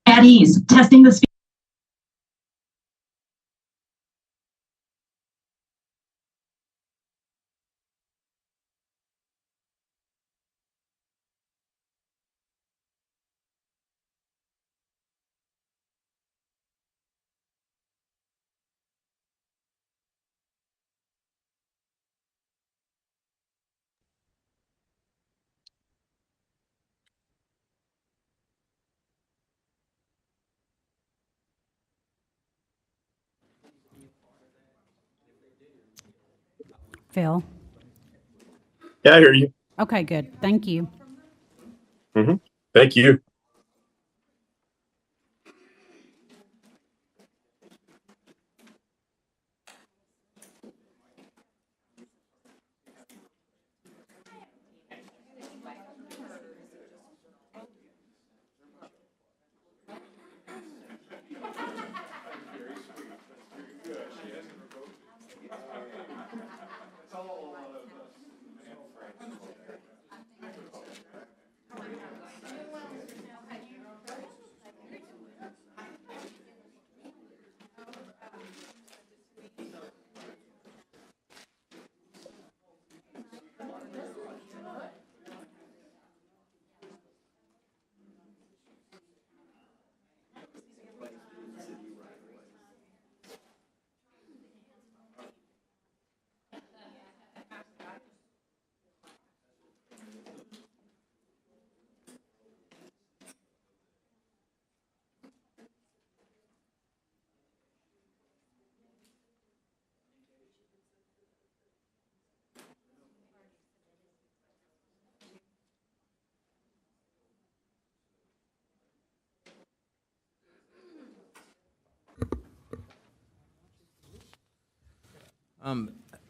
At ease, testing the speed. Phil. Yeah, I hear you. Okay, good. Thank you. Thank you.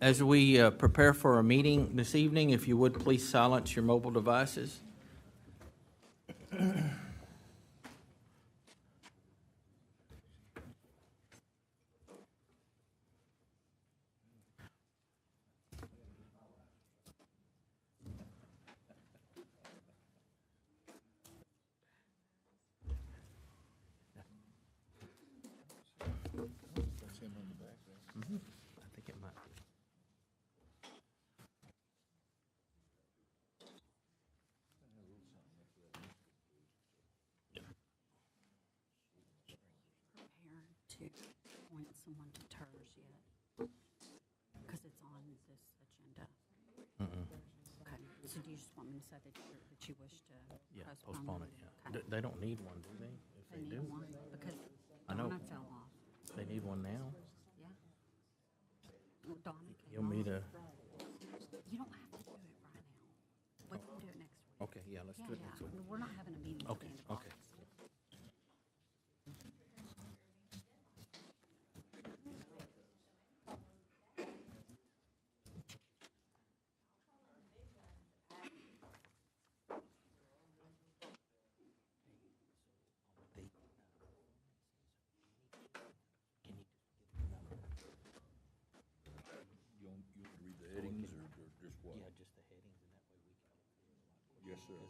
As we prepare for our meeting this evening, if you would please silence your mobile devices. I think it might be. Prepare to point someone to TERS yet? Because it's on this agenda. Okay, so do you just want me to say that you wish to Yeah, postpone? postpone it, yeah. Okay. They don't need one, do they? If They they need do, one because I know. Donna fell off. they need one now. Yeah. Well, Donna You came want me off. to, You don't have to do it right now. We can do it next week. okay, yeah, let's do it next week. We're not having a meeting at the Okay, end of okay. August. You want to read the headings or just what? Yeah, just the headings, and that way we can. Yes, sir.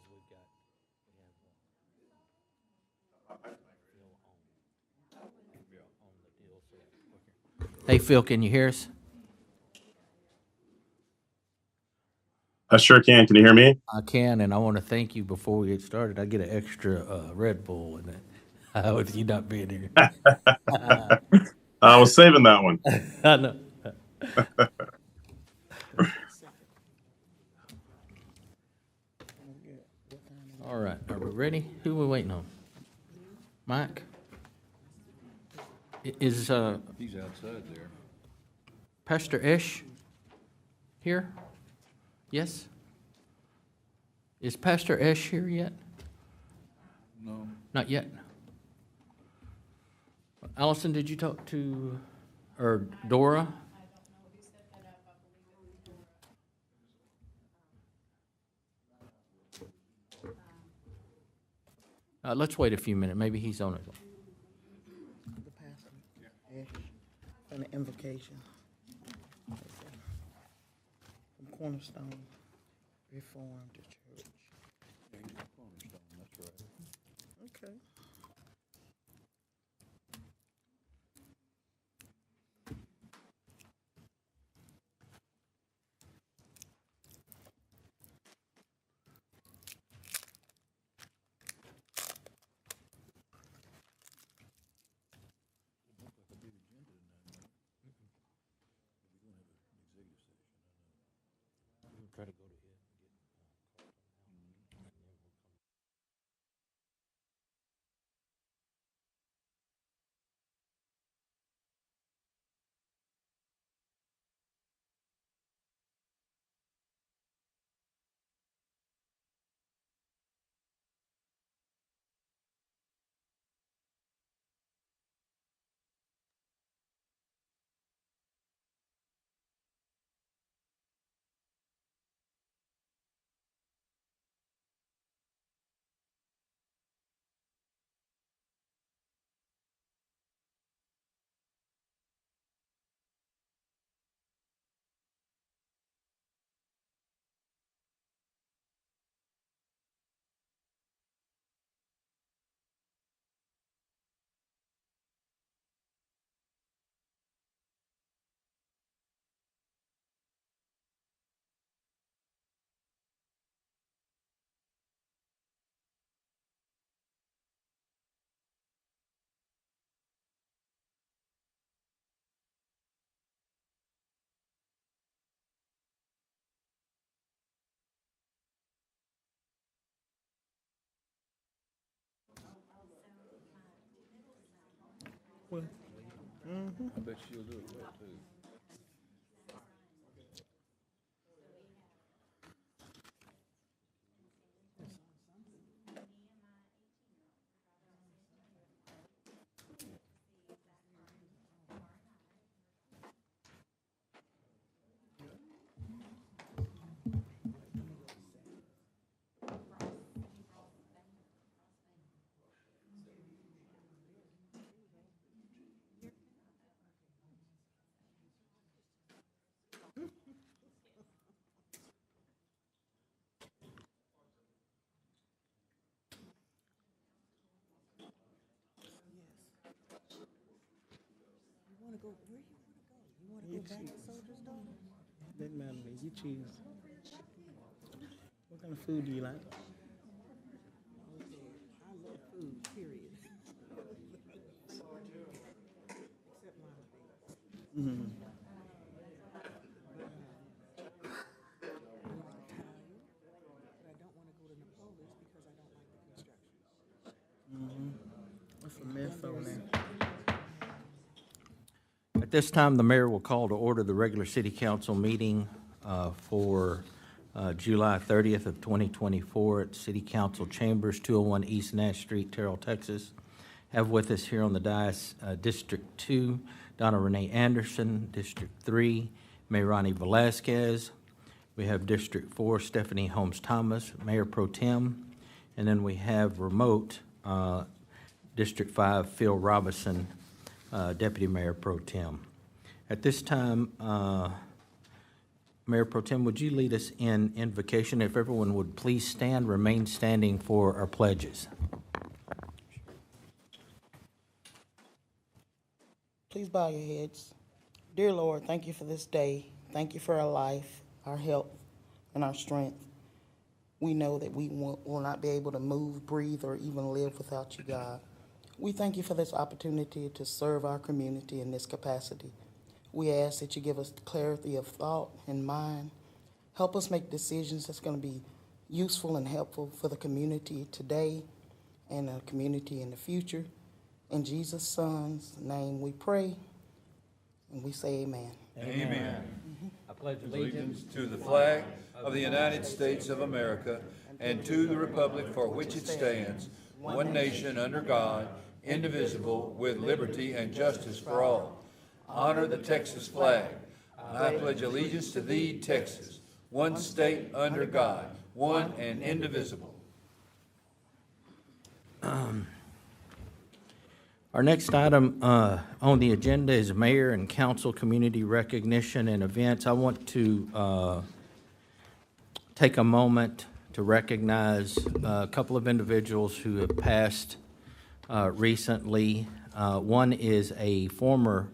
Because we have Phil on the deal, so. Hey, Phil, can you hear us? I sure can. Can you hear me? I can, and I want to thank you before we get started. I get an extra Red Bull in it with you not being here. I was saving that one. I know. All right, are we ready? Who are we waiting on? Mike? Is He's outside there. Pastor Ish here? Yes? Is Pastor Esch here yet? No. Not yet? Allison, did you talk to, or Dora? Let's wait a few minutes. Maybe he's on it. The pastor, Ash, and the invocation. From Cornerstone Reformed Church. Yeah, he's a cornerstone, that's right. Okay. Try to go to it. Well, I bet she'll do it well, too. you wanna go, where you wanna go? You wanna go back to Soldier's Daughter? Doesn't matter to me, you choose. What kind of food do you like? I love food, period. Except lima beans. Mm-hmm. But I don't wanna go to Napolis because I don't like the construction. What's a mess over there? At this time, the mayor will call to order the regular city council meeting for July 30th of 2024 at City Council Chambers, 201 East Nash Street, Terrell, Texas. Have with us here on the dais District 2, Donna Renee Anderson, District 3, Mayrani Velasquez. We have District 4, Stephanie Holmes Thomas, Mayor Pro Tem. And then we have remote District 5, Phil Robinson, Deputy Mayor Pro Tem. At this time, Mayor Pro Tem, would you lead us in invocation? If everyone would please stand, remain standing for our pledges. Please bow your heads. Dear Lord, thank you for this day. Thank you for our life, our health, and our strength. We know that we will not be able to move, breathe, or even live without you, God. We thank you for this opportunity to serve our community in this capacity. We ask that you give us clarity of thought and mind. Help us make decisions that's going to be useful and helpful for the community today and the community in the future. In Jesus' Son's name we pray, and we say amen. Amen. I pledge allegiance to the flag of the United States of America and to the republic for which it stands, one nation under God, indivisible, with liberty and justice for all. Honor the Texas flag. I pledge allegiance to thee, Texas, one state under God, one and indivisible. Our next item on the agenda is mayor and council community recognition and events. I want to take a moment to recognize a couple of individuals who have passed recently. One is a former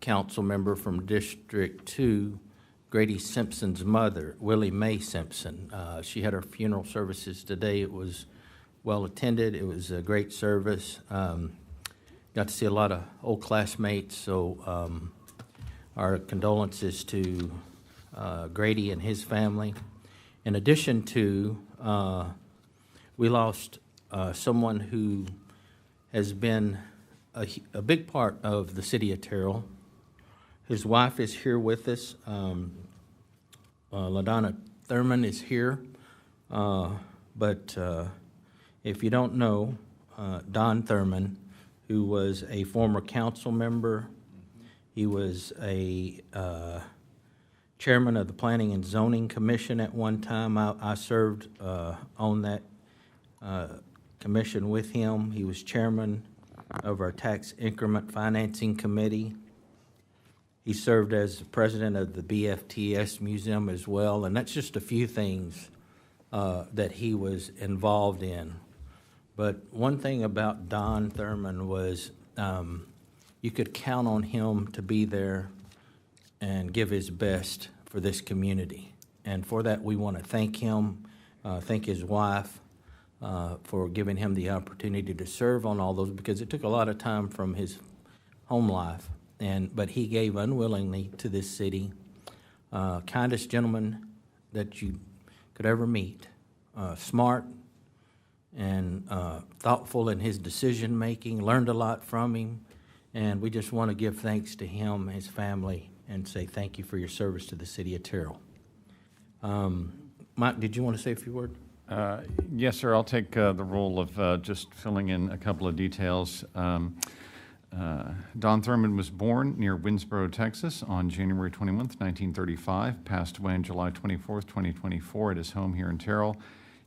council member from District 2, Grady Simpson's mother, Willie Mae Simpson. She had her funeral services today. It was well attended. It was a great service. Got to see a lot of old classmates, so our condolences to Grady and his family. In addition to, we lost someone who has been a big part of the city of Terrell. His wife is here with us. LaDonna Thurman is here, but if you don't know, Don Thurman, who was a former council member, he was a chairman of the Planning and Zoning Commission at one time. I served on that commission with him. He was chairman of our Tax Increment Financing Committee. He served as the president of the BFTS Museum as well, and that's just a few things that he was involved in. But one thing about Don Thurman was you could count on him to be there and give his best for this community. And for that, we want to thank him, thank his wife for giving him the opportunity to serve on all those, because it took a lot of time from his home life. But he gave unwillingly to this city. Kindest gentleman that you could ever meet. Smart and thoughtful in his decision-making, learned a lot from him, and we just want to give thanks to him, his family, and say thank you for your service to the city of Terrell. Mike, did you want to say a few words? Yes, sir. I'll take the role of just filling in a couple of details. Don Thurman was born near Winsboro, Texas on January 21st, 1935, passed away on July 24th, 2024 at his home here in Terrell.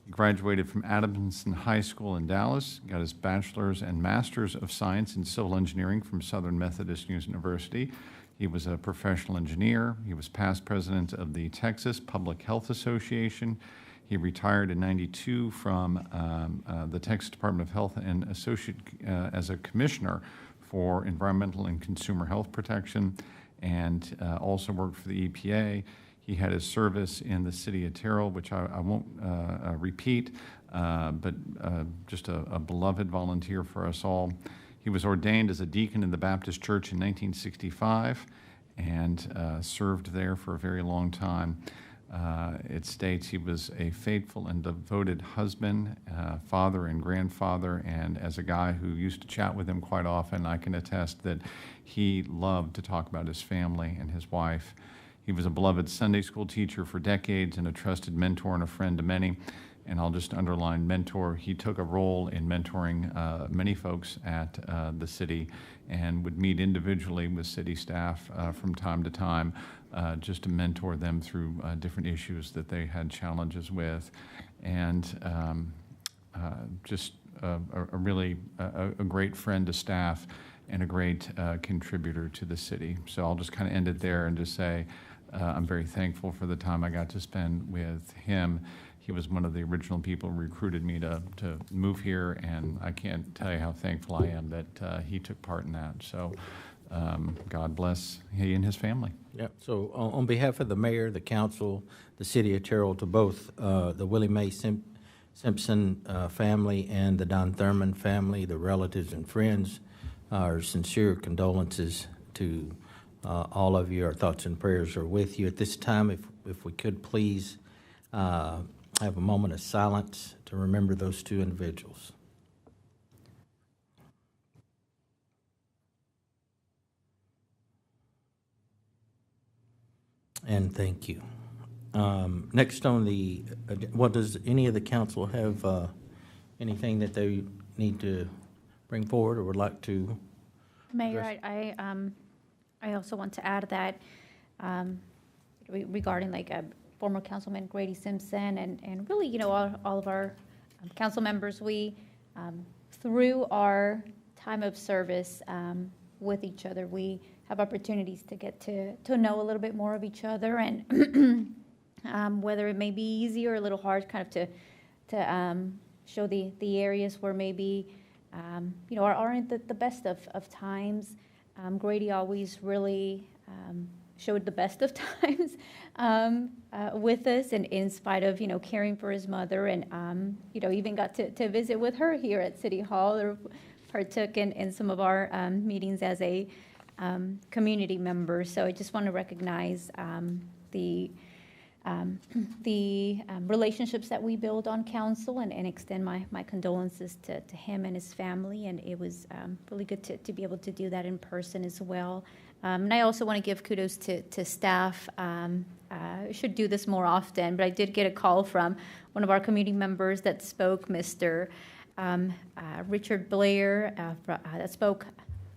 He graduated from Adamson High School in Dallas, got his bachelor's and master's of science in civil engineering from Southern Methodist University. He was a professional engineer. He was past president of the Texas Public Health Association. He retired in '92 from the Texas Department of Health and associate as a commissioner for environmental and consumer health protection, and also worked for the EPA. He had his service in the city of Terrell, which I won't repeat, but just a beloved volunteer for us all. He was ordained as a deacon in the Baptist Church in 1965 and served there for a very long time. It states he was a faithful and devoted husband, father and grandfather, and as a guy who used to chat with him quite often, I can attest that he loved to talk about his family and his wife. He was a beloved Sunday school teacher for decades and a trusted mentor and a friend to many. And I'll just underline mentor. He took a role in mentoring many folks at the city and would meet individually with city staff from time to time just to mentor them through different issues that they had challenges with. And just a really great friend to staff and a great contributor to the city. So I'll just kind of end it there and just say I'm very thankful for the time I got to spend with him. He was one of the original people who recruited me to move here, and I can't tell you how thankful I am that he took part in that. So God bless he and his family. Yep. So on behalf of the mayor, the council, the city of Terrell, to both the Willie Mae Simpson family and the Don Thurman family, the relatives and friends, our sincere condolences to all of you. Our thoughts and prayers are with you. At this time, if we could please have a moment of silence to remember those two individuals. And thank you. Next on the, what does any of the council have anything that they need to bring forward or would like to? Mayor, I also want to add that regarding like former Councilman Grady Simpson and really, you know, all of our council members, we, through our time of service with each other, we have opportunities to get to know a little bit more of each other, and whether it may be easy or a little hard kind of to show the areas where maybe you know, aren't the best of times. Grady always really showed the best of times with us, and in spite of, you know, caring for his mother, and you know, even got to visit with her here at City Hall, or partook in some of our meetings as a community member. So I just want to recognize the relationships that we build on council, and extend my condolences to him and his family. And it was really good to be able to do that in person as well. And I also want to give kudos to staff. I should do this more often, but I did get a call from one of our community members that spoke, Mr. Richard Blair, that spoke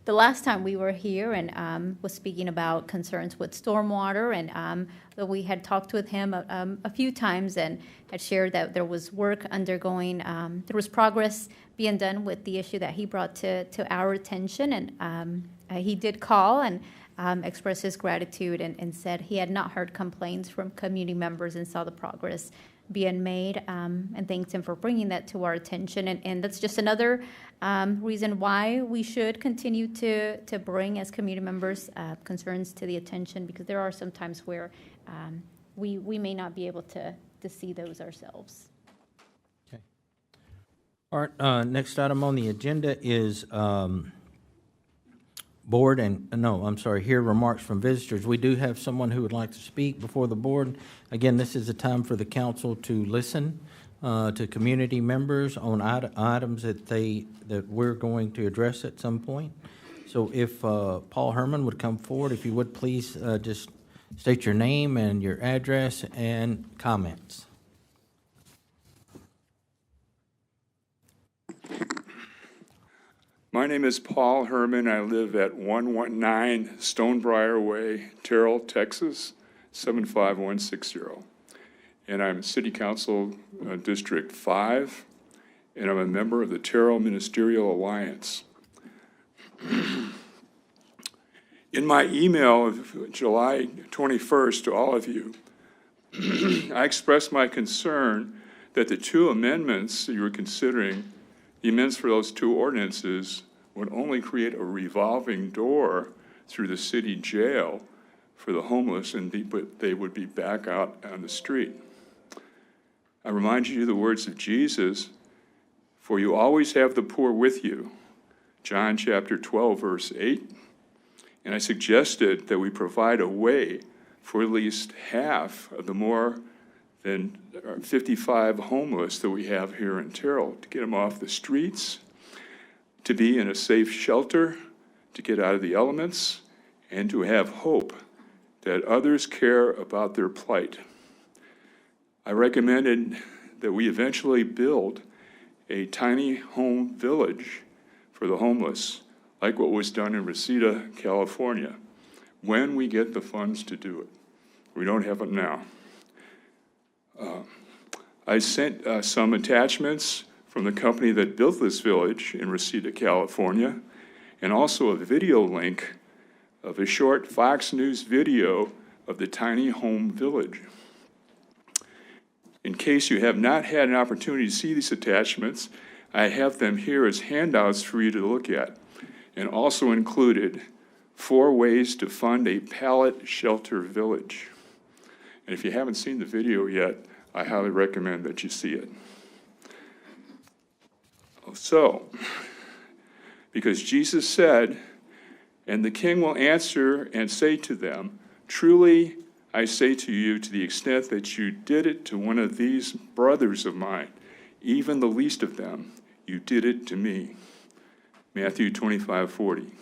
the last time we were here, and was speaking about concerns with stormwater, and that we had talked with him a few times, and had shared that there was work undergoing, there was progress being done with the issue that he brought to our attention, and he did call and express his gratitude, and said he had not heard complaints from community members and saw the progress being made, and thanked him for bringing that to our attention. And that's just another reason why we should continue to bring, as community members, concerns to the attention, because there are some times where we may not be able to see those ourselves. Okay. All right, next item on the agenda is board and, no, I'm sorry, hear remarks from visitors. We do have someone who would like to speak before the board. Again, this is a time for the council to listen to community members on items that we're going to address at some point. So if Paul Herman would come forward, if you would please just state your name and your address and comments. My name is Paul Herman. I live at 119 Stonebriar Way, Terrell, Texas, 75160. And I'm City Council District 5, and I'm a member of the Terrell Ministerial Alliance. In my email of July 21st to all of you, I expressed my concern that the two amendments that you were considering, the amendments for those two ordinances, would only create a revolving door through the city jail for the homeless, but they would be back out on the street. I remind you of the words of Jesus, "For you always have the poor with you," John chapter 12, verse 8. And I suggested that we provide a way for at least half of the more than 55 homeless that we have here in Terrell, to get them off the streets, to be in a safe shelter, to get out of the elements, and to have hope that others care about their plight. I recommended that we eventually build a tiny home village for the homeless, like what was done in Reseda, California, when we get the funds to do it. We don't have it now. I sent some attachments from the company that built this village in Reseda, California, and also a video link of a short Fox News video of the tiny home village. In case you have not had an opportunity to see these attachments, I have them here as handouts for you to look at, and also included 4 ways to fund a pallet shelter village. And if you haven't seen the video yet, I highly recommend that you see it. So, because Jesus said, "And the king will answer and say to them, 'Truly I say to you, to the extent that you did it to one of these brothers of mine, even the least of them, you did it to me.'" Matthew 25:40.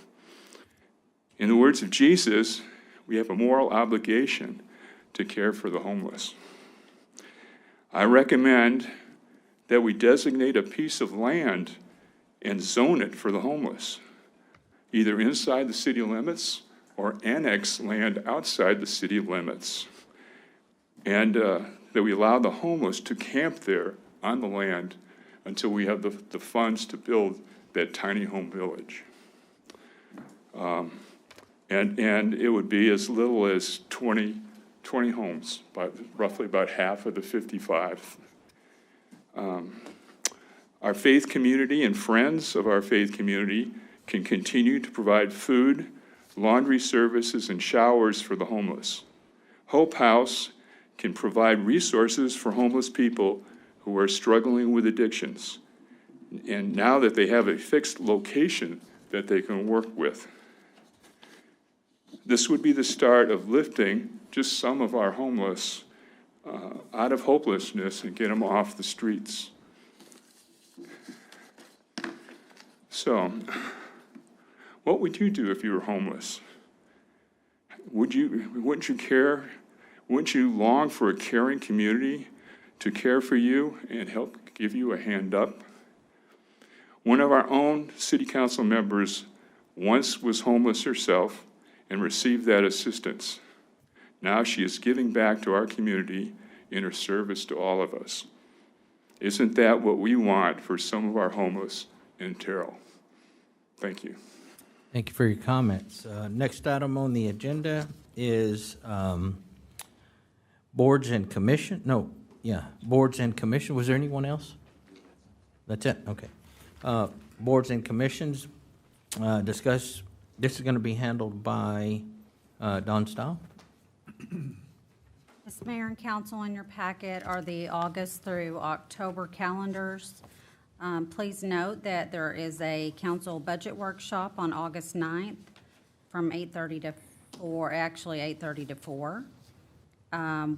In the words of Jesus, we have a moral obligation to care for the homeless. I recommend that we designate a piece of land and zone it for the homeless, either inside the city limits or annex land outside the city limits. And that we allow the homeless to camp there on the land until we have the funds to build that tiny home village. And it would be as little as 20 homes, roughly about half of the 55. Our faith community and friends of our faith community can continue to provide food, laundry services, and showers for the homeless. Hope House can provide resources for homeless people who are struggling with addictions. And now that they have a fixed location that they can work with. This would be the start of lifting just some of our homeless out of hopelessness and get them off the streets. So, what would you do if you were homeless? Wouldn't you care? Wouldn't you long for a caring community to care for you and help give you a hand up? One of our own city council members once was homeless herself and received that assistance. Now she is giving back to our community in her service to all of us. Isn't that what we want for some of our homeless in Terrell? Thank you. Thank you for your comments. Next item on the agenda is boards and commission. Boards and commission. Was there anyone else? That's it? Okay. Boards and commissions, discuss, this is going to be handled by Don Stahl. Ms. Mayor and Council, in your packet are the August through October calendars. Please note that there is a council budget workshop on August 9th from 8:30 to 4, actually 8:30 to 4.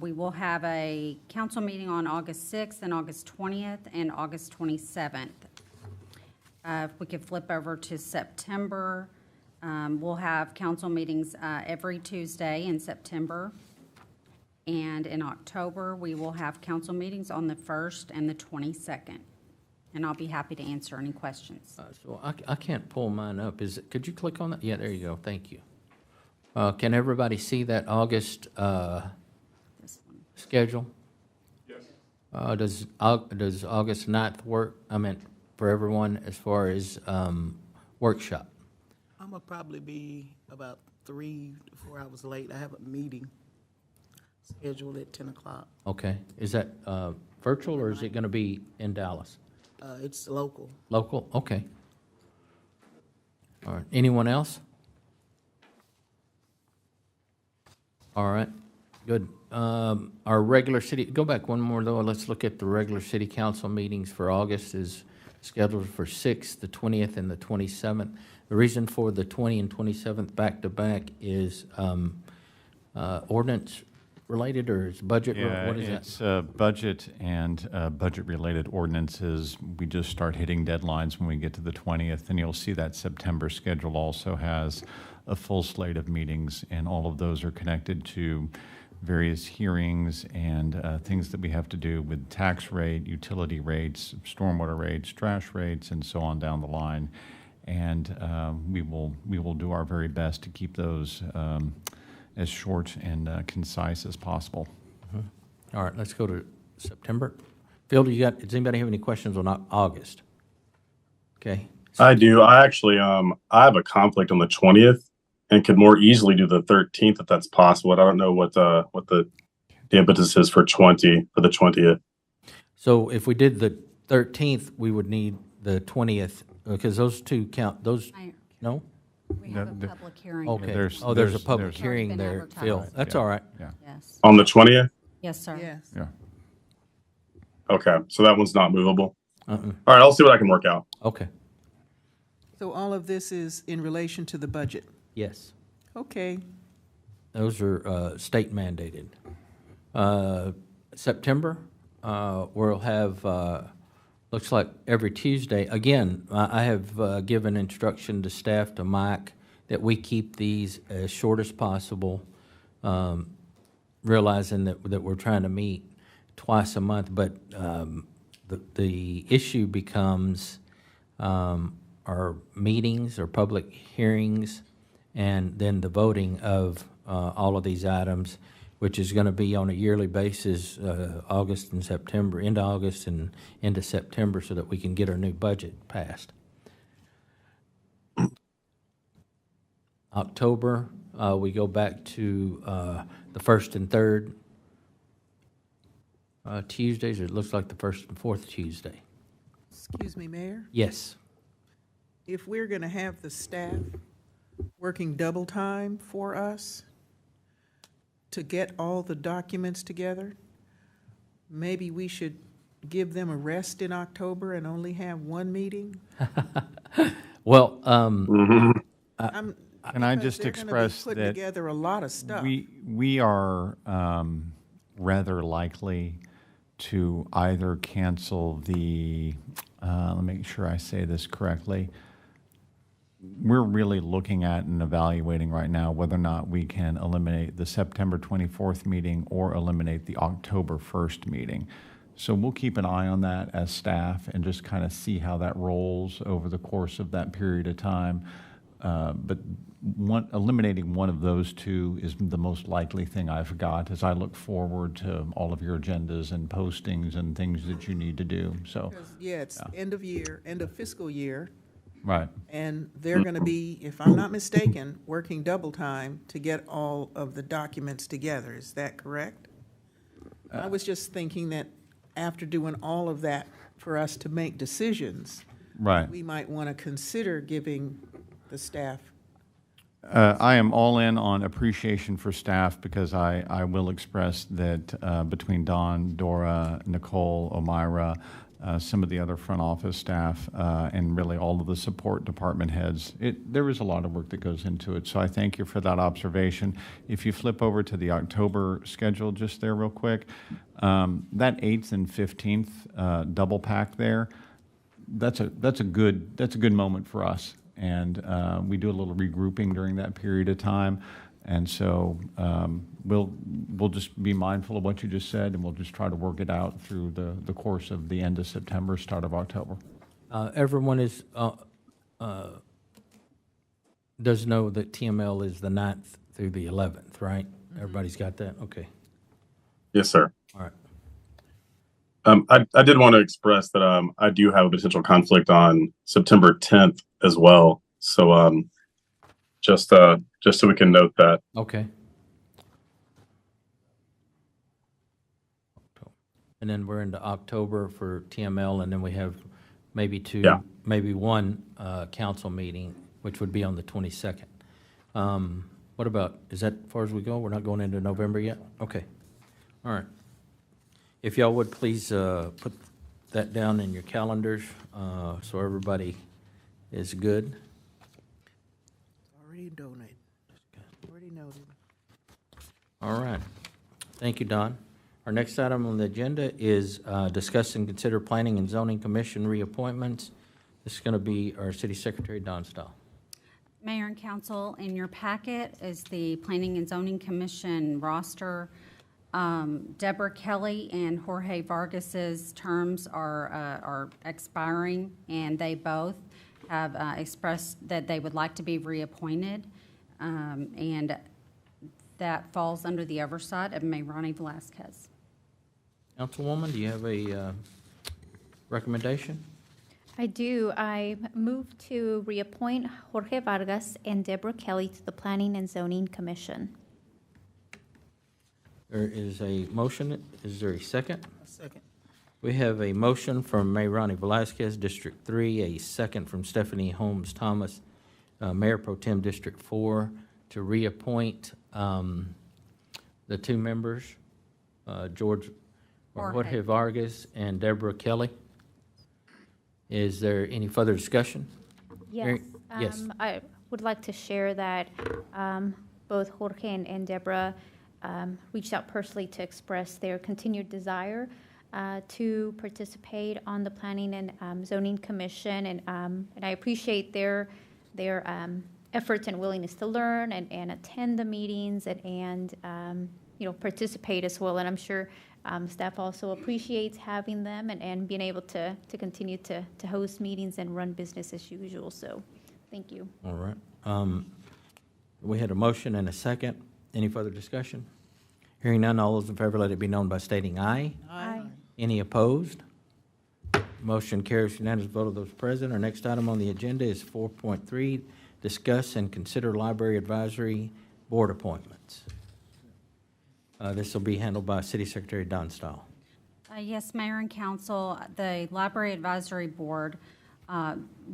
We will have a council meeting on August 6th and August 20th and August 27th. If we could flip over to September, we'll have council meetings every Tuesday in September. And in October, we will have council meetings on the 1st and the 22nd. And I'll be happy to answer any questions. So I can't pull mine up. Could you click on that? Yeah, there you go. Thank you. Can everybody see that August This one. schedule? Yes. Does August 9th work? I meant for everyone as far as workshop. I'm gonna probably be about 3 to 4 hours late. I have a meeting scheduled at 10 o'clock. Okay. Is that virtual or is it going to be in Dallas? It's local. Local? Okay. All right. Anyone else? All right. Good. Our regular city, go back one more though. Let's look at the regular city council meetings for August is scheduled for 6th, the 20th, and the 27th. The reason for the 20 and 27th back-to-back is ordinance related or is budget? What is it's that? budget and budget-related ordinances. We just start hitting deadlines when we get to the 20th, and you'll see that September schedule also has a full slate of meetings, and all of those are connected to various hearings and things that we have to do with tax rate, utility rates, stormwater rates, trash rates, and so on down the line. And we will do our very best to keep those as short and concise as possible. All right, let's go to September. Phil, does anybody have any questions on August? Okay. I do. I actually, I have a conflict on the 20th and could more easily do the 13th if that's possible. I don't know what the impetus is for the 20th. So if we did the 13th, we would need the 20th because those two count. Those no. We have a No, public hearing. Okay. There's- There's a there's- public there's- hearing Been there, Phil. advertised. That's Yeah. all right. Yeah, Yes. On the 20th? Yes, sir. Yes. yeah. Okay, so that one's not movable. Uh-uh. All right, I'll see what I can work out. Okay. So all of this is in relation to the budget? Yes. Okay. Those are state mandated. September, we'll have, looks like every Tuesday. Again, I have given instruction to staff, to Mike, that we keep these as short as possible. realizing that we're trying to meet twice a month, but the issue becomes our meetings or public hearings, and then the voting of all of these items, which is going to be on a yearly basis, August and September, into August and into September, so that we can get our new budget passed. October, we go back to the first and third Tuesdays. It looks like the first and fourth Tuesday. Excuse me, Mayor, Yes. if we're going to have the staff working double time for us to get all the documents together, maybe we should give them a rest in October and only have one meeting? Well, Can I Because just they're gonna be express putting that together a lot of stuff. we are rather likely to either cancel the, let me make sure I say this correctly. We're really looking at and evaluating right now whether or not we can eliminate the September 24th meeting or eliminate the October 1st meeting. So we'll keep an eye on that as staff and just kind of see how that rolls over the course of that period of time. But eliminating one of those two is the most likely thing I've got as I look forward to all of your agendas and postings and things that you need to do. So, Because, yeah, it's end of year, end of fiscal year, right. and they're going to be, if I'm not mistaken, working double time to get all of the documents together. Is that correct? I was just thinking that after doing all of that for us to make decisions, Right. we might want to consider giving the staff. I am all in on appreciation for staff because I will express that between Dawn, Dora, Nicole, Omira, some of the other front office staff, and really all of the support department heads, there is a lot of work that goes into it. So I thank you for that observation. If you flip over to the October schedule just there real quick, that 8th and 15th double pack there, that's a good moment for us. And we do a little regrouping during that period of time. And so we'll just be mindful of what you just said, and we'll just try to work it out through the course of the end of September, start of October. Everyone does know that TML is the 9th through the 11th, right? Everybody's got that? Okay. Yes, sir. All right. I did want to express that I do have a potential conflict on September 10th as well. So just so we can note that. Okay. And then we're into October for TML, and then we have maybe maybe one council meeting, which would be on the 22nd. What about, is that as far as we go? We're not going into November yet? Okay. All right. If y'all would please put that down in your calendars so everybody is good. Already donated, already noted. All right. Thank you, Don. Our next item on the agenda is discuss and consider Planning and Zoning Commission reappointments. This is going to be our City Secretary, Don Stahl. Mayor and council, in your packet is the Planning and Zoning Commission roster. Deborah Kelly and Jorge Vargas's terms are expiring, and they both have expressed that they would like to be reappointed, and that falls under the oversight of Mayor Ronnie Velasquez. Councilwoman, do you have a recommendation? I do. I move to reappoint Jorge Vargas and Deborah Kelly to the Planning and Zoning Commission. There is a motion. Is there a second? A second. We have a motion from Mayor Ronnie Velasquez, District 3, a second from Stephanie Holmes Thomas, Mayor Pro Tem District 4, to reappoint the two members, Jorge Vargas and Deborah Kelly. Is there any further discussion? Yes. Yes. I would like to share that both Jorge and Deborah reached out personally to express their continued desire to participate on the Planning and Zoning Commission, and I appreciate their efforts and willingness to learn and attend the meetings and participate as well. And I'm sure staff also appreciates having them and being able to continue to host meetings and run business as usual. So thank you. All right. We had a motion and a second. Any further discussion? Hearing none, all those in favor, let it be known by stating aye. Aye. Any opposed? Motion carries unanimous vote of those present. Our next item on the agenda is 4.3, discuss and consider library advisory board appointments. This will be handled by City Secretary Don Stahl. Yes, Mayor and Council, the Library Advisory Board,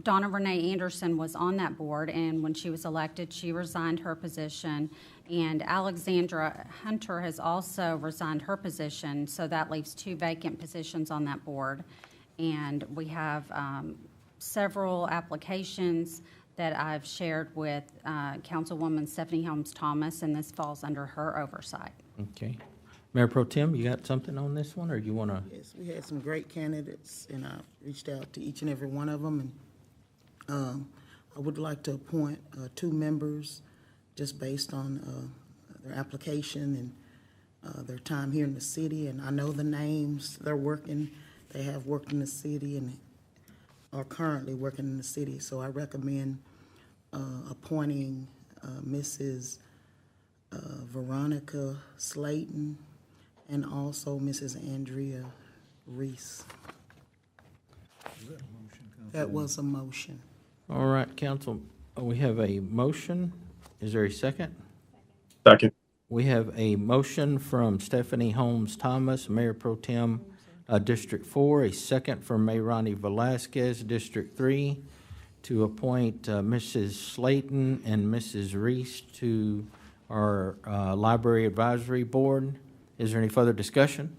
Donna Renee Anderson was on that board, and when she was elected, she resigned her position. And Alexandra Hunter has also resigned her position, so that leaves 2 vacant positions on that board. And we have several applications that I've shared with Councilwoman Stephanie Holmes Thomas, and this falls under her oversight. Okay. Mayor Pro Tem, you got something on this one, or you want to? Yes, we had some great candidates, and I reached out to each and every one of them, and I would like to appoint 2 members just based on their application and their time here in the city. And I know the names. They have worked in the city and are currently working in the city. So I recommend appointing Mrs. Veronica Slayton and also Mrs. Andrea Reese. That was a motion. All right, council, we have a motion. Is there a second? Second. We have a motion from Stephanie Holmes Thomas, Mayor Pro Tem, District 4, a second from Mayrani Velasquez, District 3, to appoint Mrs. Slayton and Mrs. Reese to our Library Advisory Board. Is there any further discussion?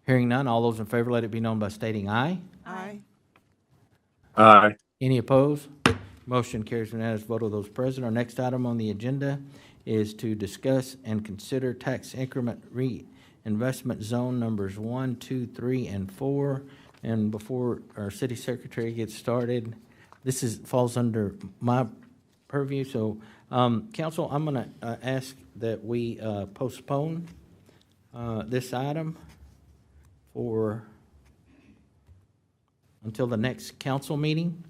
Hearing none, all those in favor, let it be known by stating aye. Aye. Aye. Any opposed? Motion carries unanimous vote of those present. Our next item on the agenda is to discuss and consider tax increment reinvestment zone numbers 1, 2, 3, and 4. And before our city secretary gets started, this falls under my purview. So, council, I'm going to ask that we postpone this item until the next council meeting.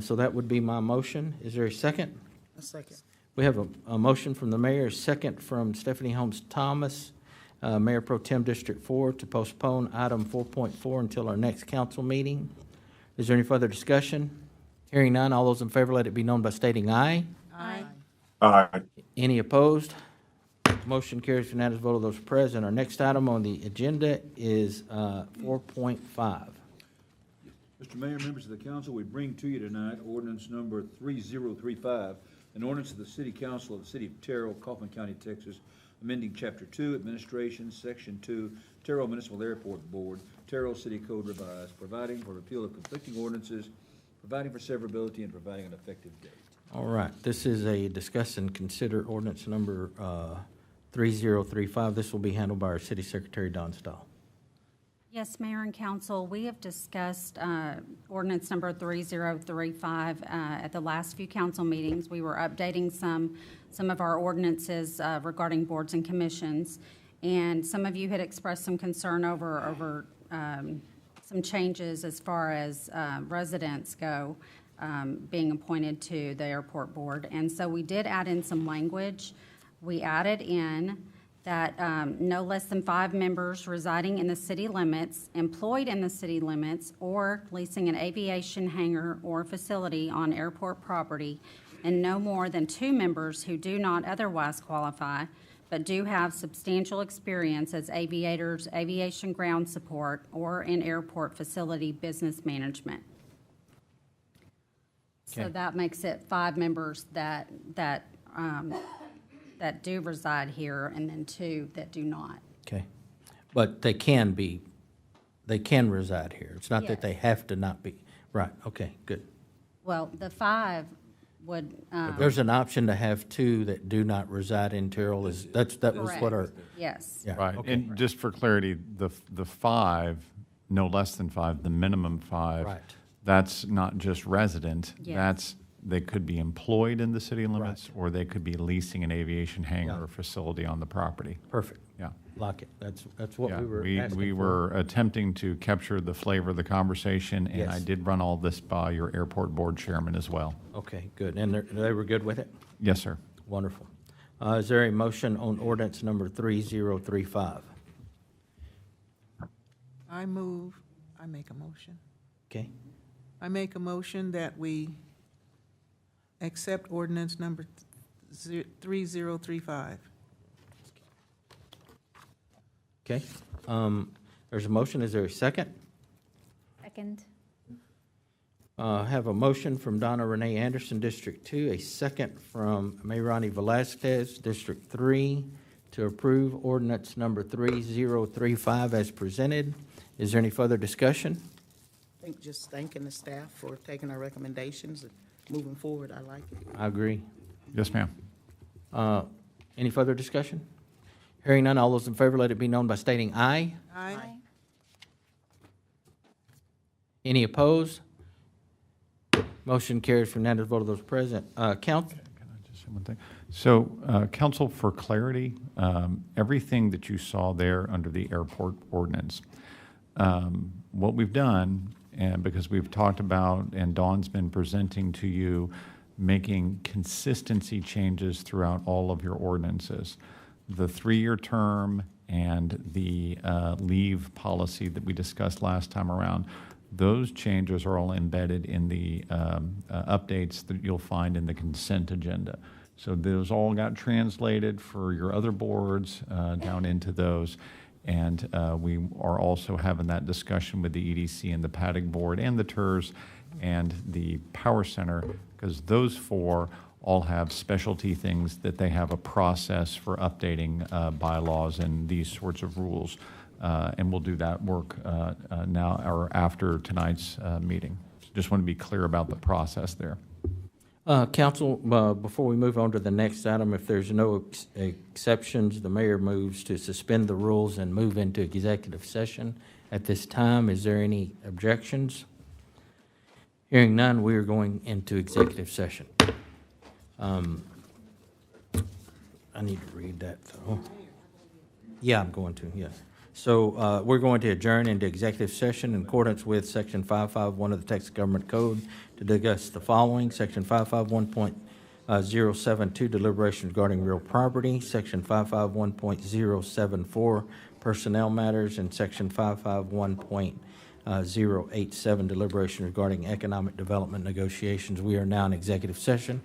So that would be my motion. Is there a second? A second. We have a motion from the mayor, a second from Stephanie Holmes Thomas, Mayor Pro Tem District 4, to postpone item 4.4 until our next council meeting. Is there any further discussion? Hearing none, all those in favor, let it be known by stating aye. Aye. Aye. Any opposed? Motion carries unanimous vote of those present. Our next item on the agenda is 4.5. Mr. Mayor, members of the council, we bring to you tonight ordinance number 3035, an ordinance of the City Council of the City of Terrell, Kaufman County, Texas, amending Chapter 2, Administration, Section 2, Terrell Municipal Airport Board, Terrell City Code Revised, providing for repeal of conflicting ordinances, providing for severability, and providing an effective date. All right, this is a discuss and consider ordinance number 3035. This will be handled by our City Secretary, Don Stahl. Yes, Mayor and Council, we have discussed ordinance number 3035 at the last few council meetings. We were updating some of our ordinances regarding boards and commissions, and some of you had expressed some concern over some changes as far as residents go being appointed to the airport board. And so we did add in some language. We added in that no less than 5 members residing in the city limits, employed in the city limits, or leasing an aviation hangar or facility on airport property, and no more than 2 members who do not otherwise qualify, but do have substantial experience as aviators, aviation ground support, or in airport facility business management. So Okay. that makes it 5 members that do reside here, and then 2 that do not. Okay. But they can reside here. It's not that they Yes. have to not be. Right, okay, good. Well, the 5 would, There's an option to have 2 that do not reside in Terrell. That was what our, yes. yeah, Right, okay. and just for clarity, the 5, no less than 5, the minimum 5. Right. That's not just resident. Yes. That's they could be employed in the city limits, or they could be leasing an aviation hangar Yeah. or facility on the property. Perfect. Yeah. Like it. That's what Yeah, we were we asking for. were attempting to capture the flavor of the conversation, and I Yes. did run all this by your airport board chairman as well. Okay, good. And they were good with it? Yes, sir. Wonderful. Is there a motion on ordinance number 3035? I make a motion. Okay, I make a motion that we accept ordinance number 3035. okay. There's a motion. Is there a second? Second. Have a motion from Donna Renee Anderson, District 2, a second from Mayrani Velazquez, District 3, to approve ordinance number 3035 as presented. Is there any further discussion? I think just thanking the staff for taking our recommendations and moving forward. I like it. I agree. Yes, ma'am. Any further discussion? Hearing none, all those in favor, let it be known by stating aye. Aye. Any opposed? Motion carries for unanimous vote of those present. Council, Can I just say one thing? So, council, for clarity, everything that you saw there under the airport ordinance, what we've done, and because we've talked about, and Dawn's been presenting to you, making consistency changes throughout all of your ordinances. The 3-year term and the leave policy that we discussed last time around, those changes are all embedded in the updates that you'll find in the consent agenda. So those all got translated for your other boards down into those. And we are also having that discussion with the EDC and the Paddock Board and the TERS and the Power Center, because those 4 all have specialty things that they have a process for updating bylaws and these sorts of rules. And we'll do that work now or after tonight's meeting. Just want to be clear about the process there. Council, before we move on to the next item, if there's no exceptions, the mayor moves to suspend the rules and move into executive session at this time. Is there any objections? Hearing none, we are going into executive session. I need to read that, though. Yeah, I'm going to, yes. So we're going to adjourn into executive session in accordance with Section 551 of the Texas Government Code to discuss the following: Section 551.072, deliberation regarding real property; Section 551.074, personnel matters; and Section 551.087, deliberation regarding economic development negotiations. We are now in executive session.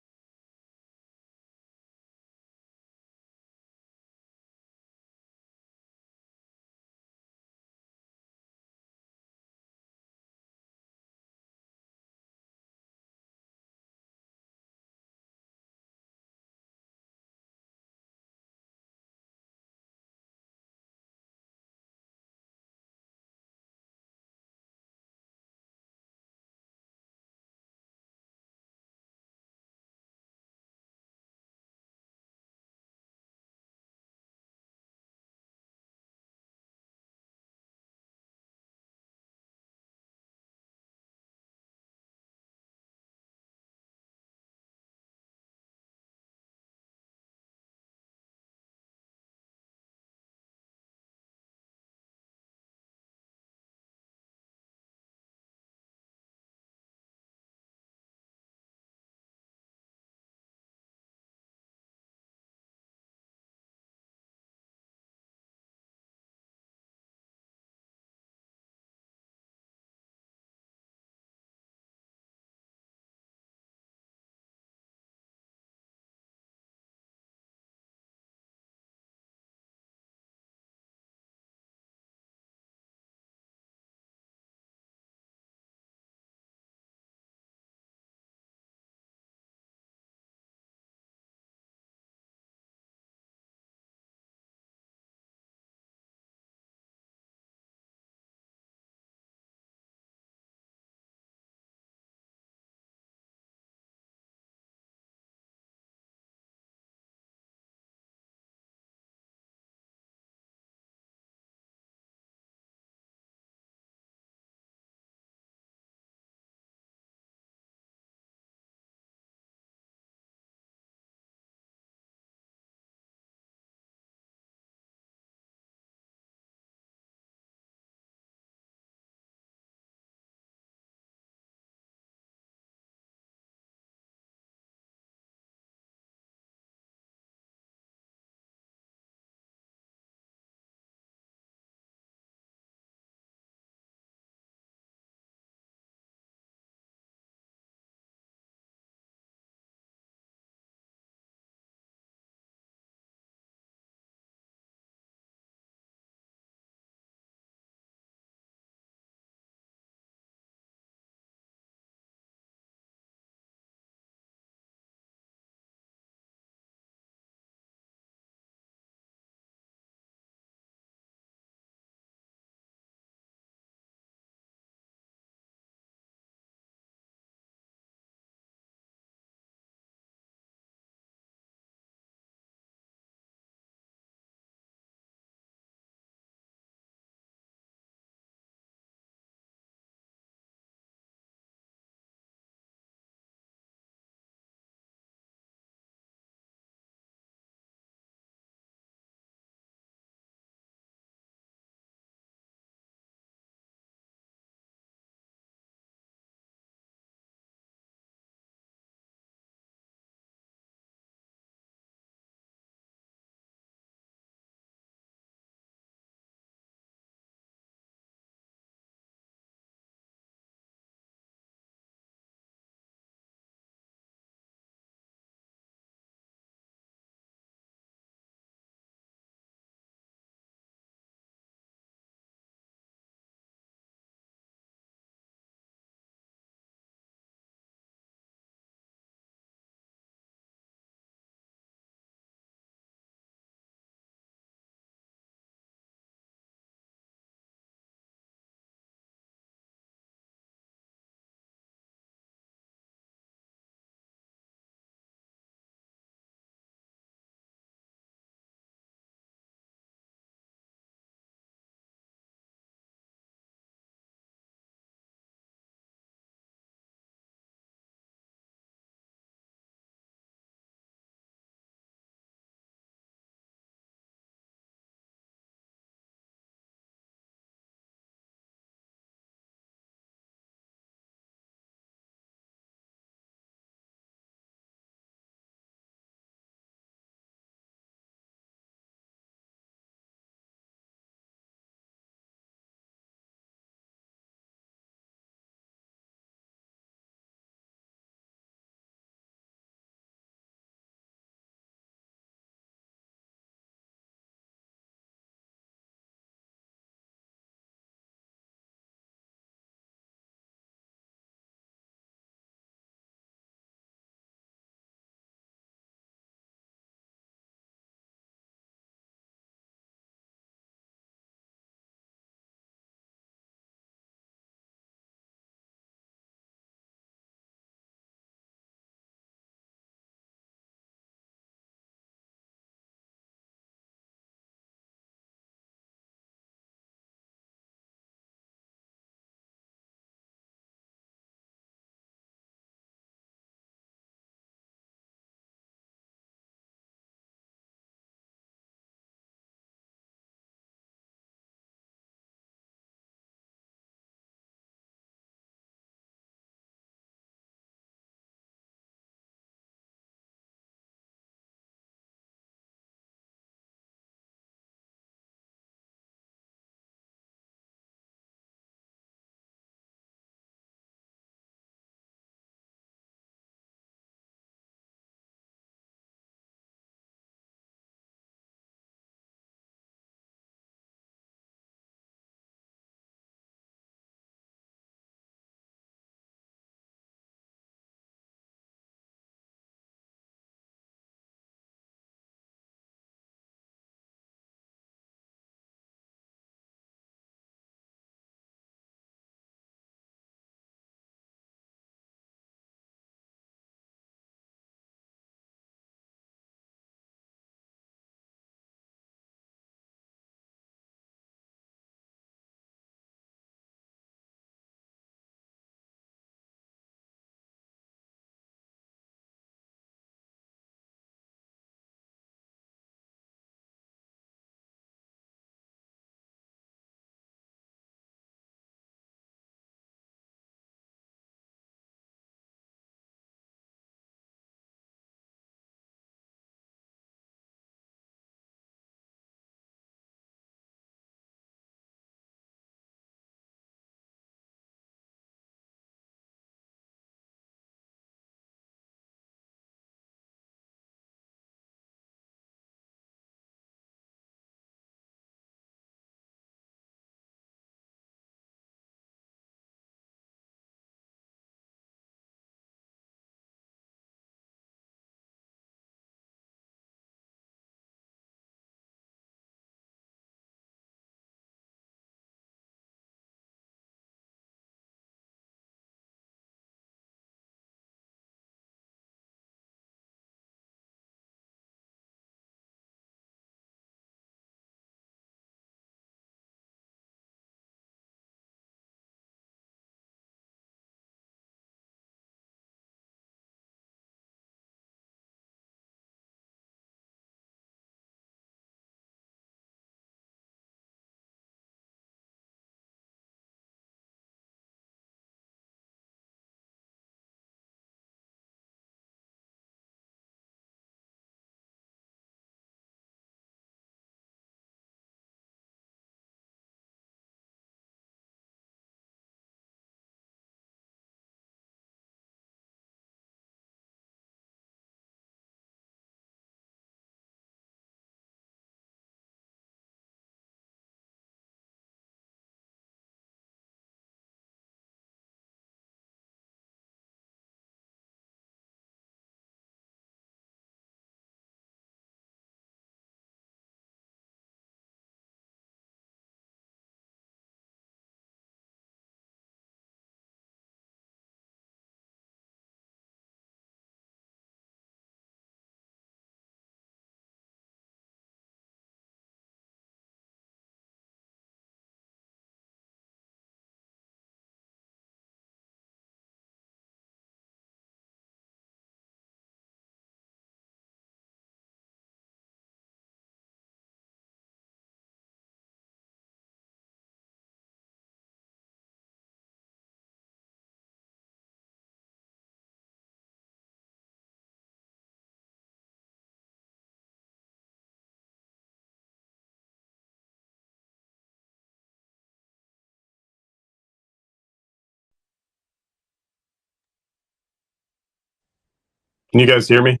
Can you guys hear me?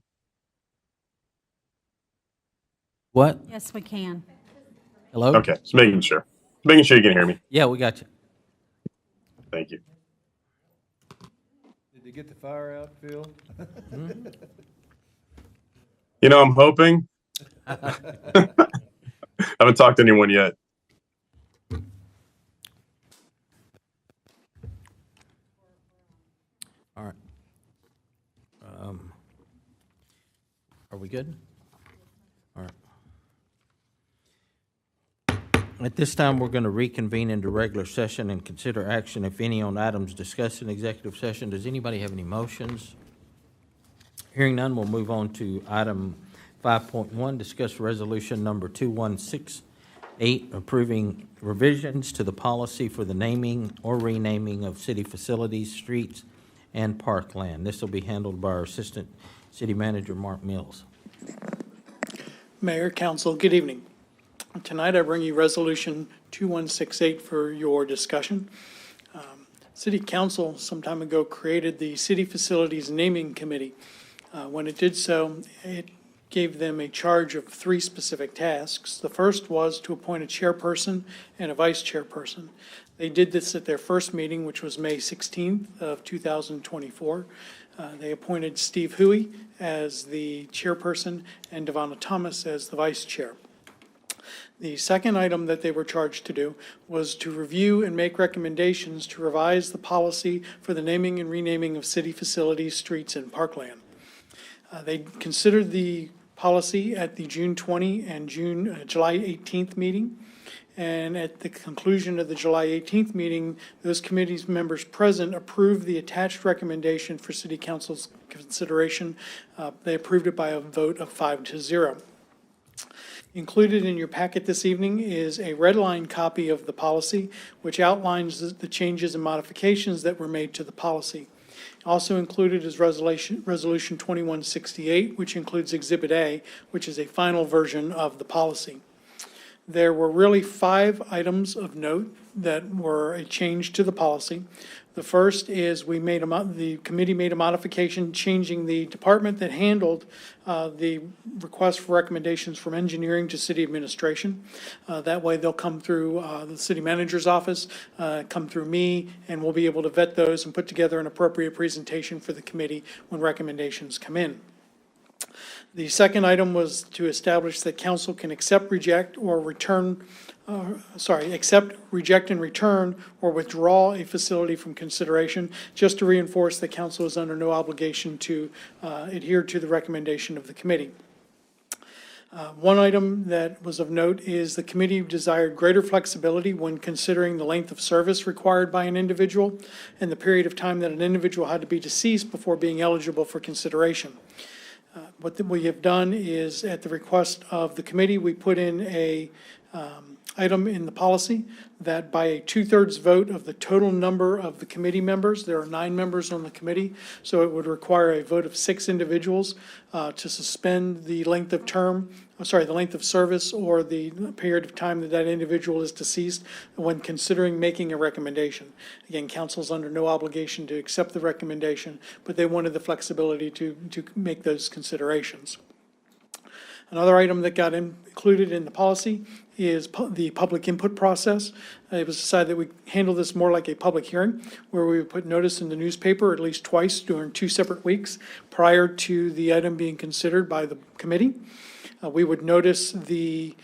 What? Yes, we can. Hello? Okay, just making sure. Making sure you can hear me. Yeah, we got you. Thank you. Did they get the fire out, Phil? You know, I'm hoping. Haven't talked to anyone yet. All right. Are we good? All right. At this time, we're going to reconvene into regular session and consider action, if any, on items discussed in executive session. Does anybody have any motions? Hearing none, we'll move on to item 5.1, discuss resolution number 2168, approving revisions to the policy for the naming or renaming of city facilities, streets, and parkland. This will be handled by our Assistant City Manager, Mark Mills. Mayor, Council, good evening. Tonight I bring you Resolution 2168 for your discussion. City Council some time ago created the City Facilities Naming Committee. When it did so, it gave them a charge of 3 specific tasks. The first was to appoint a chairperson and a vice chairperson. They did this at their first meeting, which was May 16th of 2024. They appointed Steve Huey as the chairperson and Devonna Thomas as the vice chair. The second item that they were charged to do was to review and make recommendations to revise the policy for the naming and renaming of city facilities, streets, and parkland. They considered the policy at the June 20 and July 18th meeting. And at the conclusion of the July 18th meeting, those committee's members present approved the attached recommendation for City Council's consideration. They approved it by a vote of 5-0. Included in your packet this evening is a red line copy of the policy, which outlines the changes and modifications that were made to the policy. Also included is Resolution 2168, which includes Exhibit A, which is a final version of the policy. There were really 5 items of note that were a change to the policy. The first is the committee made a modification changing the department that handled the request for recommendations from engineering to city administration. That way they'll come through the city manager's office, come through me, and we'll be able to vet those and put together an appropriate presentation for the committee when recommendations come in. The second item was to establish that council can accept, reject, and return, or withdraw a facility from consideration, just to reinforce that council is under no obligation to adhere to the recommendation of the committee. One item that was of note is the committee desired greater flexibility when considering the length of service required by an individual and the period of time that an individual had to be deceased before being eligible for consideration. What we have done is, at the request of the committee, we put in a item in the policy that by a 2/3 vote of the total number of the committee members, there are 9 members on the committee, so it would require a vote of 6 individuals to suspend the length of the length of service or the period of time that individual is deceased when considering making a recommendation. Again, council is under no obligation to accept the recommendation, but they wanted the flexibility to make those considerations. Another item that got included in the policy is the public input process. It was decided that we handle this more like a public hearing, where we would put notice in the newspaper at least twice during 2 separate weeks prior to the item being considered by the committee. We would notice the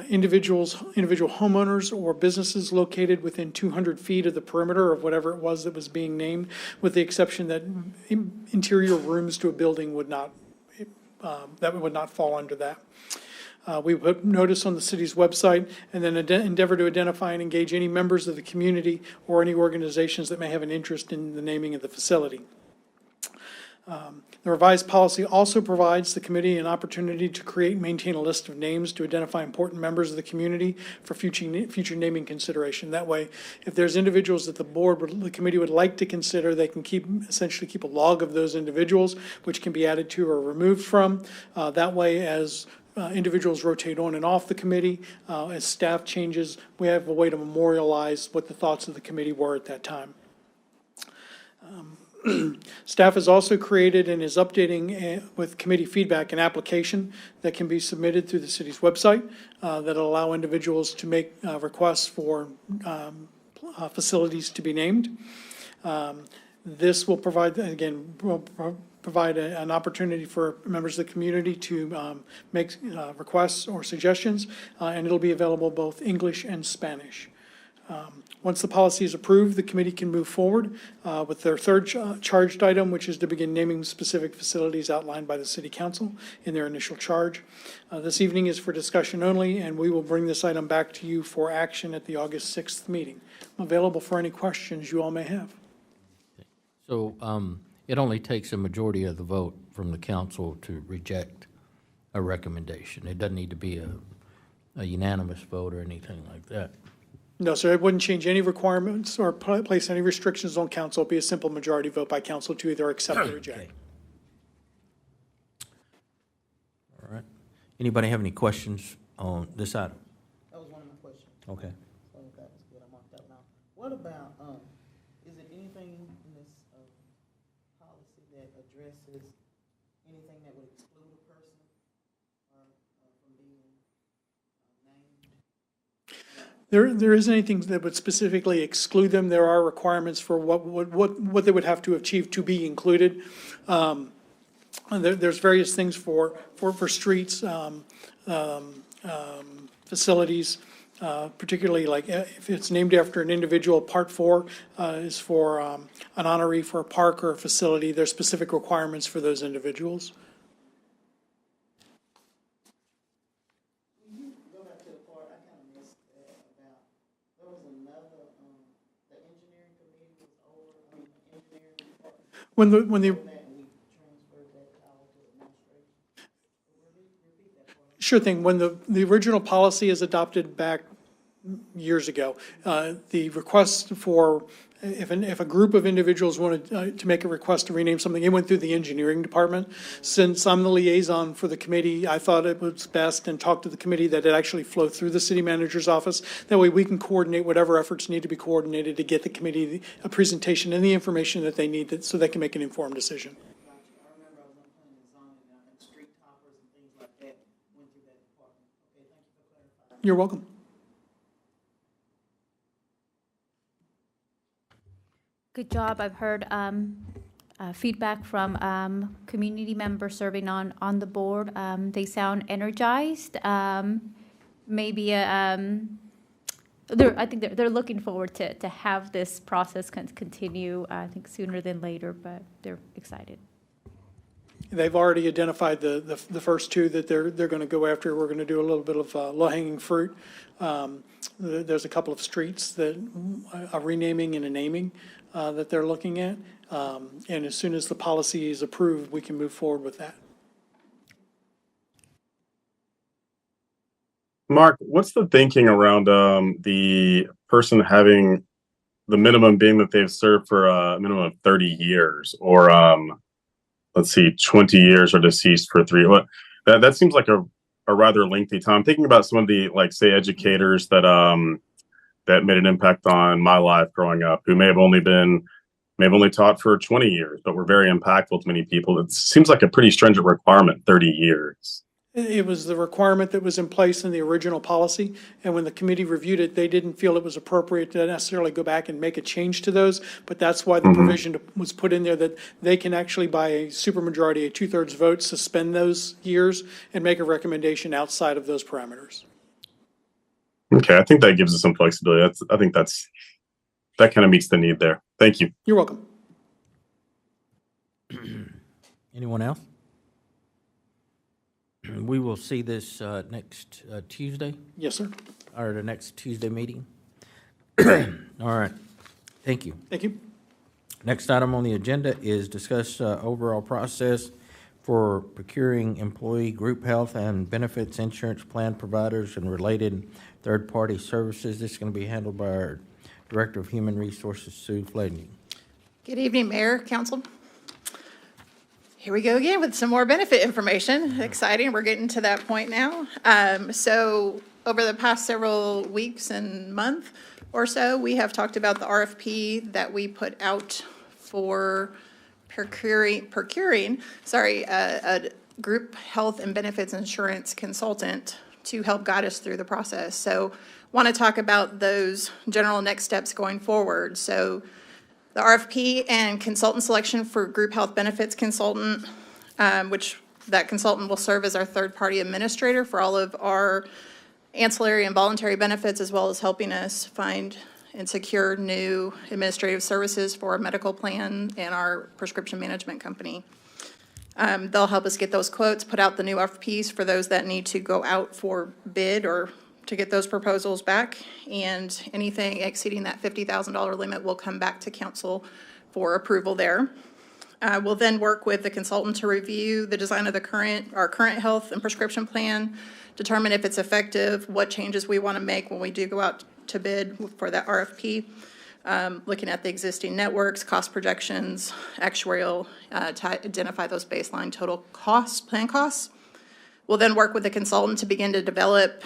individual homeowners or businesses located within 200 feet of the perimeter of whatever it was that was being named, with the exception that interior rooms to a building would not fall under that. We put notice on the city's website and then endeavor to identify and engage any members of the community or any organizations that may have an interest in the naming of the facility. The revised policy also provides the committee an opportunity to create and maintain a list of names to identify important members of the community for future naming consideration. That way, if there's individuals that the committee would like to consider, they can essentially keep a log of those individuals, which can be added to or removed from. That way, as individuals rotate on and off the committee, as staff changes, we have a way to memorialize what the thoughts of the committee were at that time. Staff has also created and is updating with committee feedback an application that can be submitted through the city's website that'll allow individuals to make requests for facilities to be named. This will provide, again, provide an opportunity for members of the community to make requests or suggestions, and it'll be available both English and Spanish. Once the policy is approved, the committee can move forward with their third charged item, which is to begin naming specific facilities outlined by the city council in their initial charge. This evening is for discussion only, and we will bring this item back to you for action at the August 6th meeting. I'm available for any questions you all may have. So it only takes a majority of the vote from the council to reject a recommendation. It doesn't need to be a unanimous vote or anything like that. No, sir, it wouldn't change any requirements or place any restrictions on council. It'd be a simple majority vote by council to either accept or reject. Okay. All right. Anybody have any questions on this item? That was one of my questions. Okay. So that was good. I marked that one out. What about, is it anything in this policy that addresses anything that would exclude a person from being named? There isn't anything that would specifically exclude them. There are requirements for what they would have to achieve to be included. There's various things for streets, facilities, particularly like if it's named after an individual. Part 4 is for an honoree for a park or a facility. There's specific requirements for those individuals. Go back to the part, I kind of missed that about, there was another, the engineering committee was over, engineering department, When the that we transferred that power to administration. Repeat that for me. Sure thing. When the original policy is adopted back years ago, the request for, if a group of individuals wanted to make a request to rename something, it went through the engineering department. Since I'm the liaison for the committee, I thought it was best and talked to the committee that it actually flow through the city manager's office. That way we can coordinate whatever efforts need to be coordinated to get the committee a presentation and the information that they need so they can make an informed decision. I remember I was on planning and zoning, and street toppers and things like that went through that department. Okay, thank you for clarifying. You're welcome. Good job. I've heard feedback from community members serving on the board. They sound energized. Maybe I think they're looking forward to have this process continue. I think sooner than later, but they're excited. They've already identified the first two that they're going to go after. We're going to do a little bit of low-hanging fruit. There's a couple of streets that are renaming and a naming that they're looking at. And as soon as the policy is approved, we can move forward with that. Mark, what's the thinking around the person having the minimum being that they've served for a minimum of 30 years or let's see, 20 years or deceased for 3? That seems like a rather lengthy time. Thinking about some of the, like, say, educators that that made an impact on my life growing up, who may have only taught for 20 years, but were very impactful to many people. It seems like a pretty stringent requirement, 30 years. It was the requirement that was in place in the original policy, and when the committee reviewed it, they didn't feel it was appropriate to necessarily go back and make a change to those, but that's why the provision was put in there that they can actually, by a supermajority, a 2/3 vote, suspend those years and make a recommendation outside of those parameters. Okay, I think that gives us some flexibility. I think that kind of meets the need there. Thank you. You're welcome. Anyone else? We will see this next Tuesday, Yes, sir. or the next Tuesday meeting. All right. Thank you. Thank you. Next item on the agenda is discuss overall process for procuring employee group health and benefits insurance plan providers and related third-party services. This is going to be handled by our Director of Human Resources, Sue Fladney. Good evening, Mayor, Council. Here we go again with some more benefit information. Exciting, we're getting to that point now. So over the past several weeks and month or so, we have talked about the RFP that we put out for procuring, a group health and benefits insurance consultant to help guide us through the process. So want to talk about those general next steps going forward. So the RFP and consultant selection for group health benefits consultant, which that consultant will serve as our third-party administrator for all of our ancillary and voluntary benefits, as well as helping us find and secure new administrative services for our medical plan and our prescription management company. They'll help us get those quotes, put out the new RFPs for those that need to go out for bid or to get those proposals back. And anything exceeding that $50,000 limit will come back to council for approval there. We'll then work with the consultant to review the design of our current health and prescription plan, determine if it's effective, what changes we want to make when we do go out to bid for that RFP. Looking at the existing networks, cost projections, actuarial, to identify those baseline total costs, plan costs. We'll then work with the consultant to begin to develop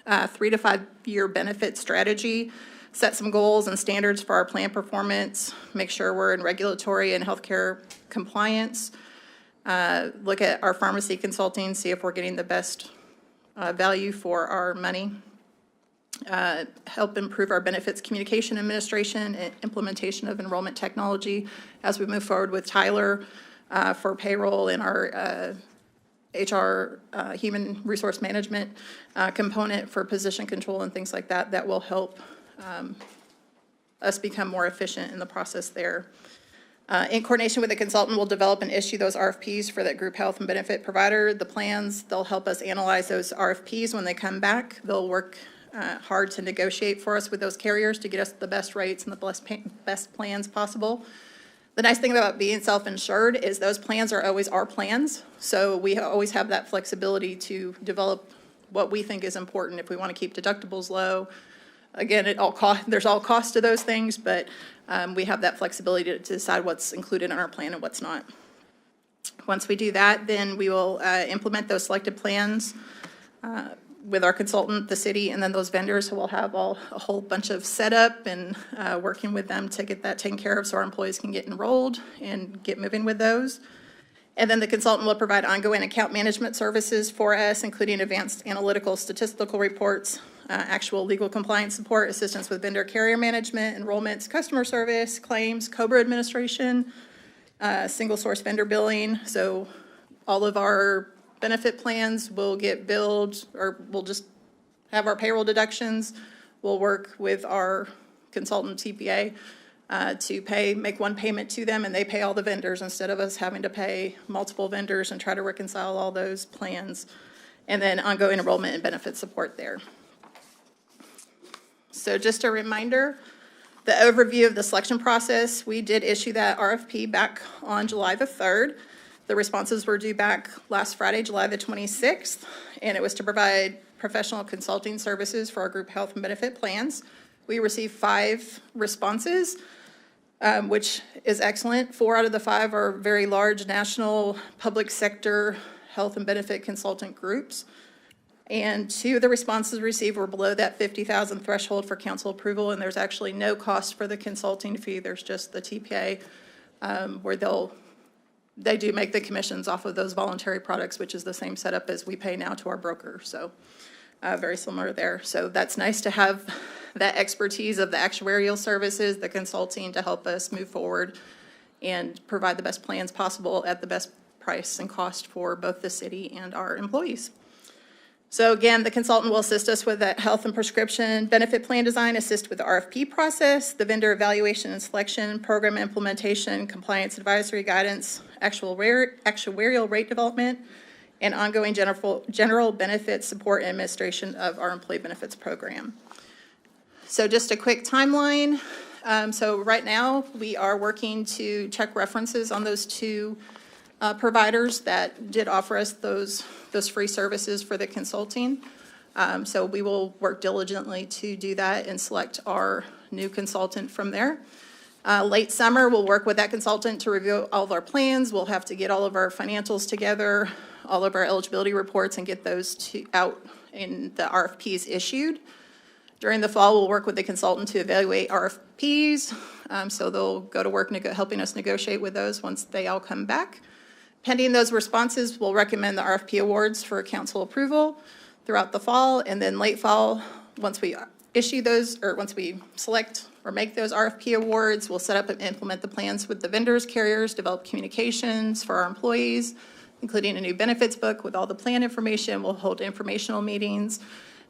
a 3 to 5 year benefit strategy, set some goals and standards for our plan performance, make sure we're in regulatory and healthcare compliance, look at our pharmacy consulting, see if we're getting the best value for our money, help improve our benefits communication administration and implementation of enrollment technology as we move forward with Tyler for payroll and our HR human resource management component for position control and things like that. That will help us become more efficient in the process there. In coordination with the consultant, we'll develop and issue those RFPs for that group health and benefit provider. The plans, they'll help us analyze those RFPs when they come back. They'll work hard to negotiate for us with those carriers to get us the best rates and the best plans possible. The nice thing about being self-insured is those plans are always our plans. So we always have that flexibility to develop what we think is important if we want to keep deductibles low. Again, there's all cost to those things, but we have that flexibility to decide what's included in our plan and what's not. Once we do that, then we will implement those selected plans with our consultant, the city, and then those vendors who will have a whole bunch of setup and working with them to get that taken care of so our employees can get enrolled and get moving with those. And then the consultant will provide ongoing account management services for us, including advanced analytical statistical reports, actual legal compliance support, assistance with vendor carrier management, enrollments, customer service, claims, COBRA administration, single source vendor billing. So all of our benefit plans will get billed, or we'll just have our payroll deductions. We'll work with our consultant TPA to make one payment to them, and they pay all the vendors instead of us having to pay multiple vendors and try to reconcile all those plans. And then ongoing enrollment and benefit support there. So just a reminder, the overview of the selection process, we did issue that RFP back on July the 3rd. The responses were due back last Friday, July the 26th, and it was to provide professional consulting services for our group health and benefit plans. We received 5 responses, which is excellent. 4 out of the 5 are very large national public sector health and benefit consultant groups. And 2 of the responses received were below that $50,000 threshold for council approval, and there's actually no cost for the consulting fee. There's just the TPA where they do make the commissions off of those voluntary products, which is the same setup as we pay now to our broker. So very similar there. So that's nice to have that expertise of the actuarial services, the consulting to help us move forward and provide the best plans possible at the best price and cost for both the city and our employees. So again, the consultant will assist us with that health and prescription benefit plan design, assist with the RFP process, the vendor evaluation and selection, program implementation, compliance advisory guidance, actuarial rate development, and ongoing general benefit support and administration of our employee benefits program. So just a quick timeline. So right now, we are working to check references on those 2 providers that did offer us those free services for the consulting. So we will work diligently to do that and select our new consultant from there. Late summer, we'll work with that consultant to review all of our plans. We'll have to get all of our financials together, all of our eligibility reports, and get those out in the RFPs issued. During the fall, we'll work with the consultant to evaluate RFPs. So they'll go to work helping us negotiate with those once they all come back. Pending those responses, we'll recommend the RFP awards for council approval throughout the fall, and then late fall, once we issue those, or once we select or make those RFP awards, we'll set up and implement the plans with the vendors, carriers, develop communications for our employees, including a new benefits book with all the plan information. We'll hold informational meetings,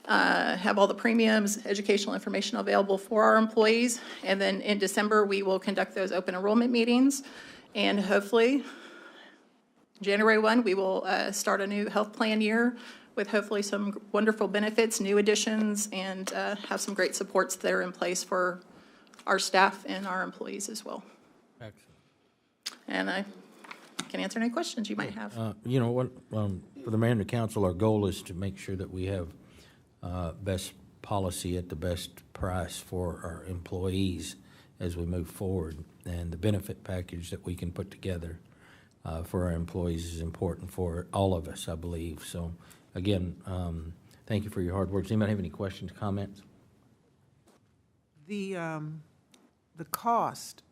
have all the premiums, educational information available for our employees. And then in December, we will conduct those open enrollment meetings. And hopefully, January 1, we will start a new health plan year with hopefully some wonderful benefits, new additions, and have some great supports that are in place for our staff and our employees as well. Excellent. And I can answer any questions you might have. You know what, for the mayor and the council, our goal is to make sure that we have best policy at the best price for our employees as we move forward. And the benefit package that we can put together for our employees is important for all of us, I believe. So again, thank you for your hard work. Does anybody have any questions, comments? The cost,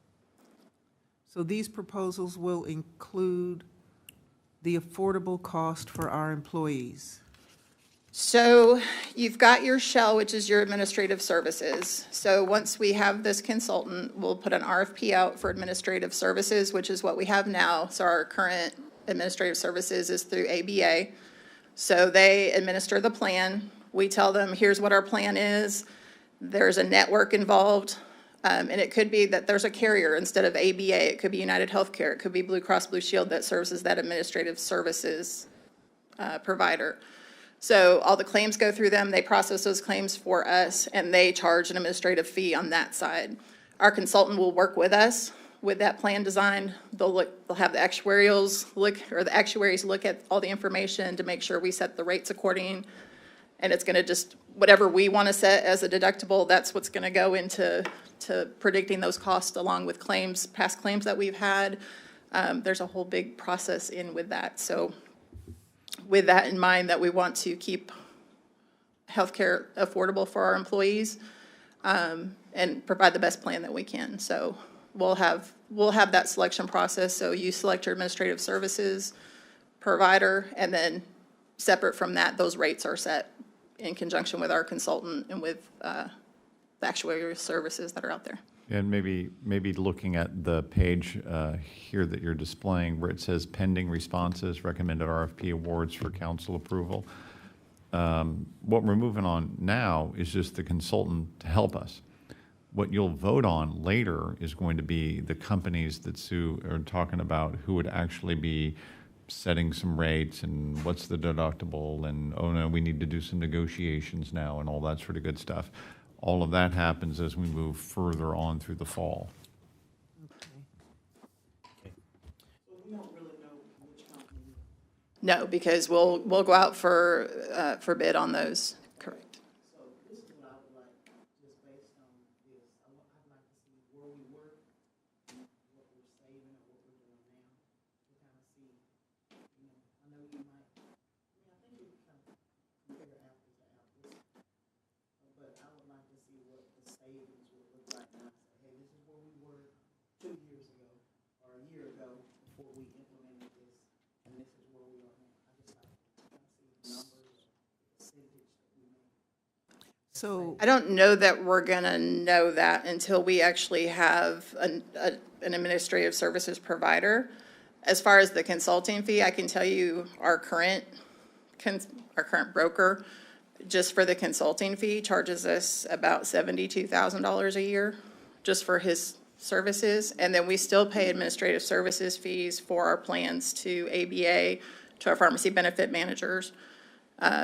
so these proposals will include the affordable cost for our employees. So you've got your shell, which is your administrative services. So once we have this consultant, we'll put an RFP out for administrative services, which is what we have now. So our current administrative services is through ABA. So they administer the plan. We tell them, here's what our plan is. There's a network involved. And it could be that there's a carrier instead of ABA. It could be United Healthcare. It could be Blue Cross Blue Shield that serves as that administrative services provider. So all the claims go through them. They process those claims for us, and they charge an administrative fee on that side. Our consultant will work with us with that plan design. They'll have the actuaries look at all the information to make sure we set the rates according. And it's going to just, whatever we want to set as a deductible, that's what's going to go into predicting those costs along with claims, past claims that we've had. There's a whole big process in with that. So with that in mind, that we want to keep healthcare affordable for our employees and provide the best plan that we can. So we'll have that selection process. So you select your administrative services provider, and then separate from that, those rates are set in conjunction with our consultant and with the actuarial services that are out there. And maybe looking at the page here that you're displaying where it says pending responses, recommended RFP awards for council approval. What we're moving on now is just the consultant to help us. What you'll vote on later is going to be the companies that Sue are talking about who would actually be setting some rates and what's the deductible and, oh no, we need to do some negotiations now and all that sort of good stuff. All of that happens as we move further on through the fall. No, because we'll go out for bid on those. Correct. So this is what I would like, just based on this, I'd like to see where we were, what we're saving, or what we're doing now, to kind of see, I know you might, I think we can kind of compare apples to apples, but I would like to see what the savings would look like now. Say, hey, this is where we were 2 years ago, or a year ago, before we implemented this, and this is where we are now. I just like to kind of see the numbers, the percentage that we made. So, I don't know that we're going to know that until we actually have an administrative services provider. As far as the consulting fee, I can tell you our current broker, just for the consulting fee, charges us about $72,000 a year just for his services. And then we still pay administrative services fees for our plans to ABA, to our pharmacy benefit managers,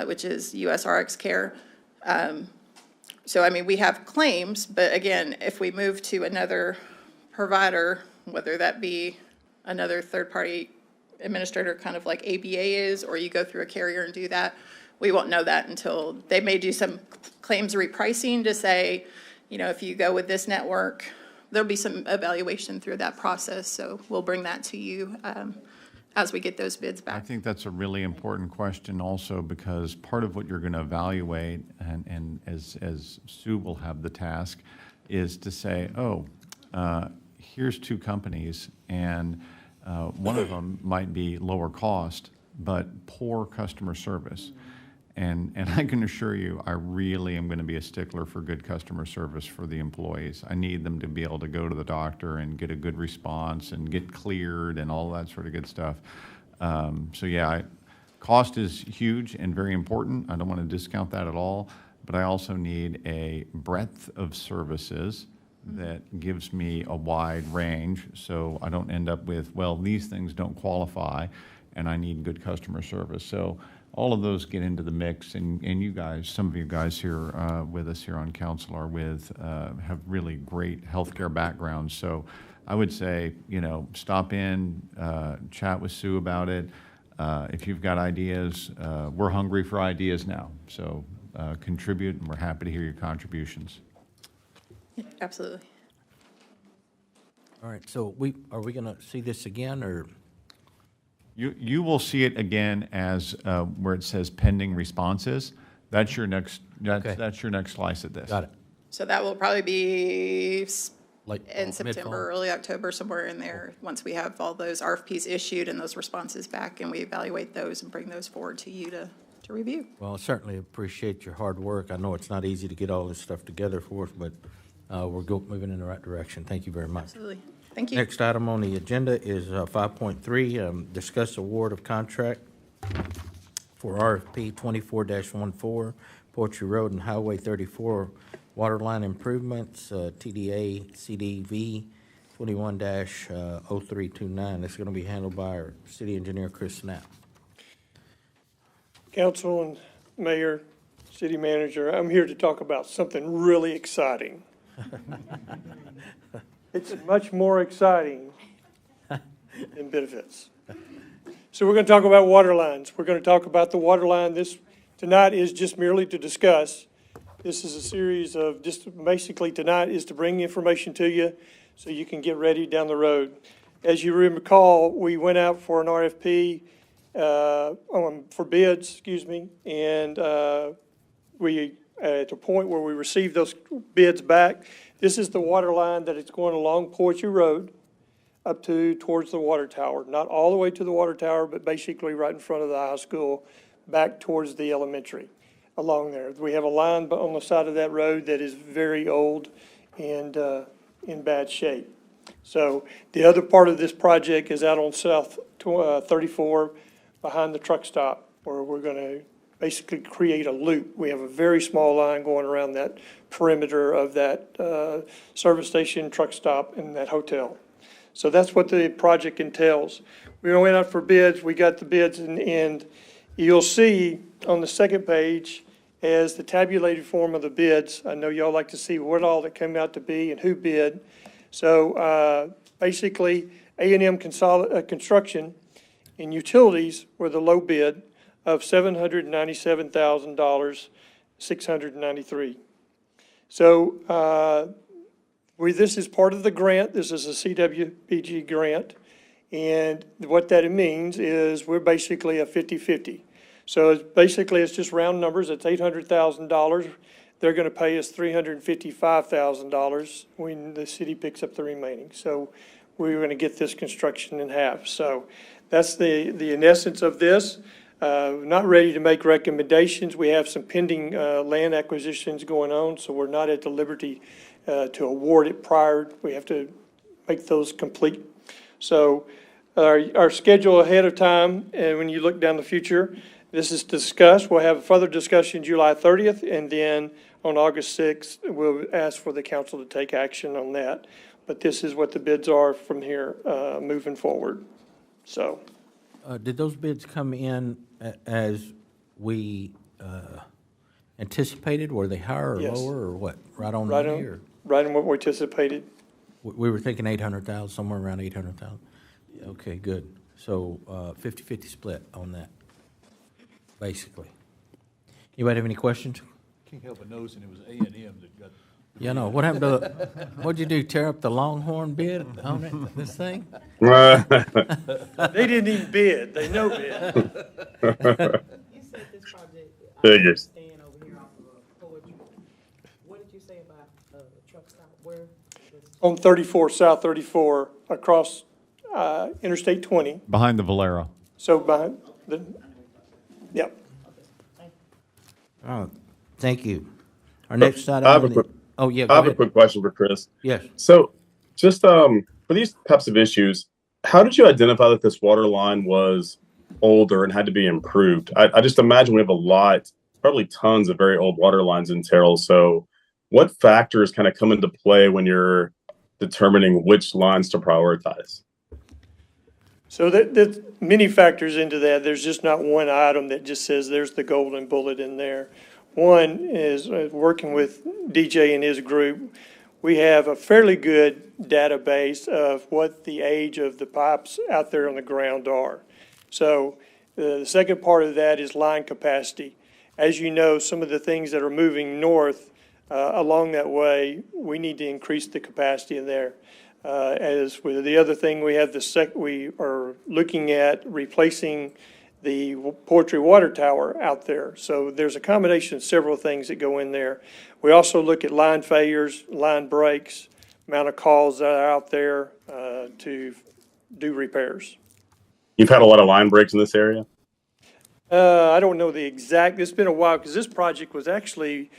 which is USRX Care. So, I mean, we have claims, but again, if we move to another provider, whether that be another third-party administrator, kind of like ABA is, or you go through a carrier and do that, we won't know that until they may do some claims repricing to say, if you go with this network, there'll be some evaluation through that process. So we'll bring that to you as we get those bids I back. think that's a really important question also, because part of what you're going to evaluate, and as Sue will have the task, is to say, oh, here's two companies, and one of them might be lower cost, but poor customer service. And I can assure you, I really am going to be a stickler for good customer service for the employees. I need them to be able to go to the doctor and get a good response and get cleared and all that sort of good stuff. So yeah, cost is huge and very important. I don't want to discount that at all, but I also need a breadth of services that gives me a wide range, so I don't end up with, well, these things don't qualify, and I need good customer service. So all of those get into the mix, and you guys, some of you guys here with us here on council are with, have really great healthcare backgrounds. So I would say, you know, stop in, chat with Sue about it. If you've got ideas, we're hungry for ideas now. So contribute, and we're happy to hear your contributions. Absolutely. All right, so are we going to see this again, or? You will see it again as where it says pending responses. That's your next, Okay. that's your next slice at this. Got it. So that will probably be Like in mid-fall? September, early October, somewhere in there, once we have all those RFPs issued and those responses back, and we evaluate those and bring those forward to you to review. Well, I certainly appreciate your hard work. I know it's not easy to get all this stuff together for us, but we're moving in the right direction. Thank you very much. Absolutely. Thank you. Next item on the agenda is 5.3, discuss award of contract for RFP 24-14, Poetry Road and Highway 34 waterline improvements, TDA CDV 21-0329. It's going to be handled by our city engineer, Chris Snap. Council and Mayor, City Manager, I'm here to talk about something really exciting. It's much more exciting than benefits. So we're going to talk about water lines. We're going to talk about the water line. This tonight is just merely to discuss. This is a series of basically tonight is to bring information to you so you can get ready down the road. As you recall, we went out for an RFP for bids, and we at the point where we received those bids back. This is the water line that is going along Poetry Road up towards the water tower. Not all the way to the water tower, but basically right in front of the high school, back towards the elementary along there. We have a line on the side of that road that is very old and in bad shape. So the other part of this project is out on South 34 behind the truck stop, where we're going to basically create a loop. We have a very small line going around that perimeter of that service station, truck stop, and that hotel. So that's what the project entails. We went out for bids. We got the bids, and you'll see on the second page as the tabulated form of the bids. I know y'all like to see what all that came out to be and who bid. So basically, A&M Construction and Utilities were the low bid of $797,693. So this is part of the grant. This is a CWBG grant. And what that means is we're basically a 50-50. So it's just round numbers. It's $800,000. They're going to pay us $355,000 when the city picks up the remaining. So we're going to get this construction in half. So that's the in essence of this. Not ready to make recommendations. We have some pending land acquisitions going on, so we're not at the liberty to award it prior. We have to make those complete. So our schedule ahead of time, and when you look down the future, this is discussed. We'll have a further discussion July 30th, and then on August 6th, we'll ask for the council to take action on that. But this is what the bids are from here moving forward. So. Did those bids come in as we anticipated? Were they higher or Yes. lower, or what? Right on Right money, on, or? right on what we anticipated. We were thinking 800,000, somewhere around 800,000. Okay, good. So 50-50 split on that, basically. Anybody have any questions? Can't help but noticing it was A&M that got You know, what happened to, what'd you do, tear up the Longhorn bid on it, this thing? They didn't even bid, they no bid. You said this project. Figures. Stand over here off of Poetry. What did you say about the truck stop? Where? On 34, South 34, across Interstate 20, Behind the Valero. so behind the, yep. Oh, thank you. Our next item. I have a on the- quick- Oh, yeah, I go have a ahead. quick question for Chris. Yes. So, just for these types of issues, how did you identify that this water line was older and had to be improved? I just imagine we have a lot, probably tons of very old water lines in Terrell. So, what factors kind of come into play when you're determining which lines to prioritize? So there's many factors into that. There's just not one item that just says there's the golden bullet in there. One is working with DJ and his group. We have a fairly good database of what the age of the pipes out there on the ground are. So the second part of that is line capacity. As you know, some of the things that are moving north along that way, we need to increase the capacity in there. As with the other thing, we have we are looking at replacing the Poetry Water Tower out there. So there's a combination of several things that go in there. We also look at line failures, line breaks, amount of calls that are out there to do repairs. You've had a lot of line breaks in this area? I don't know the exact, it's been a while because this project was actually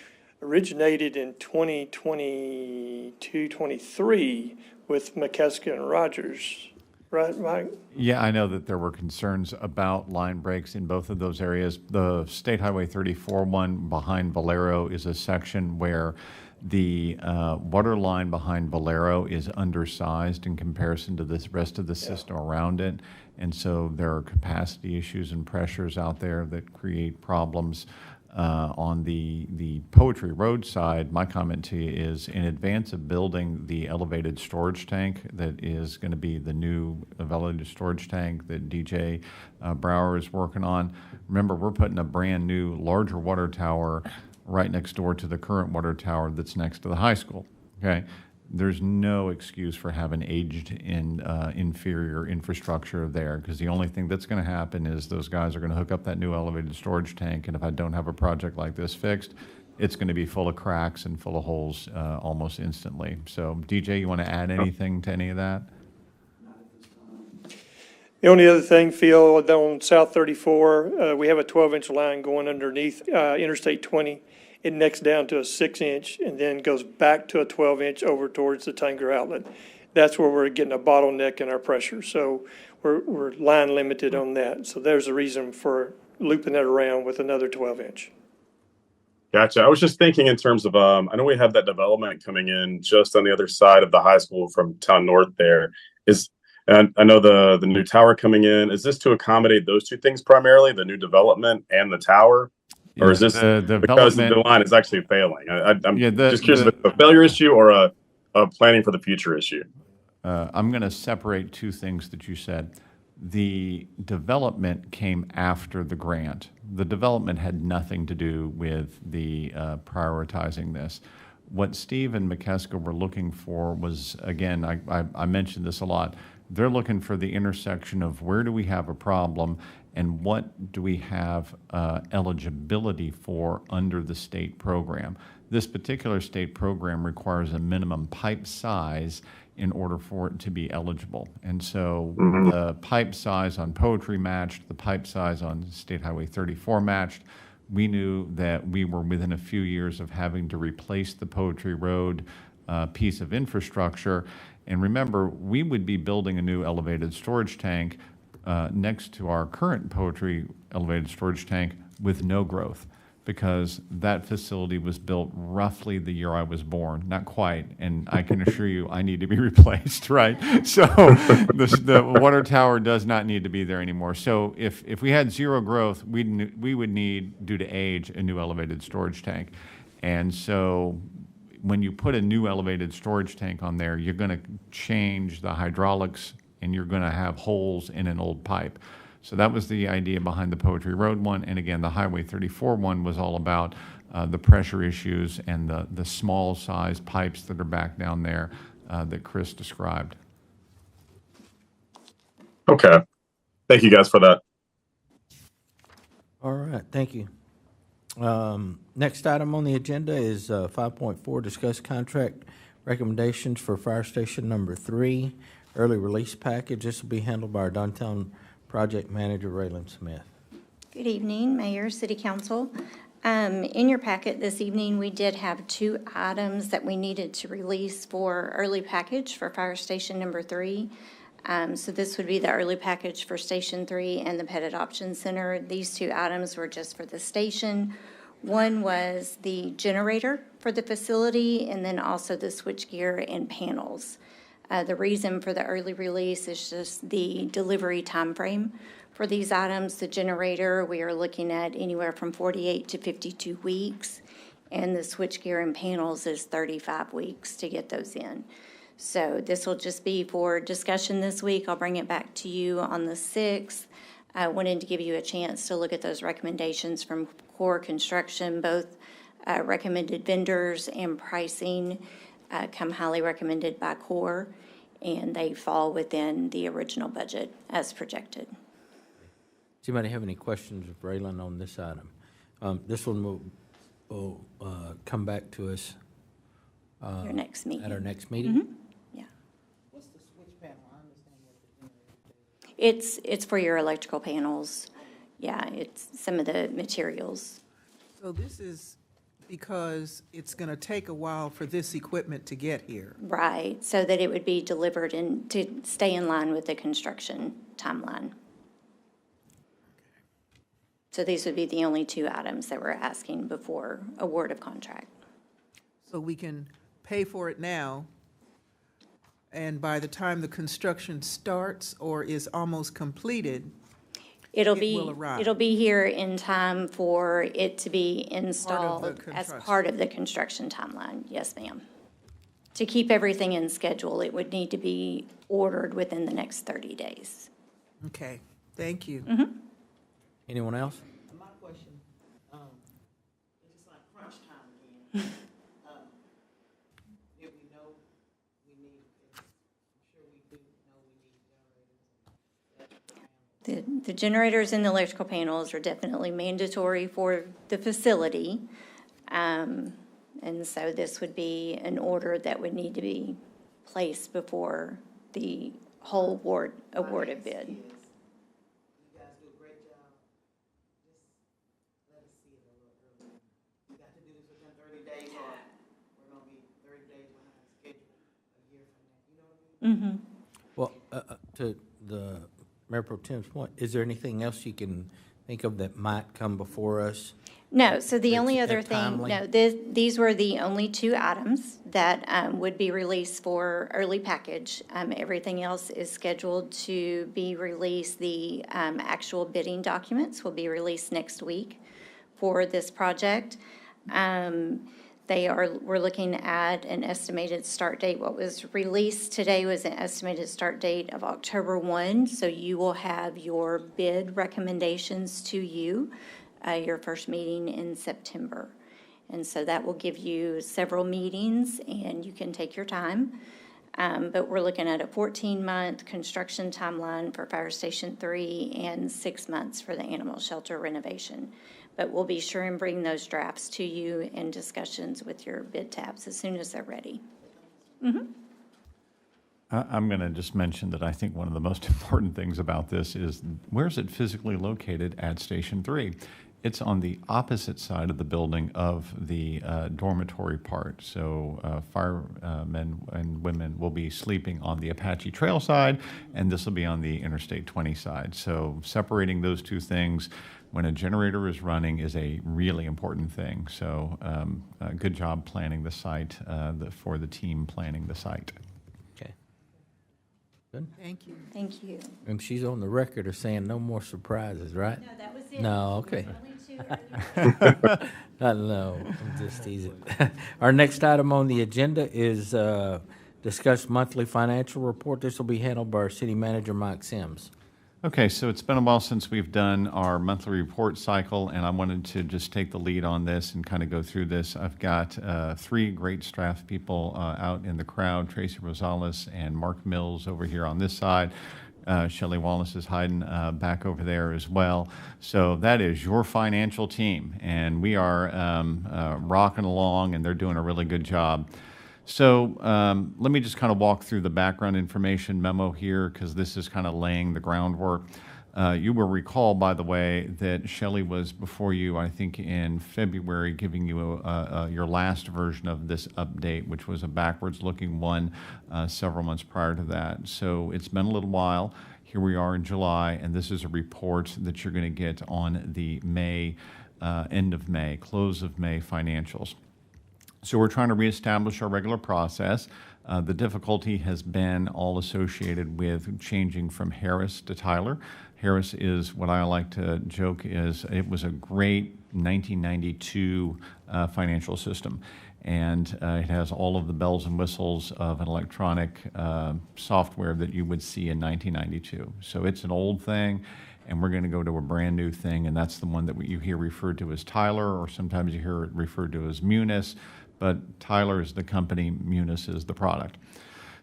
originated in 2022, 23 with McKeska and Rogers. Right, Mike? Yeah, I know that there were concerns about line breaks in both of those areas. The State Highway 34 one behind Valero is a section where the water line behind Valero is undersized in comparison to the rest of the system around it. And so there are capacity issues and pressures out there that create problems. On the Poetry Road side, my comment to you is in advance of building the elevated storage tank that is going to be the new elevated storage tank that DJ Brower is working on. Remember, we're putting a brand new larger water tower right next door to the current water tower that's next to the high school. Okay, there's no excuse for having aged in inferior infrastructure there, because the only thing that's going to happen is those guys are going to hook up that new elevated storage tank, and if I don't have a project like this fixed, it's going to be full of cracks and full of holes almost instantly. So, DJ, you want to add anything to any of that? The only other thing, Phil, on South 34, we have a 12-inch line going underneath Interstate 20. It necks down to a 6-inch and then goes back to a 12-inch over towards the Tanger outlet. That's where we're getting a bottleneck in our pressure. So we're line limited on that. So there's a reason for looping that around with another 12-inch. Gotcha. I was just thinking in terms of, I know we have that development coming in just on the other side of the high school from Town North there. And I know the new tower coming in. Is this to accommodate those two things primarily, the new development and the tower? Or is this because the line is actually failing? I'm just curious if it's a failure issue or a planning for the future issue. I'm going to separate two things that you said. The development came after the grant. The development had nothing to do with the prioritizing this. What Steve and McKeska were looking for was, again, I mentioned this a lot, they're looking for the intersection of where do we have a problem and what do we have eligibility for under the state program. This particular state program requires a minimum pipe size in order for it to be eligible. And so the pipe size on Poetry matched, the pipe size on State Highway 34 matched. We knew that we were within a few years of having to replace the Poetry Road piece of infrastructure. And remember, we would be building a new elevated storage tank next to our current Poetry elevated storage tank with no growth, because that facility was built roughly the year I was born, not quite, and I can assure you I need to be replaced, right? So the water tower does not need to be there anymore. So if we had zero growth, we would need, due to age, a new elevated storage tank. And so when you put a new elevated storage tank on there, you're going to change the hydraulics and you're going to have holes in an old pipe. So that was the idea behind the Poetry Road one. And again, the Highway 34 one was all about the pressure issues and the small size pipes that are back down there that Chris described. Okay. Thank you guys for that. All right, thank you. Next item on the agenda is 5.4, discuss contract recommendations for Fire Station Number 3, early release package. This will be handled by our downtown project manager, Raylan Smith. Good evening, Mayor, City Council. In your packet this evening, we did have 2 items that we needed to release for early package for Fire Station Number 3. So this would be the early package for Station 3 and the Pet Adoption Center. These 2 items were just for the station. One was the generator for the facility, and then also the switchgear and panels. The reason for the early release is just the delivery timeframe for these items. The generator, we are looking at anywhere from 48 to 52 weeks, and the switchgear and panels is 35 weeks to get those in. So this will just be for discussion this week. I'll bring it back to you on the 6th. I wanted to give you a chance to look at those recommendations from Core Construction, both recommended vendors and pricing come highly recommended by Core, and they fall within the original budget as projected. Does anybody have any questions of Raylan on this item? This one will come back to us Your next meeting. at our next meeting. Mm-hmm. Yeah. What's the switch panel? I understand what the generator is. It's for your electrical panels. Yeah, it's some of the materials. So this is because it's going to take a while for this equipment to get here. Right, so that it would be delivered and to stay in line with the construction timeline. So these would be the only 2 items that we're asking before award of contract. So we can pay for it now, and by the time the construction starts or is almost completed, It'll it be, will arrive. it'll be here in time for it to be installed as construction. part of the construction timeline. Yes, ma'am. To keep everything in schedule, it would need to be ordered within the next 30 days. Okay, thank you. Anyone else? My question, it's just like crunch time again. If we know we need, I'm sure we do know we need generators. The generators and the electrical panels are definitely mandatory for the facility. And so this would be an order that would need to be placed before the whole awarded bid. You guys do a great job. Just let us see it a little earlier. We got to do this within 30 days, or we're gonna be 30 days behind schedule a year from now. You know what I mean? Well, to the Mayor Pro Tem's point, is there anything else you can think of that might come before us? No, so the only That's other thing, timely. no, these were the only 2 items that would be released for early package. Everything else is scheduled to be released. The actual bidding documents will be released next week for this project. We're looking at an estimated start date. What was released today was an estimated start date of October 1, so you will have your bid recommendations to you, your first meeting in September. And so that will give you several meetings, and you can take your time. But we're looking at a 14-month construction timeline for Fire Station 3 and 6 months for the animal shelter renovation. But we'll be sure and bring those drafts to you in discussions with your bid tabs as soon as they're ready. I'm going to just mention that I think one of the most important things about this is where's it physically located at Station 3? It's on the opposite side of the building of the dormitory part. So firemen and women will be sleeping on the Apache Trail side, and this will be on the Interstate 20 side. So separating those 2 things when a generator is running is a really important thing. So good job planning the site for the team planning the site. Okay. Good. Thank you. Thank you. And she's on the record of saying no more surprises, right? No, that was it. No, okay. Only 2 No, I'm just teasing. Our next item on the agenda is discuss monthly financial report. This will be handled by our city manager, Mike Sims. Okay, so it's been a while since we've done our monthly report cycle, and I wanted to just take the lead on this and kind of go through this. I've got three great staff people out in the crowd, Tracy Rosales and Mark Mills over here on this side. Shelley Wallace is hiding back over there as well. So that is your financial team, and we are rocking along, and they're doing a really good job. So let me just kind of walk through the background information memo here, because this is kind of laying the groundwork. You will recall, by the way, that Shelley was before you, I think, in February, giving you your last version of this update, which was a backwards-looking one several months prior to that. So it's been a little while. Here we are in July, and this is a report that you're going to get on the May, end of May, close of May financials. So we're trying to reestablish our regular process. The difficulty has been all associated with changing from Harris to Tyler. Harris is what I like to joke is it was a great 1992 financial system. And it has all of the bells and whistles of an electronic software that you would see in 1992. So it's an old thing, and we're going to go to a brand new thing, and that's the one that you hear referred to as Tyler, or sometimes you hear it referred to as Munis. But Tyler is the company, Munis is the product.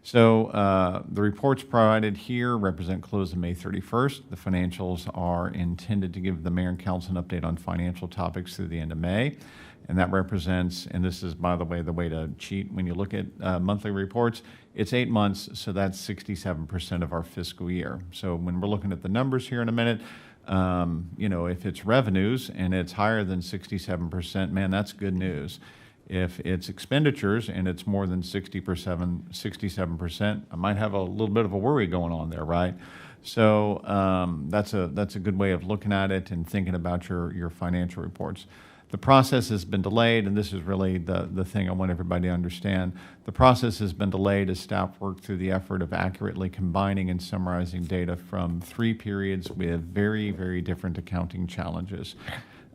So the reports provided here represent close of May 31st. The financials are intended to give the mayor and council an update on financial topics through the end of May. And that represents, and this is, by the way to cheat when you look at monthly reports, it's 8 months, so that's 67% of our fiscal year. So when we're looking at the numbers here in a minute, you know, if it's revenues and it's higher than 67%, man, that's good news. If it's expenditures and it's more than 67%, I might have a little bit of a worry going on there, right? So that's a good way of looking at it and thinking about your financial reports. The process has been delayed, and this is really the thing I want everybody to understand. The process has been delayed as staff work through the effort of accurately combining and summarizing data from 3 periods with very, very different accounting challenges.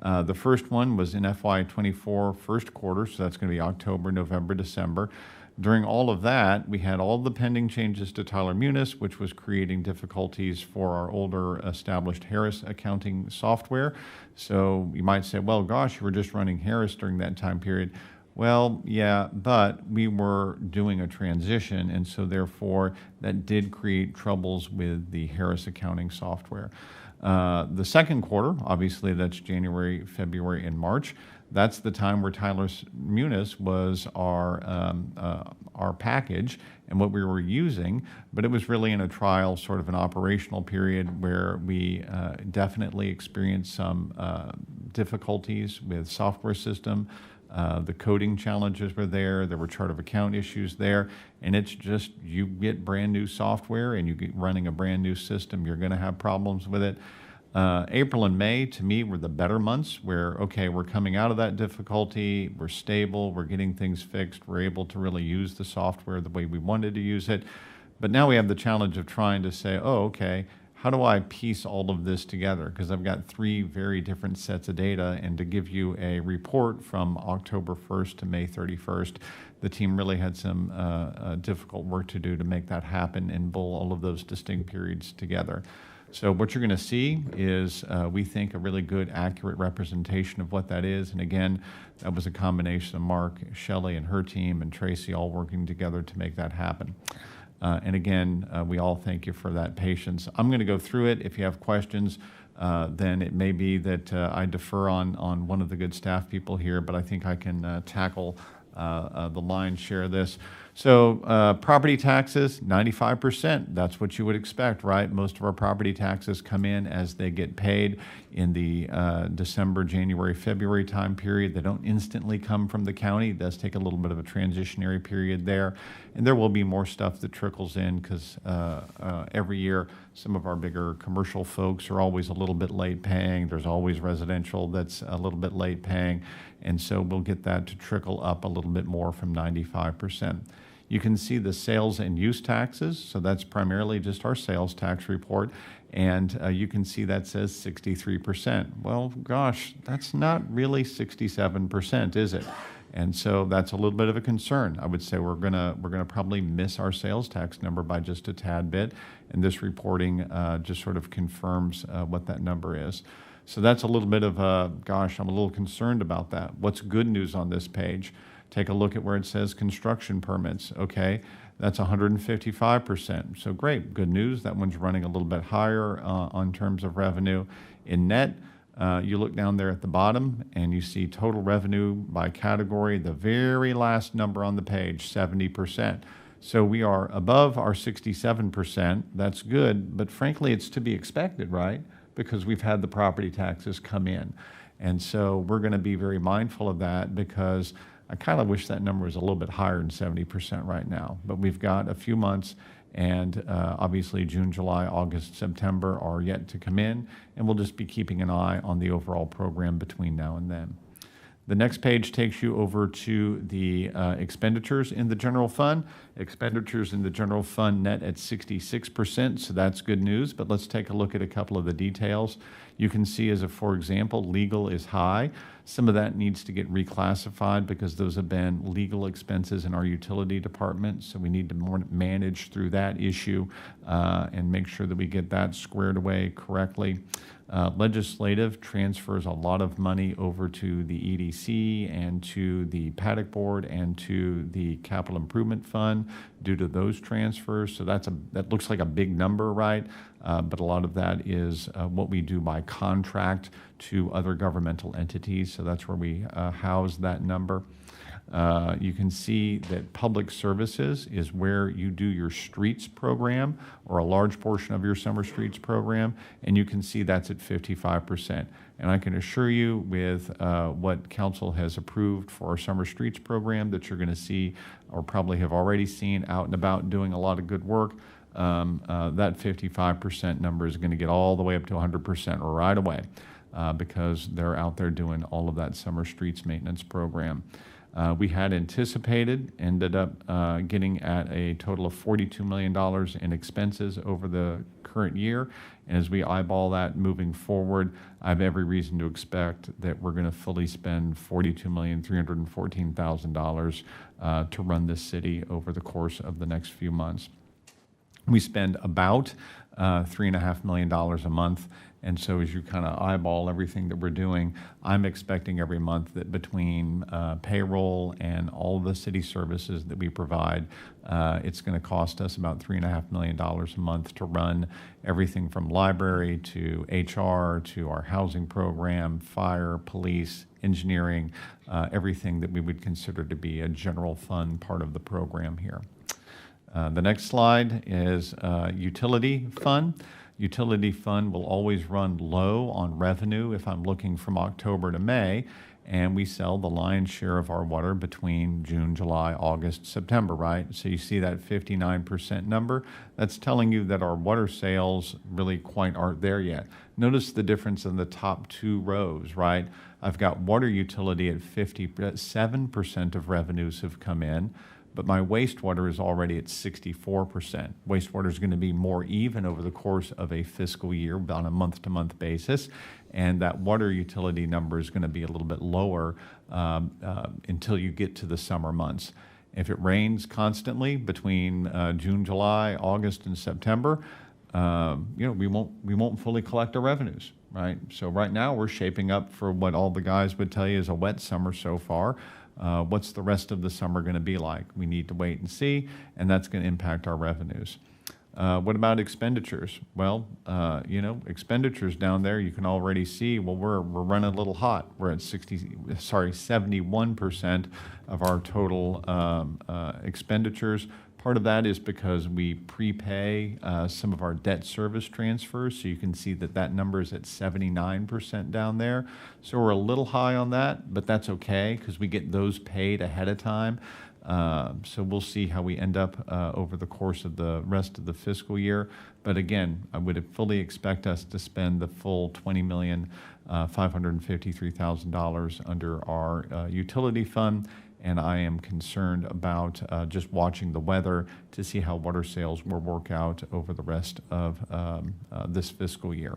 The first one was in FY24 first quarter, so that's going to be October, November, December. During all of that, we had all the pending changes to Tyler Munis, which was creating difficulties for our older established Harris accounting software. So you might say, well, gosh, you were just running Harris during that time period. Well, yeah, but we were doing a transition, and so therefore that did create troubles with the Harris accounting software. The second quarter, obviously that's January, February, and March. That's the time where Tyler Munis was our package and what we were using, but it was really in a trial, sort of an operational period where we definitely experienced some difficulties with software system. The coding challenges were there. There were chart of account issues there. And it's just, you get brand new software and you get running a brand new system, you're going to have problems with it. April and May, to me, were the better months where, okay, we're coming out of that difficulty, we're stable, we're getting things fixed, we're able to really use the software the way we wanted to use it. But now we have the challenge of trying to say, oh, okay, how do I piece all of this together? Because I've got 3 very different sets of data, and to give you a report from October 1st to May 31st, the team really had some difficult work to do to make that happen and pull all of those distinct periods together. So what you're going to see is, we think, a really good, accurate representation of what that is. And again, that was a combination of Mark, Shelley, and her team, and Tracy all working together to make that happen. And again, we all thank you for that patience. I'm going to go through it. If you have questions, then it may be that I defer on one of the good staff people here, but I think I can tackle the lion's share of this. So property taxes, 95%. That's what you would expect, right? Most of our property taxes come in as they get paid in the December, January, February time period. They don't instantly come from the county. It does take a little bit of a transitionary period there. And there will be more stuff that trickles in because every year some of our bigger commercial folks are always a little bit late paying. There's always residential that's a little bit late paying. And so we'll get that to trickle up a little bit more from 95%. You can see the sales and use taxes. So that's primarily just our sales tax report. And you can see that says 63%. Well, gosh, that's not really 67%, is it? And so that's a little bit of a concern. I would say we're gonna probably miss our sales tax number by just a tad bit, and this reporting just sort of confirms what that number is. So that's a little bit of gosh, I'm a little concerned about that. What's good news on this page? Take a look at where it says construction permits, okay? That's 155%. So great, good news. That one's running a little bit higher on terms of revenue. In net, you look down there at the bottom and you see total revenue by category, the very last number on the page, 70%. So we are above our 67%. That's good, but frankly, it's to be expected, right? Because we've had the property taxes come in. And so we're going to be very mindful of that, because I kind of wish that number was a little bit higher than 70% right now. But we've got a few months, and obviously June, July, August, September are yet to come in, and we'll just be keeping an eye on the overall program between now and then. The next page takes you over to the expenditures in the general fund. Expenditures in the general fund net at 66%, so that's good news, but let's take a look at a couple of the details. You can see, as a for example, legal is high. Some of that needs to get reclassified because those have been legal expenses in our utility department, so we need to manage through that issue and make sure that we get that squared away correctly. Legislative transfers a lot of money over to the EDC and to the Paddock Board and to the Capital Improvement Fund due to those transfers. So that looks like a big number, right? But a lot of that is what we do by contract to other governmental entities. So that's where we house that number. You can see that public services is where you do your streets program, or a large portion of your summer streets program, and you can see that's at 55%. And I can assure you, with what council has approved for our summer streets program, that you're going to see, or probably have already seen, out and about doing a lot of good work. That 55% number is going to get all the way up to 100% right away, because they're out there doing all of that summer streets maintenance program. We had anticipated, ended up getting at a total of $42 million in expenses over the current year. And as we eyeball that moving forward, I have every reason to expect that we're going to fully spend $42,314,000 to run this city over the course of the next few months. We spend about $3.5 million a month. And so as you kind of eyeball everything that we're doing, I'm expecting every month that between payroll and all the city services that we provide, it's going to cost us about $3.5 million a month to run everything from library to HR to our housing program, fire, police, engineering, everything that we would consider to be a general fund part of the program here. The next slide is utility fund. Utility fund will always run low on revenue if I'm looking from October to May, and we sell the lion's share of our water between June, July, August, September, right? So you see that 59% number. That's telling you that our water sales really quite aren't there yet. Notice the difference in the top two rows, right? I've got water utility at 57% of revenues have come in, but my wastewater is already at 64%. Wastewater is going to be more even over the course of a fiscal year on a month-to-month basis, and that water utility number is going to be a little bit lower until you get to the summer months. If it rains constantly between June, July, August, and September, we won't fully collect our revenues, right? So right now we're shaping up for what all the guys would tell you is a wet summer so far. What's the rest of the summer going to be like? We need to wait and see, and that's going to impact our revenues. What about expenditures? Well, expenditures down there, you can already see, well, we're running a little hot. We're at 71% of our total expenditures. Part of that is because we prepay some of our debt service transfers, so you can see that that number is at 79% down there. So we're a little high on that, but that's okay because we get those paid ahead of time. So we'll see how we end up over the course of the rest of the fiscal year. But again, I would fully expect us to spend the full $20,553,000 under our utility fund. And I am concerned about just watching the weather to see how water sales will work out over the rest of this fiscal year.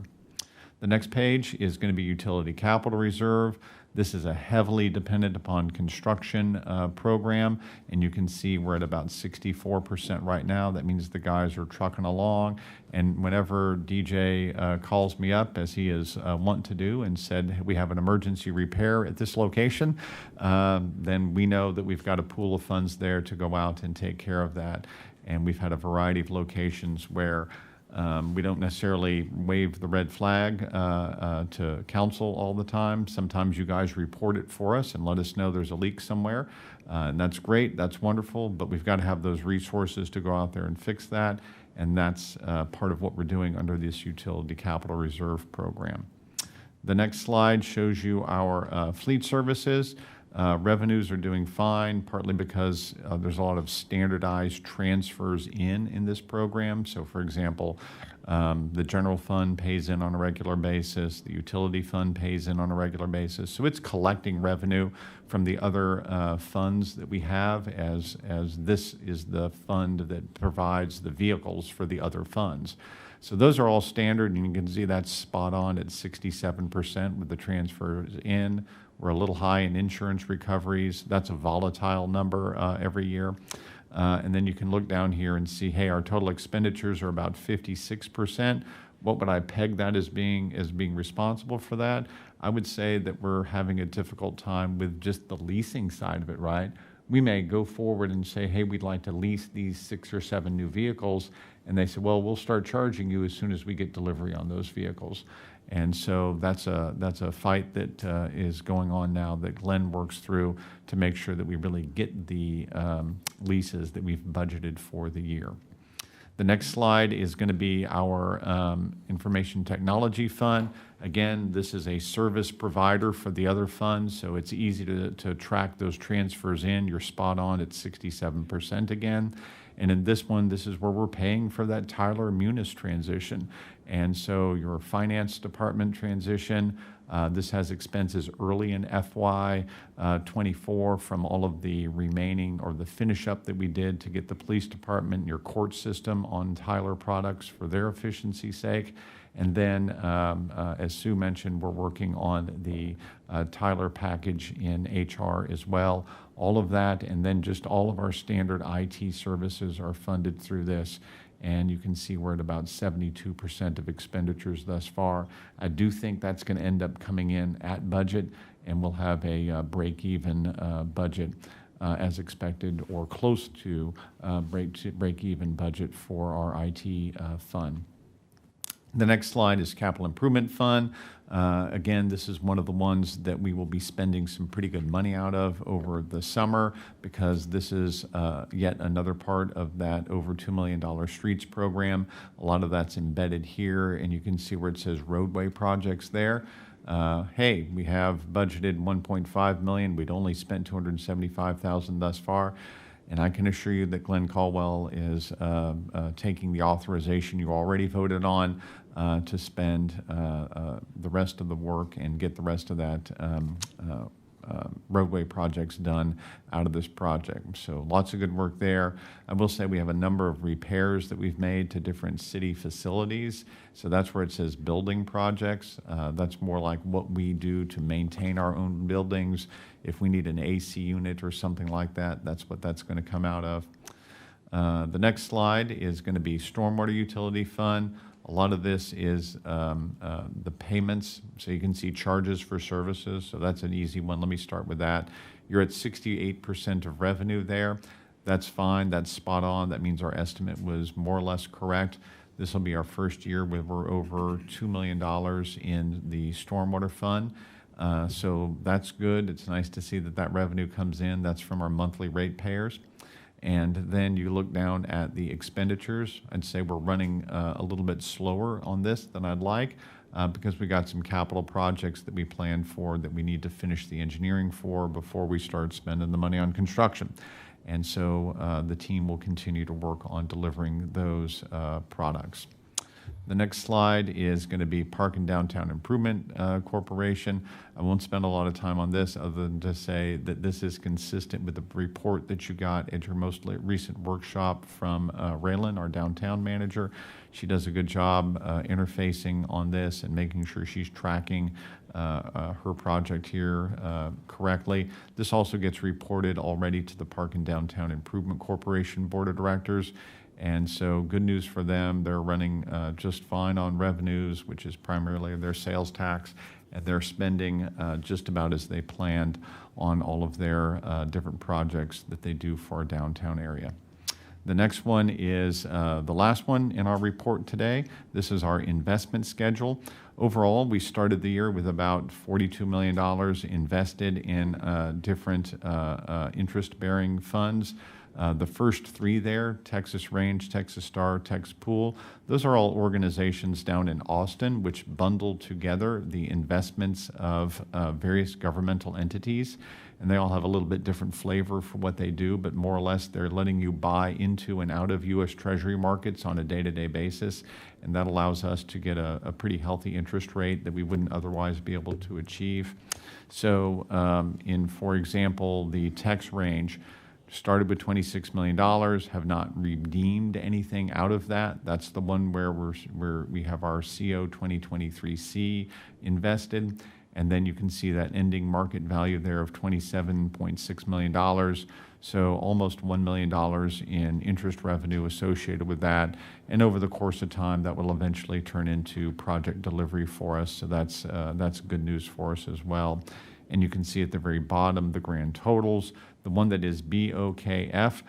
The next page is going to be utility capital reserve. This is a heavily dependent upon construction program, and you can see we're at about 64% right now. That means the guys are trucking along, and whenever DJ calls me up, as he is wont to do, and said, we have an emergency repair at this location, then we know that we've got a pool of funds there to go out and take care of that. And we've had a variety of locations where we don't necessarily wave the red flag to council all the time. Sometimes you guys report it for us and let us know there's a leak somewhere. And that's great, that's wonderful, but we've got to have those resources to go out there and fix that. And that's part of what we're doing under this Utility Capital Reserve Program. The next slide shows you our fleet services. Revenues are doing fine, partly because there's a lot of standardized transfers in this program. So, for example, the general fund pays in on a regular basis, the utility fund pays in on a regular basis. So it's collecting revenue from the other funds that we have, as this is the fund that provides the vehicles for the other funds. So those are all standard, and you can see that's spot on at 67% with the transfers in. We're a little high in insurance recoveries. That's a volatile number every year. And then you can look down here and see, hey, our total expenditures are about 56%. What would I peg that as being responsible for that? I would say that we're having a difficult time with just the leasing side of it, right? We may go forward and say, hey, we'd like to lease these 6 or 7 new vehicles. And they say, well, we'll start charging you as soon as we get delivery on those vehicles. And so that's a fight that is going on now that Glenn works through to make sure that we really get the leases that we've budgeted for the year. The next slide is going to be our Information Technology Fund. Again, this is a service provider for the other funds, so it's easy to track those transfers in. You're spot on at 67% again. And in this one, this is where we're paying for that Tyler Munis transition. And so your finance department transition, this has expenses early in FY 24 from all of the remaining or the finish up that we did to get the police department and your court system on Tyler products for their efficiency's sake. And then, as Sue mentioned, we're working on the Tyler package in HR as well. All of that, and then just all of our standard IT services are funded through this. And you can see we're at about 72% of expenditures thus far. I do think that's going to end up coming in at budget, and we'll have a break-even budget as expected, or close to break-even budget for our IT fund. The next slide is Capital Improvement Fund. Again, this is one of the ones that we will be spending some pretty good money out of over the summer, because this is yet another part of that over $2 million streets program. A lot of that's embedded here, and you can see where it says roadway projects there. Hey, we have budgeted $1.5 million. We'd only spent $275,000 thus far. And I can assure you that Glenn Caldwell is taking the authorization you already voted on to spend the rest of the work and get the rest of that roadway projects done out of this project. So lots of good work there. I will say we have a number of repairs that we've made to different city facilities. So that's where it says building projects. That's more like what we do to maintain our own buildings. If we need an AC unit or something like that, that's what that's going to come out of. The next slide is going to be Stormwater Utility Fund. A lot of this is the payments. So you can see charges for services. So that's an easy one. Let me start with that. You're at 68% of revenue there. That's fine. That's spot on. That means our estimate was more or less correct. This will be our first year where we're over $2 million in the Stormwater Fund. So that's good. It's nice to see that that revenue comes in. That's from our monthly ratepayers. And then you look down at the expenditures. I'd say we're running a little bit slower on this than I'd like because we got some capital projects that we planned for that we need to finish the engineering for before we start spending the money on construction. And so the team will continue to work on delivering those products. The next slide is going to be Park and Downtown Improvement Corporation. I won't spend a lot of time on this other than to say that this is consistent with the report that you got at your most recent workshop from Raylan, our downtown manager. She does a good job interfacing on this and making sure she's tracking her project here correctly. This also gets reported already to the Park and Downtown Improvement Corporation Board of Directors. And so good news for them. They're running just fine on revenues, which is primarily their sales tax, and they're spending just about as they planned on all of their different projects that they do for our downtown area. The next one is the last one in our report today. This is our investment schedule. Overall, we started the year with about $42 million invested in different interest-bearing funds. The first three there, Texas Range, Texas Star, Texas Pool, those are all organizations down in Austin which bundle together the investments of various governmental entities. And they all have a little bit different flavor for what they do, but more or less they're letting you buy into and out of U.S. Treasury markets on a day-to-day basis. And that allows us to get a pretty healthy interest rate that we wouldn't otherwise be able to achieve. So for example, the Tex Range, started with $26 million, have not redeemed anything out of that. That's the one where we have our CO 2023C invested. And then you can see that ending market value there of $27.6 million. So almost $1 million in interest revenue associated with that. And over the course of time, that will eventually turn into project delivery for us. So that's good news for us as well. And you can see at the very bottom the grand totals. The one that is BOKF,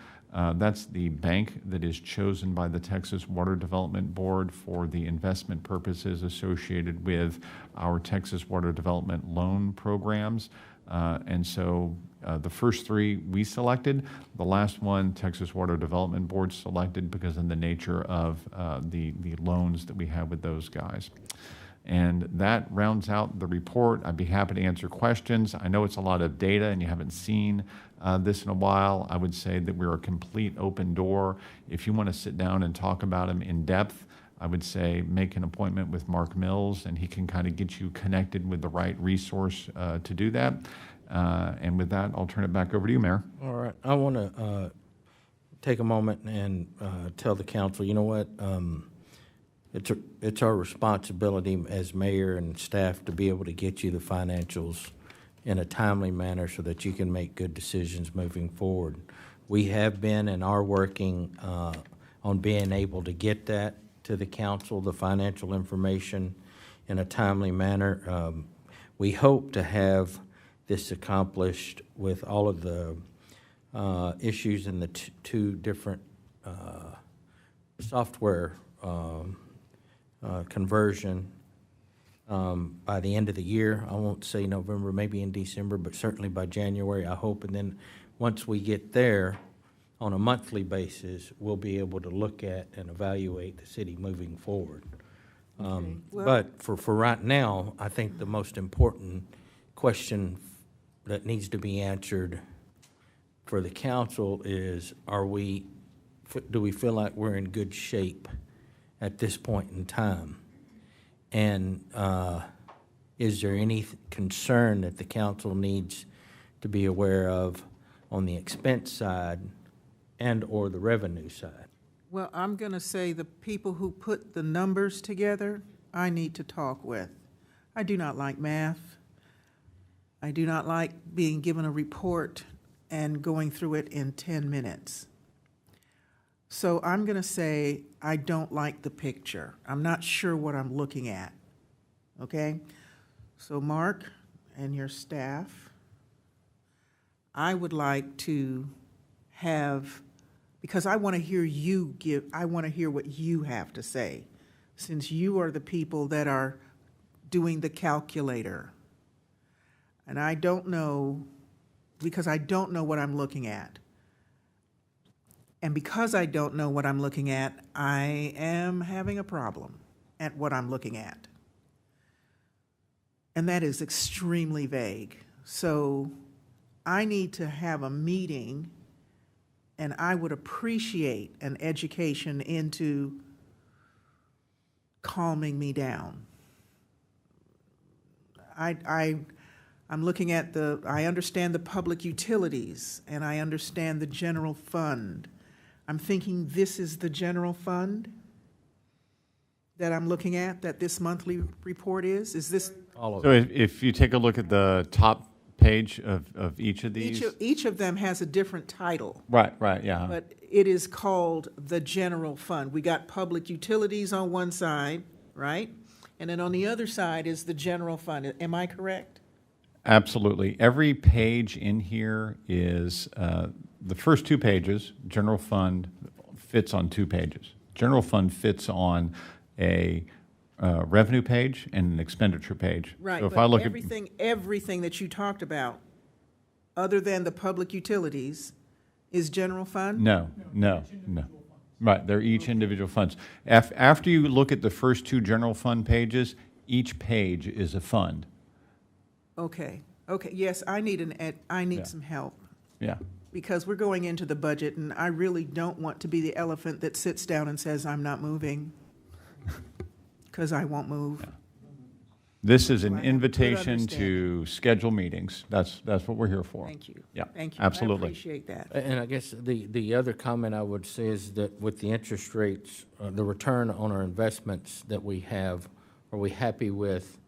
that's the bank that is chosen by the Texas Water Development Board for the investment purposes associated with our Texas Water Development loan programs. And so the first three we selected. The last one, Texas Water Development Board selected because of the nature of the loans that we have with those guys. And that rounds out the report. I'd be happy to answer questions. I know it's a lot of data and you haven't seen this in a while. I would say that we're a complete open door. If you want to sit down and talk about them in depth, I would say make an appointment with Mark Mills and he can kind of get you connected with the right resource to do that. And with that, I'll turn it back over to you, Mayor. All right. I want to take a moment and tell the council, you know what? It's our responsibility as mayor and staff to be able to get you the financials in a timely manner so that you can make good decisions moving forward. We have been and are working on being able to get that to the council, the financial information, in a timely manner. We hope to have this accomplished with all of the issues in the two different software conversion by the end of the year. I won't say November, maybe in December, but certainly by January, I hope. And then once we get there, on a monthly basis, we'll be able to look at and evaluate the city moving forward. But for right now, I think the most important question that needs to be answered for the council is, do we feel like we're in good shape at this point in time? And is there any concern that the council needs to be aware of on the expense side and or the revenue side? Well, I'm going to say the people who put the numbers together, I need to talk with. I do not like math. I do not like being given a report and going through it in 10 minutes. So I'm going to say I don't like the picture. I'm not sure what I'm looking at, okay? So Mark and your staff, I would like to have, because I want to hear I want to hear what you have to say, since you are the people that are doing the calculator. And I don't know, because I don't know what I'm looking at. And because I don't know what I'm looking at, I am having a problem at what I'm looking at. And that is extremely vague. So I need to have a meeting, and I would appreciate an education into calming me down. I'm looking at I understand the public utilities, and I understand the general fund. I'm thinking this is the general fund that I'm looking at, that this monthly report is? Is this? All of So it. if you take a look at the top page of each of these. Each of them has a different title. Right, yeah. But it is called the general fund. We got public utilities on one side, right? And then on the other side is the general fund. Am I correct? Absolutely. Every page in here is, the first 2 pages, general fund fits on 2 pages. General fund fits on a revenue page and an expenditure page. Right, So if but I look at, everything that you talked about, other than the public utilities, is general fund? no. Right, they're each individual funds. After you look at the first 2 general fund pages, each page is a fund. Okay, yes, I need some help, Yeah. because we're going into the budget, and I really don't want to be the elephant that sits down and says, I'm not moving, because I won't move. This is I an have a good invitation understanding. to schedule meetings. That's what we're here for. Thank you. Yeah, Thank you. absolutely. I appreciate that. And I guess the other comment I would say is that with the interest rates, the return on our investments that we have, are we happy with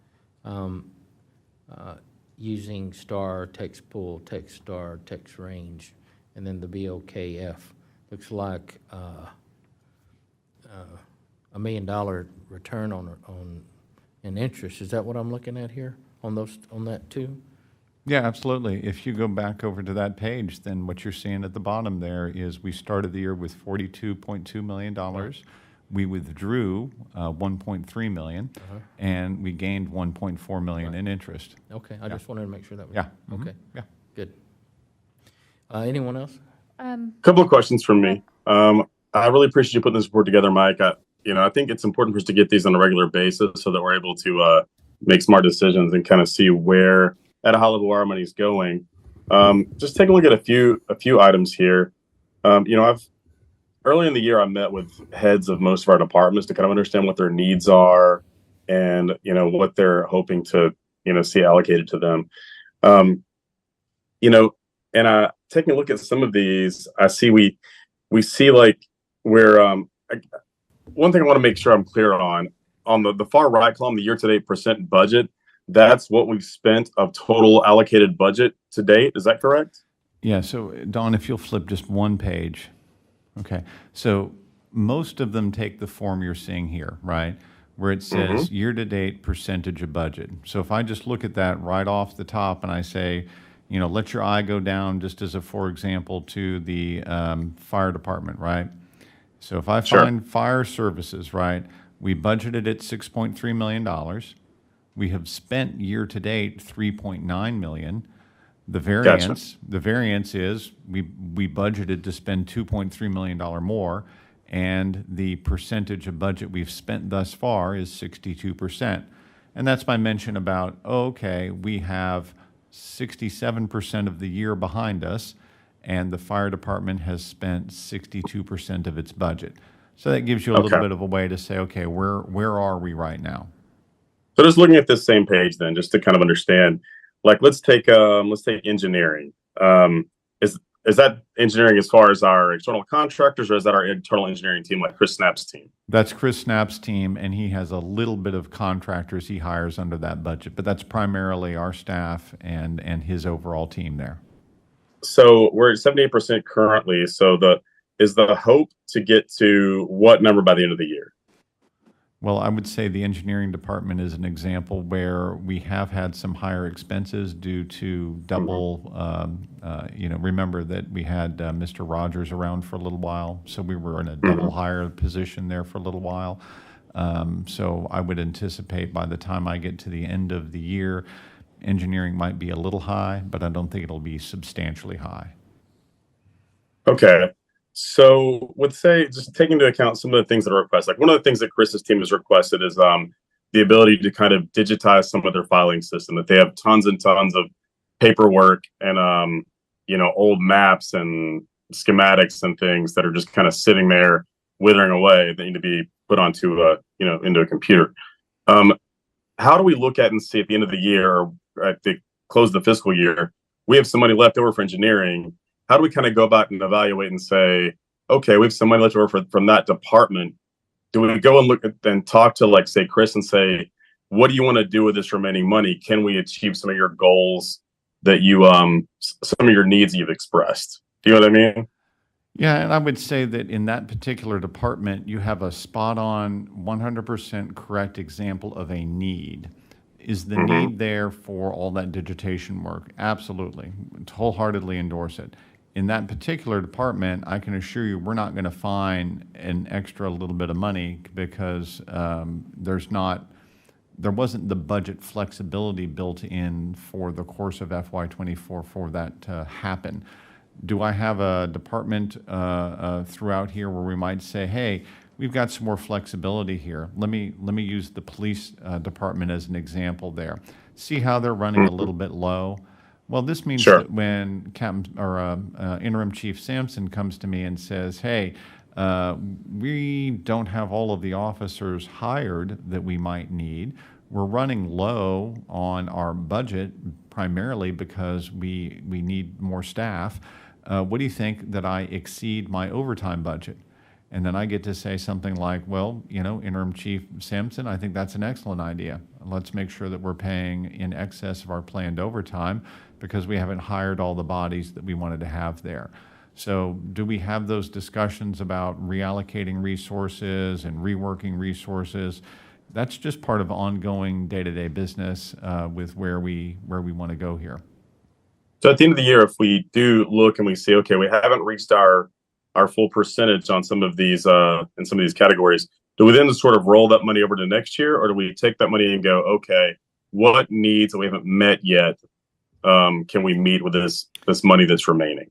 using STAR, text pool, text STAR, text range, and then the BOKF? Looks like $1 million return on an interest. Is that what I'm looking at here on that too? Yeah, absolutely. If you go back over to that page, then what you're seeing at the bottom there is we started the year with $42.2 million. We withdrew $1.3 million, and we gained $1.4 million in interest. Okay, I just wanted to make sure that was. Yeah. mhm, Okay, Yeah. good. Anyone else? Couple of questions from me. I really appreciate you putting this report together, Mike. I think it's important for us to get these on a regular basis so that we're able to make smart decisions and kind of see where, at a high level, where our money's going. Just take a look at a few items here. Early in the year, I met with heads of most of our departments to kind of understand what their needs are and what they're hoping to see allocated to them. And taking a look at some of these, I see we see like where one thing I want to make sure I'm clear on the far right column, the year-to-date percent budget, that's what we've spent of total allocated budget to date. Is that correct? Yeah, so Don, if you'll flip just one page. Okay, so most of them take the form you're seeing here, right? Where it says year-to-date percentage of budget. So if I just look at that right off the top and I say, let your eye go down just as a, for example, to the fire department, right? So if I find fire services, right, we budgeted at $6.3 million. We have spent year-to-date $3.9 million. The variance is we budgeted to spend $2.3 million more, and the percentage of budget we've spent thus far is 62%. And that's my mention about, we have 67% of the year behind us, and the fire department has spent 62% of its budget. So that gives you a little bit of a way to say, okay, where are we right now? So just looking at this same page then, just to kind of understand, like let's take engineering. Is that engineering as far as our external contractors, or is that our internal engineering team, like Chris Snapp's team? That's Chris Snapp's team, and he has a little bit of contractors he hires under that budget, but that's primarily our staff and his overall team there. So we're at 78% currently. So is the hope to get to what number by the end of the year? Well, I would say the engineering department is an example where we have had some higher expenses due to double, remember that we had Mr. Rogers around for a little while, so we were in a double higher position there for a little while. So I would anticipate by the time I get to the end of the year, engineering might be a little high, but I don't think it'll be substantially high. Okay. So just taking into account some of the things that are requested, like one of the things that Chris's team has requested is the ability to kind of digitize some of their filing system, that they have tons and tons of paperwork and, old maps and schematics and things that are just kind of sitting there withering away that need to be put onto into a computer. How do we look at and see at the end of the year, or at the close of the fiscal year, we have some money left over for engineering? How do we kind of go about and evaluate and say, okay, we have some money left over from that department? Do we go and look at and talk to, like, say, Chris, and say, what do you want to do with this remaining money? Can we achieve some of your goals that you some of your needs you've expressed? Do you know what I mean? Yeah, and I would say that in that particular department, you have a spot-on, 100% correct example of a need. Is the need there for all that digitation work? Absolutely. Wholeheartedly endorse it. In that particular department, I can assure you we're not going to find an extra little bit of money because there wasn't the budget flexibility built in for the course of FY24 for that to happen. Do I have a department throughout here where we might say, hey, we've got some more flexibility here. Let me use the police department as an example there. See how they're running a little bit low? Well, this means that when Interim Chief Sampson comes to me and says, hey, we don't have all of the officers hired that we might need. We're running low on our budget primarily because we need more staff. What do you think that I exceed my overtime budget? And then I get to say something like, well, Interim Chief Sampson, I think that's an excellent idea. Let's make sure that we're paying in excess of our planned overtime because we haven't hired all the bodies that we wanted to have there. So do we have those discussions about reallocating resources and reworking resources? That's just part of ongoing day-to-day business with where we want to go here. So at the end of the year, if we do look and we see, okay, we haven't reached our full percentage on some of these in some of these categories, do we then just sort of roll that money over to next year, or do we take that money and go, okay, what needs that we haven't met yet can we meet with this money that's remaining?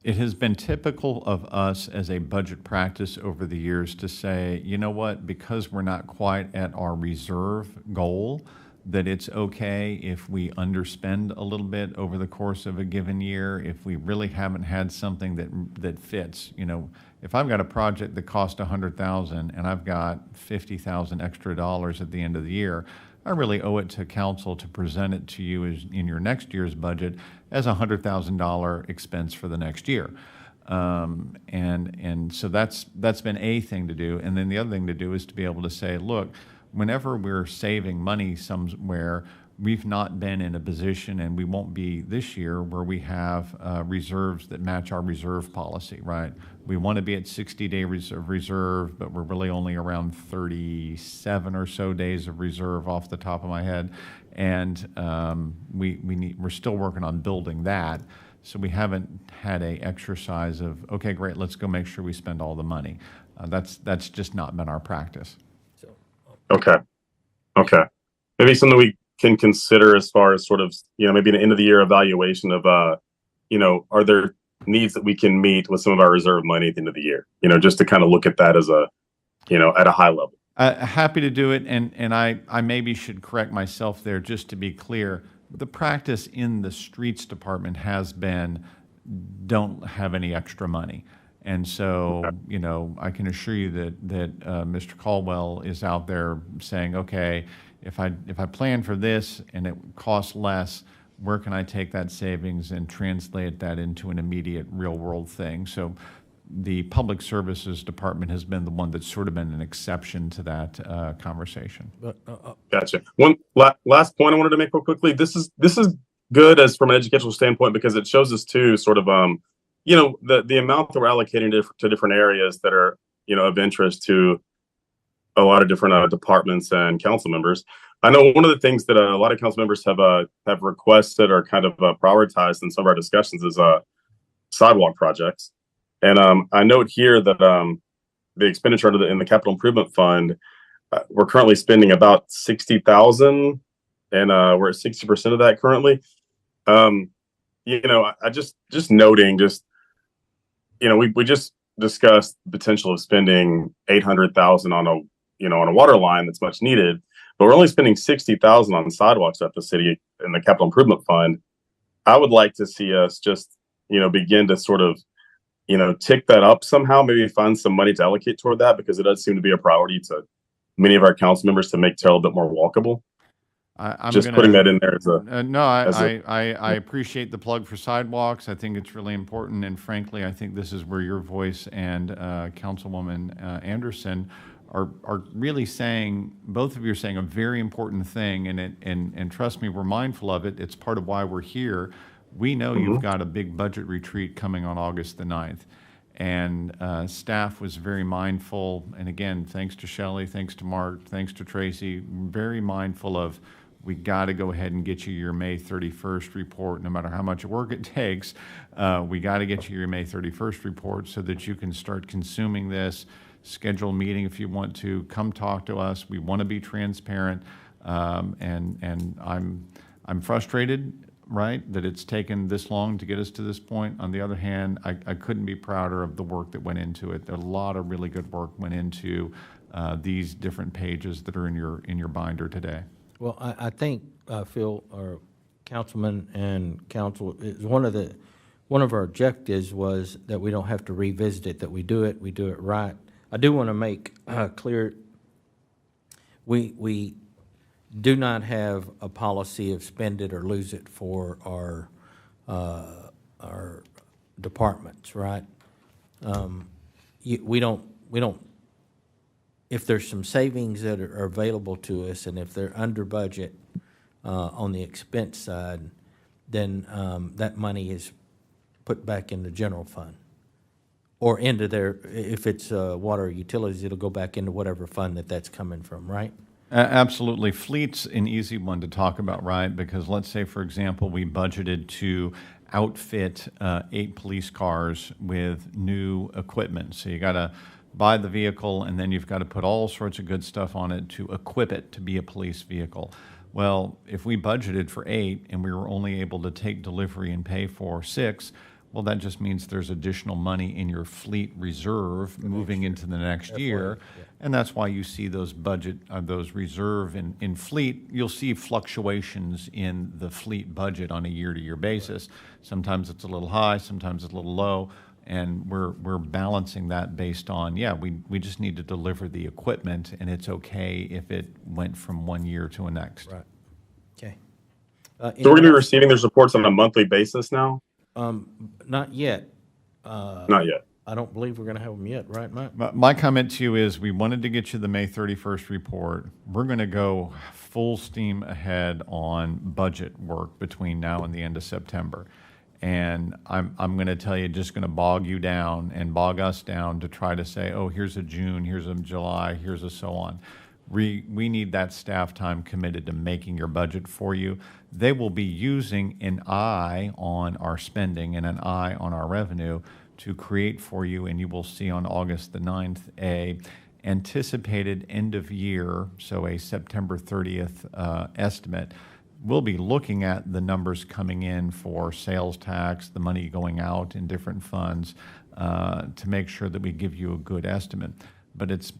It has been typical of us as a budget practice over the years to say, you know what, because we're not quite at our reserve goal, that it's okay if we underspend a little bit over the course of a given year, if we really haven't had something that fits. If I've got a project that cost $100,000 and I've got $50,000 extra dollars at the end of the year, I really owe it to council to present it to you as in your next year's budget as a $100,000 expense for the next year. And so that's been a thing to do. And then the other thing to do is to be able to say, look, whenever we're saving money somewhere, we've not been in a position, and we won't be this year, where we have reserves that match our reserve policy, right? We want to be at 60-day reserve, but we're really only around 37 or so days of reserve off the top of my head. And we're still working on building that. So we haven't had a exercise of, okay, great, let's go make sure we spend all the money. That's just not been our practice. Okay. Maybe something we can consider as far as sort of, maybe an end of the year evaluation of, are there needs that we can meet with some of our reserve money at the end of the year? Just to kind of look at that as a, at a high level. Happy to do it. And I maybe should correct myself there just to be clear. The practice in the streets department has been don't have any extra money. And so, I can assure you that Mr. Caldwell is out there saying, okay, if I plan for this and it costs less, where can I take that savings and translate that into an immediate real world thing? So the Public Services Department has been the one that's sort of been an exception to that conversation. Gotcha. One last point I wanted to make real quickly. This is good as from an educational standpoint because it shows us too sort of the amount that we're allocating to different areas that are, of interest to a lot of different departments and council members. I know one of the things that a lot of council members have requested or kind of prioritized in some of our discussions is sidewalk projects. And I note here that the expenditure in the capital improvement fund, we're currently spending about $60,000, and we're at 60% of that currently. I just noting we just discussed the potential of spending $800,000 on a water line that's much needed, but we're only spending $60,000 on sidewalks at the city in the capital improvement fund. I would like to see us just begin to sort of tick that up somehow, maybe find some money to allocate toward that, because it does seem to be a priority to many of our council members to make Terrell a bit more walkable. I'm Just gonna, putting that in there as a, no, as I appreciate the plug for sidewalks. I think it's really important, and frankly, I think this is where your voice and Councilwoman Anderson are really saying, both of you are saying a very important thing, and trust me, we're mindful of it. It's part of why we're here. We know you've got a big budget retreat coming on August the 9th. And staff was very mindful, and again, thanks to Shelley, thanks to Mark, thanks to Tracy, very mindful of, we got to go ahead and get you your May 31st report, no matter how much work it takes. We got to get you your May 31st report so that you can start consuming this. Schedule a meeting if you want to. Come talk to us. We want to be transparent. And I'm frustrated, right, that it's taken this long to get us to this point. On the other hand, I couldn't be prouder of the work that went into it. A lot of really good work went into these different pages that are in your binder today. Well, I think, Phil, our councilman and council, is one of our objectives was that we don't have to revisit it, that we do it right. I do want to make clear, we do not have a policy of spend it or lose it for our departments, right? We don't. If there's some savings that are available to us, and if they're under budget on the expense side, then that money is put back in the general fund, or into their, if it's water utilities, it'll go back into whatever fund that's coming from, right? Absolutely. Fleet's an easy one to talk about, right? Because let's say, for example, we budgeted to outfit 8 police cars with new equipment. So you got to buy the vehicle, and then you've got to put all sorts of good stuff on it to equip it to be a police vehicle. Well, if we budgeted for 8 and we were only able to take delivery and pay for 6, well, that just means there's additional money in your fleet reserve moving into the next year. And that's why you see those those reserve in fleet. You'll see fluctuations in the fleet budget on a year-to-year basis. Sometimes it's a little high, sometimes it's a little low. And we're balancing that based on, we just need to deliver the equipment, and it's okay if it went from one year to the next. Right. Okay. So we're going to be receiving those reports on a monthly basis now? Not yet. Not yet. I don't believe we're going to have them yet, right, Mike? My comment to you is, we wanted to get you the May 31st report. We're going to go full steam ahead on budget work between now and the end of September. And I'm going to tell you, just going to bog you down and bog us down to try to say, oh, here's a June, here's a July, here's a so on. We need that staff time committed to making your budget for you. They will be using an eye on our spending and an eye on our revenue to create for you, and you will see on August the 9th a anticipated end of year, so a September 30th estimate. We'll be looking at the numbers coming in for sales tax, the money going out in different funds, to make sure that we give you a good estimate. But it's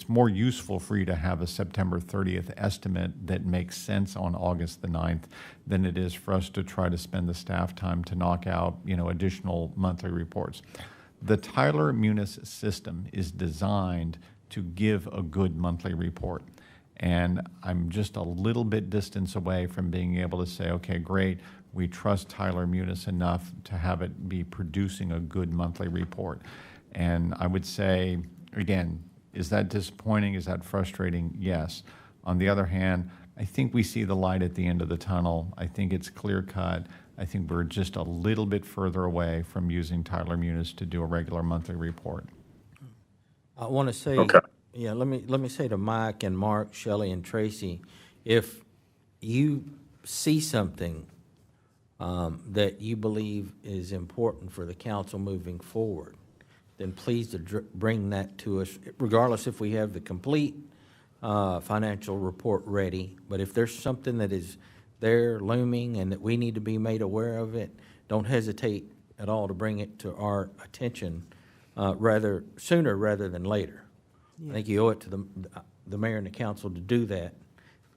more useful for you to have a September 30th estimate that makes sense on August the 9th than it is for us to try to spend the staff time to knock out, additional monthly reports. The Tyler Munis system is designed to give a good monthly report. And I'm just a little bit distance away from being able to say, okay, great, we trust Tyler Munis enough to have it be producing a good monthly report. And I would say, again, is that disappointing? Is that frustrating? Yes. On the other hand, I think we see the light at the end of the tunnel. I think it's clear cut. I think we're just a little bit further away from using Tyler Munis to do a regular monthly report. I want to say, Okay. Yeah, let me say to Mike and Mark, Shelley, and Tracy, if you see something that you believe is important for the council moving forward, then please bring that to us, regardless if we have the complete financial report ready. But if there's something that is there looming and that we need to be made aware of it, don't hesitate at all to bring it to our attention sooner rather than later. I think you owe it to the mayor and the council to do that.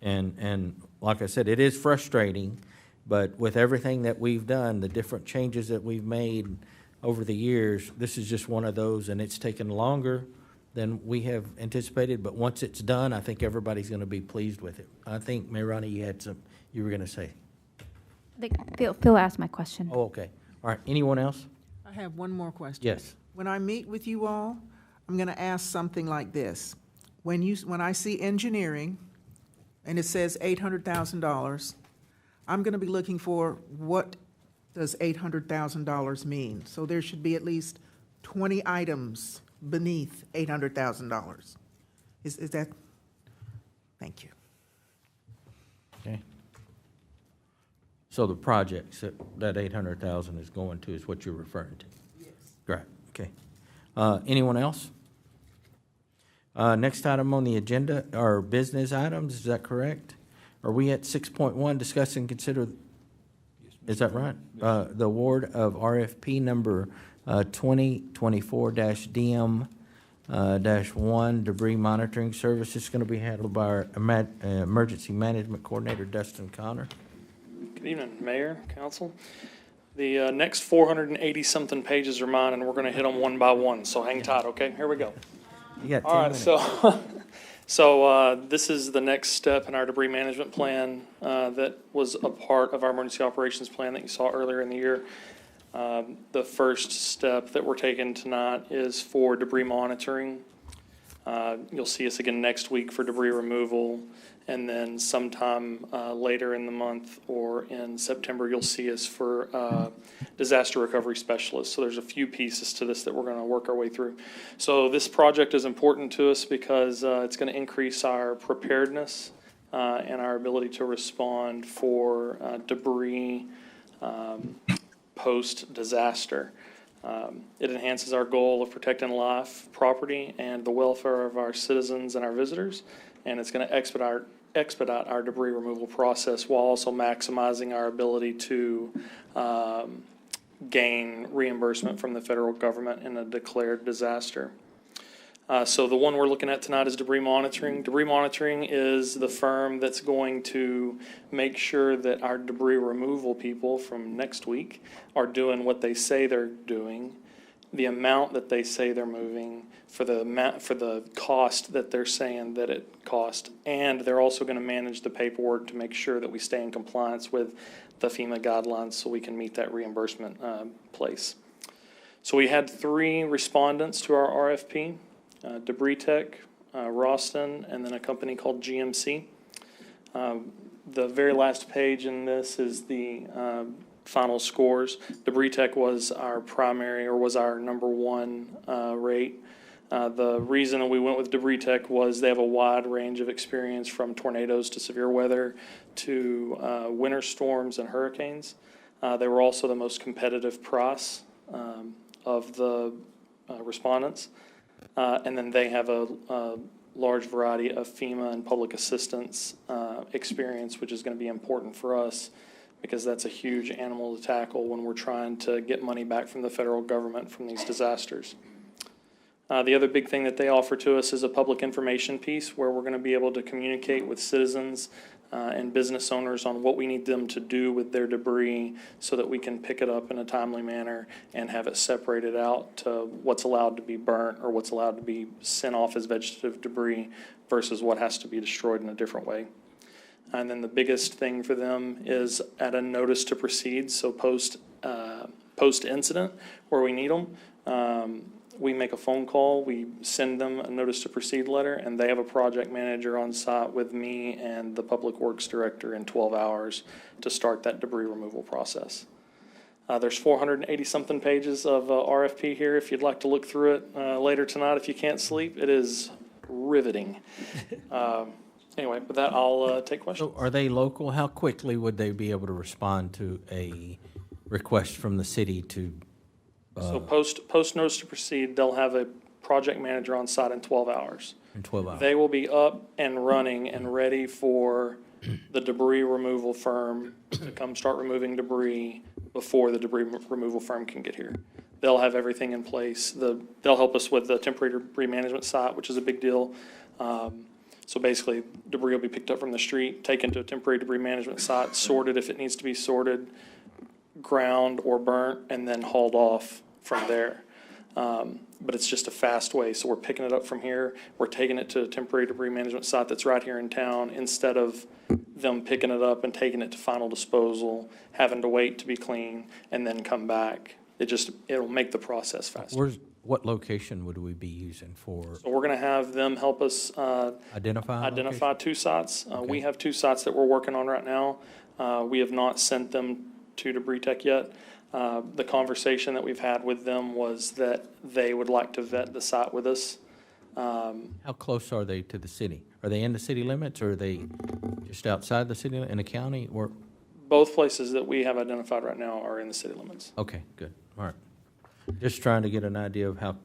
And like I said, it is frustrating, but with everything that we've done, the different changes that we've made, over the years, this is just one of those, and it's taken longer than we have anticipated, but once it's done, I think everybody's going to be pleased with it. I think, Mayor Ronnie, you were going to say. Phil asked my question. Oh, okay. All right, anyone else? I have one more question. Yes. When I meet with you all, I'm going to ask something like this. When I see engineering, and it says $800,000, I'm going to be looking for what does $800,000 mean? So there should be at least 20 items beneath $800,000. Is that? Thank you. Okay. So the projects that 800,000 is going to is what you're referring to? Yes. Great, okay. Anyone else? Next item on the agenda are business items, is that correct? Are we at 6.1, discuss and consider, is that right? The award of RFP number 2024-DM-1 debris monitoring service. Is going to be handled by our emergency management coordinator, Dustin Connor. Good evening, Mayor, Council. The next 480-something pages are mine, and we're going to hit them one by one, so hang tight, okay? Here we go. You got 10 All right, minutes. so this is the next step in our debris management plan that was a part of our emergency operations plan that you saw earlier in the year. The first step that we're taking tonight is for debris monitoring. You'll see us again next week for debris removal, and then sometime later in the month or in September, you'll see us for disaster recovery specialists. So there's a few pieces to this that we're going to work our way through. So this project is important to us because it's going to increase our preparedness and our ability to respond for debris post-disaster. It enhances our goal of protecting life, property, and the welfare of our citizens and our visitors, and it's going to expedite our debris removal process while also maximizing our ability to gain reimbursement from the federal government in a declared disaster. So the one we're looking at tonight is Debris Monitoring. Debris Monitoring is the firm that's going to make sure that our debris removal people from next week are doing what they say they're doing, the amount that they say they're moving, for the cost that they're saying that it cost, and they're also going to manage the paperwork to make sure that we stay in compliance with the FEMA guidelines so we can meet that reimbursement place. So we had 3 respondents to our RFP. Debris Tech, Ralston, and then a company called GMC. The very last page in this is the final scores. Debris Tech was our primary, or was our #1 rate. The reason that we went with Debris Tech was they have a wide range of experience, from tornadoes to severe weather to winter storms and hurricanes. They were also the most competitive price of the respondents. And then they have a large variety of FEMA and public assistance experience, which is going to be important for us because that's a huge animal to tackle when we're trying to get money back from the federal government from these disasters. The other big thing that they offer to us is a public information piece where we're going to be able to communicate with citizens and business owners on what we need them to do with their debris so that we can pick it up in a timely manner and have it separated out to what's allowed to be burnt or what's allowed to be sent off as vegetative debris versus what has to be destroyed in a different way. And then the biggest thing for them is at a notice to proceed, so post-incident where we need them. We make a phone call, we send them a notice to proceed letter, and they have a project manager on site with me and the public works director in 12 hours to start that debris removal process. There's 480-something pages of RFP here. If you'd like to look through it later tonight, if you can't sleep, it is riveting. Anyway, with that, I'll take questions. So are they local? How quickly would they be able to respond to a request from the city to? So post notice to proceed, they'll have a project manager on site in 12 hours. In 12 hours. They will be up and running and ready for the debris removal firm to come start removing debris before the debris removal firm can get here. They'll have everything in place. They'll help us with the temporary debris management site, which is a big deal. So basically, debris will be picked up from the street, taken to a temporary debris management site, sorted if it needs to be sorted, ground or burnt, and then hauled off from there. But it's just a fast way, so we're picking it up from here, we're taking it to a temporary debris management site that's right here in town, instead of them picking it up and taking it to final disposal, having to wait to be clean, and then come back. It'll make the process faster. What location would we be using for So we're gonna have them help us, identify? two sites. We Okay. have 2 sites that we're working on right now. We have not sent them to Debris Tech yet. The conversation that we've had with them was that they would like to vet the site with us. How close are they to the city? Are they in the city limits, or are they just outside the city, in the county, or? Both places that we have identified right now are in the city limits. Okay, good, all right. Just trying to get an idea of how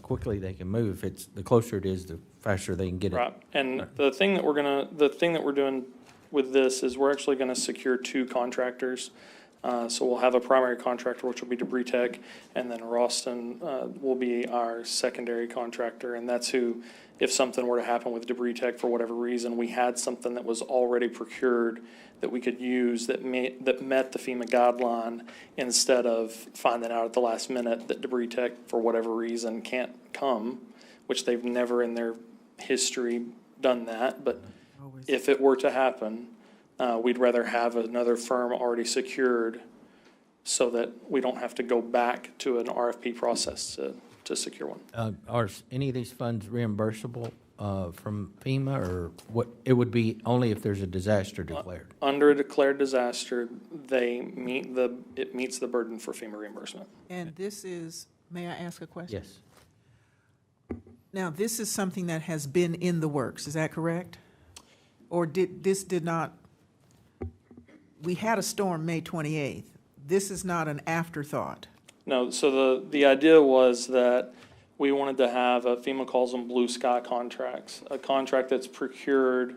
quickly they can move. The closer it is, the faster they can get it. Right, and the thing that we're doing with this is we're actually gonna secure 2 contractors. So we'll have a primary contractor, which will be Debris Tech, and then Ralston will be our secondary contractor. And that's who, if something were to happen with Debris Tech for whatever reason, we had something that was already procured that we could use that met the FEMA guideline, instead of finding out at the last minute that Debris Tech, for whatever reason, can't come, which they've never in their history done that. But if it were to happen, we'd rather have another firm already secured so that we don't have to go back to an RFP process to secure one. Are any of these funds reimbursable from FEMA, or what? It would be only if there's a disaster declared. Under a declared disaster, it meets the burden for FEMA reimbursement. And this is, may I ask a question? Yes. Now, this is something that has been in the works, is that correct? Or did not, we had a storm May 28th. This is not an afterthought. No, so the idea was that we wanted to have, FEMA calls them blue sky contracts, a contract that's procured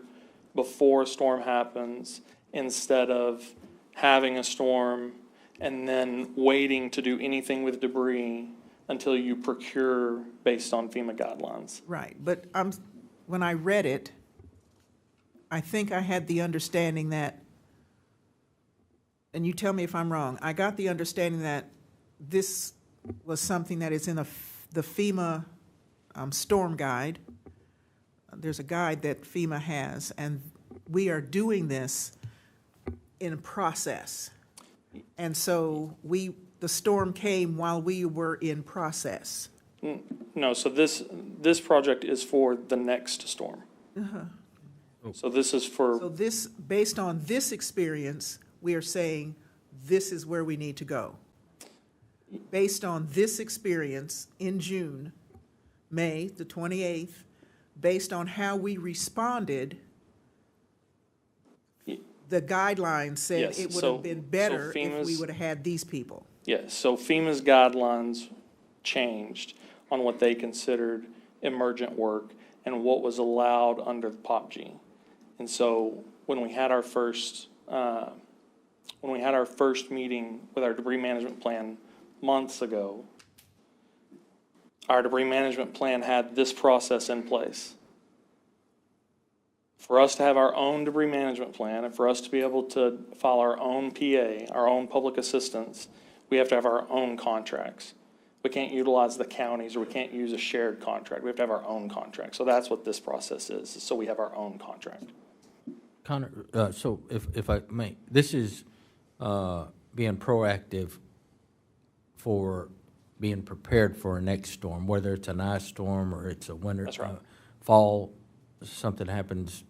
before a storm happens, instead of having a storm and then waiting to do anything with debris until you procure based on FEMA guidelines. Right, but when I read it, I think I had the understanding that, and you tell me if I'm wrong, I got the understanding that this was something that is in the FEMA storm guide. There's a guide that FEMA has, and we are doing this in process. And so the storm came while we were in process. No, so this project is for the next storm. So this is for. So this, based on this experience, we are saying this is where we need to go. Based on this experience in June, May the 28th, based on how we responded, the guidelines said Yes, it would so- have been so better if we FEMA's- would have had these people. Yes, so FEMA's guidelines changed on what they considered emergent work and what was allowed under the POPG. And so when we had our first meeting with our debris management plan months ago, our debris management plan had this process in place. For us to have our own debris management plan and for us to be able to file our own PA, our own public assistance, we have to have our own contracts. We can't utilize the counties, or we can't use a shared contract. We have to have our own contract. So that's what this process is, so we have our own contract. Connor, so if I may, this is being proactive for being prepared for a next storm, whether it's an ice storm or it's a winter. That's right. Fall, something happens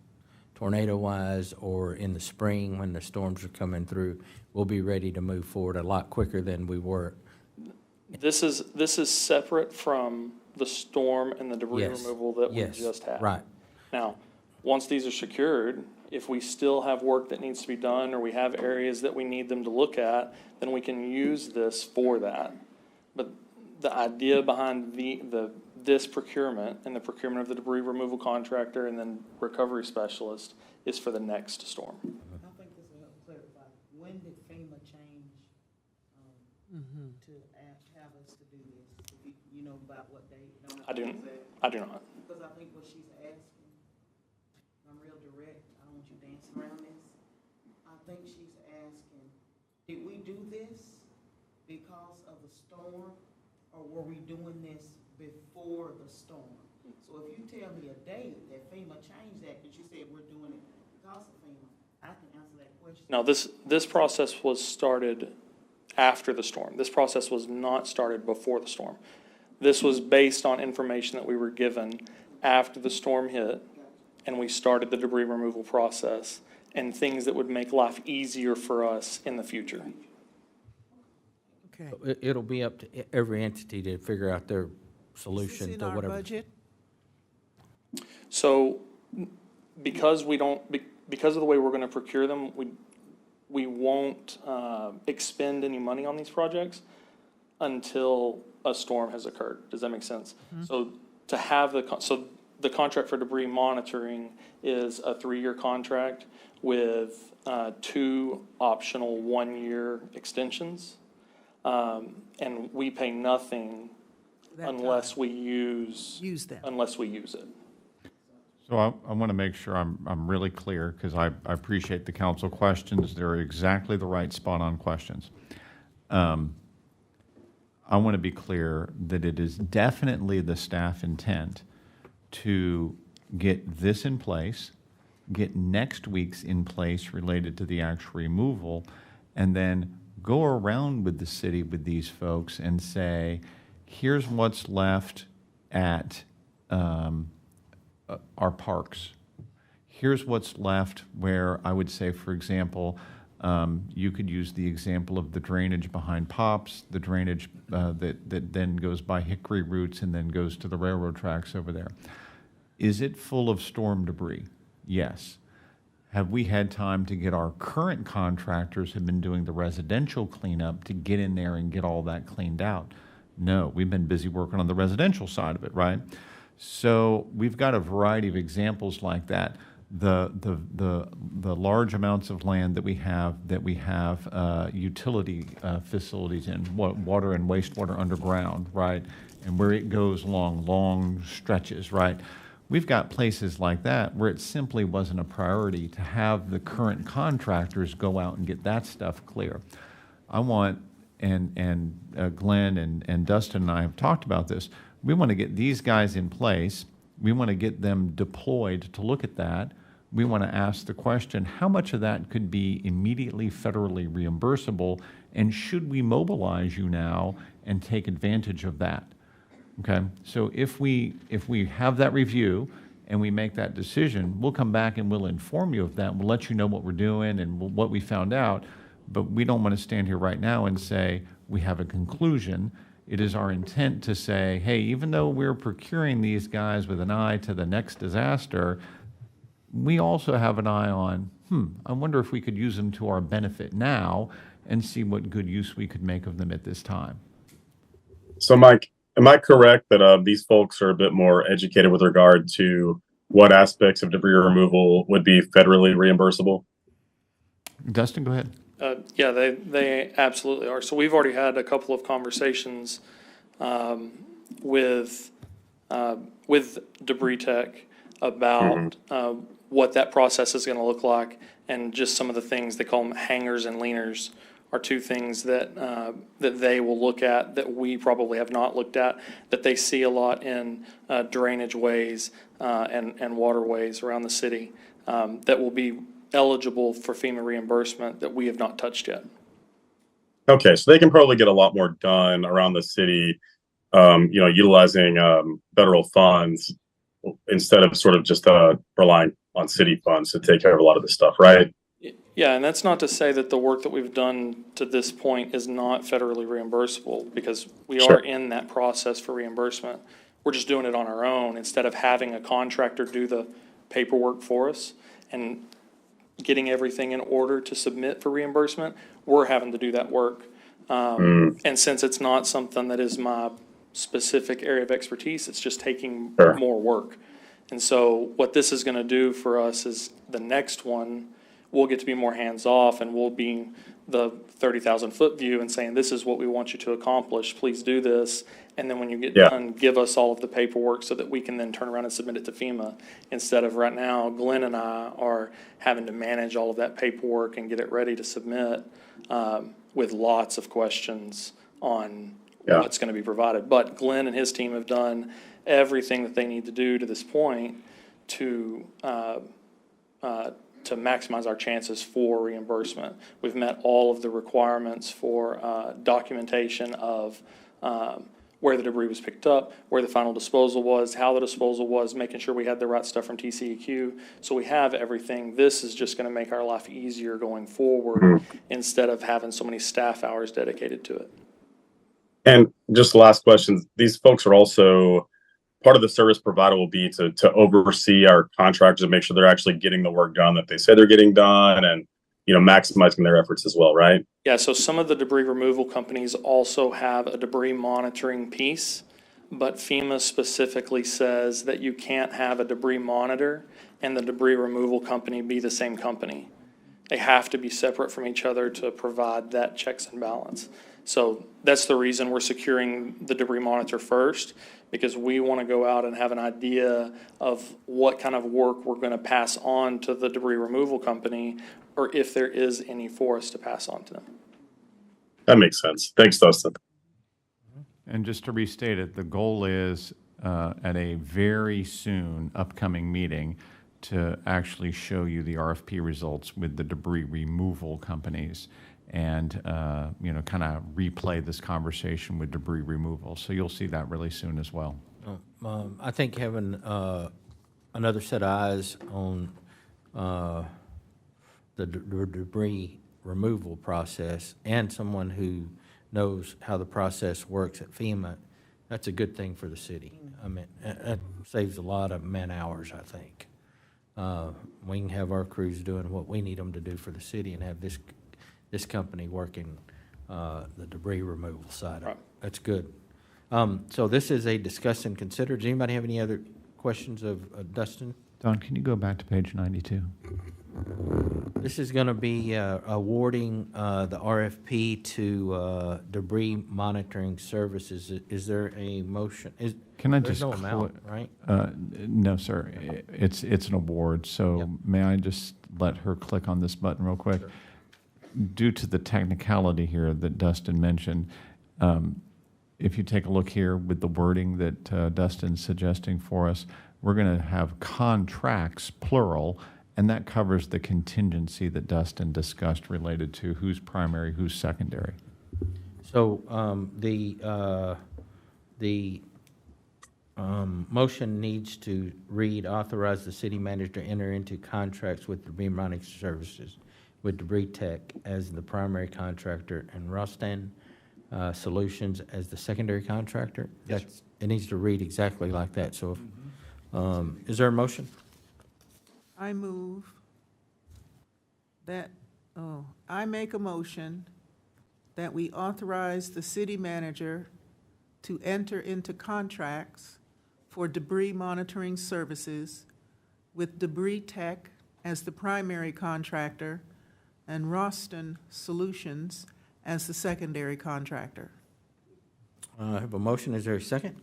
tornado-wise, or in the spring when the storms are coming through, we'll be ready to move forward a lot quicker than we were. This is separate from the storm and the debris Yes. removal that we Yes. just had. Right. Now, once these are secured, if we still have work that needs to be done, or we have areas that we need them to look at, then we can use this for that. But the idea behind this procurement and the procurement of the debris removal contractor and then recovery specialist is for the next storm. I think this will help clarify. When did FEMA change to have us to do this? If you know about what date? I do not. Because I think what she's asking, I'm real direct, I don't want you dancing around this. I think she's asking, did we do this because of the storm or were we doing this before the storm? So if you tell me a date that FEMA changed that, because you said we're doing it because of FEMA, I can answer that question. No, this process was started after the storm. This process was not started before the storm. This was based on information that we were given after the storm hit, and we started the debris removal process and things that would make life easier for us in the future. Okay. It'll be up to every entity to figure out their Is this solution in to our whatever. budget? So because we don't, because of the way we're gonna procure them, we won't expend any money on these projects until a storm has occurred. Does that make sense? So to have the contract for debris monitoring is a 3-year contract with 2 optional 1-year extensions. And we pay nothing That unless time. we use them. unless we use it. So I want to make sure I'm really clear, because I appreciate the council questions. They're exactly the right spot-on questions. I want to be clear that it is definitely the staff intent to get this in place, get next week's in place related to the actual removal, and then go around with the city with these folks and say, here's what's left at our parks. Here's what's left where I would say, for example, you could use the example of the drainage behind Pops, the drainage that then goes by Hickory Roots and then goes to the railroad tracks over there. Is it full of storm debris? Yes. Have we had time to get our current contractors who've been doing the residential cleanup to get in there and get all that cleaned out? No, we've been busy working on the residential side of it, right? So we've got a variety of examples like that. The large amounts of land that we have utility facilities in, water and wastewater underground, right? And where it goes along long stretches, right? We've got places like that where it simply wasn't a priority to have the current contractors go out and get that stuff clear. I want, and Glenn and Dustin and I have talked about this, we want to get these guys in place. We want to get them deployed to look at that. We want to ask the question, how much of that could be immediately federally reimbursable, and should we mobilize you now and take advantage of that? Okay, so if we have that review and we make that decision, we'll come back and we'll inform you of that. We'll let you know what we're doing and what we found out, but we don't want to stand here right now and say we have a conclusion. It is our intent to say, hey, even though we're procuring these guys with an eye to the next disaster, we also have an eye on, I wonder if we could use them to our benefit now and see what good use we could make of them at this time. So, Mike, am I correct that these folks are a bit more educated with regard to what aspects of debris removal would be federally reimbursable? Dustin, go ahead. Yeah, they absolutely are. So we've already had a couple of conversations with Debris Tech about what that process is going to look like, and just some of the things they call them hangers and leaners are 2 things that that they will look at that we probably have not looked at, that they see a lot in drainage ways and waterways around the city that will be eligible for FEMA reimbursement that we have not touched yet. Okay, so they can probably get a lot more done around the city, utilizing federal funds instead of sort of just relying on city funds to take care of a lot of this stuff, right? Yeah, and that's not to say that the work that we've done to this point is not federally reimbursable, because we Sure. are in that process for reimbursement. We're just doing it on our own instead of having a contractor do the paperwork for us and getting everything in order to submit for reimbursement. We're having to do that work. And since it's not something that is my specific area of expertise, it's just taking Sure. more work. And so what this is going to do for us is the next one, we'll get to be more hands-off, and we'll be the 30,000-foot view and saying, this is what we want you to accomplish. Please do this. And then when you get done, give us all of the paperwork so that we can then turn around and submit it to FEMA. Instead of right now, Glenn and I are having to manage all of that paperwork and get it ready to submit with lots of questions on Yeah. what's going to be provided. But Glenn and his team have done everything that they need to do to this point to maximize our chances for reimbursement. We've met all of the requirements for documentation of where the debris was picked up, where the final disposal was, how the disposal was, making sure we had the right stuff from TCEQ. So we have everything. This is just going to make our life easier going forward instead of having so many staff hours dedicated to it. And just the last question, these folks are also, part of the service provider will be to oversee our contractors and make sure they're actually getting the work done that they say they're getting done, and, maximizing their efforts as well, right? Yeah, so some of the debris removal companies also have a debris monitoring piece, but FEMA specifically says that you can't have a debris monitor and the debris removal company be the same company. They have to be separate from each other to provide that checks and balance. So that's the reason we're securing the debris monitor first, because we want to go out and have an idea of what kind of work we're going to pass on to the debris removal company, or if there is any for us to pass on to them. That makes sense. Thanks, Dustin. And just to restate it, the goal is at a very soon upcoming meeting to actually show you the RFP results with the debris removal companies and, kind of replay this conversation with debris removal. So you'll see that really soon as well. I think having another set of eyes on the debris removal process and someone who knows how the process works at FEMA, that's a good thing for the city. I mean, that saves a lot of man hours, I think. We can have our crews doing what we need them to do for the city and have this company working the debris removal side of it. That's good. So this is a discuss and consider. Does anybody have any other questions of Dustin? Don, can you go back to page 92? This is going to be awarding the RFP to debris monitoring services. Is there a motion? Can I There's just no amount, right? No, sir. It's an award. So Yep. may I just let her click on this button real quick? Sure. Due to the technicality here that Dustin mentioned, if you take a look here with the wording that Dustin's suggesting for us, we're going to have contracts, plural, and that covers the contingency that Dustin discussed related to who's primary, who's secondary. So the motion needs to read, authorize the city manager to enter into contracts with debris monitoring services with Debris Tech as the primary contractor and Rostan Solutions as the secondary contractor. That's, it needs to read exactly like that. So is there a motion? I move that, I make a motion that we authorize the city manager to enter into contracts for debris monitoring services with Debris Tech as the primary contractor and Rostan Solutions as the secondary contractor. I have a motion. Is there a second?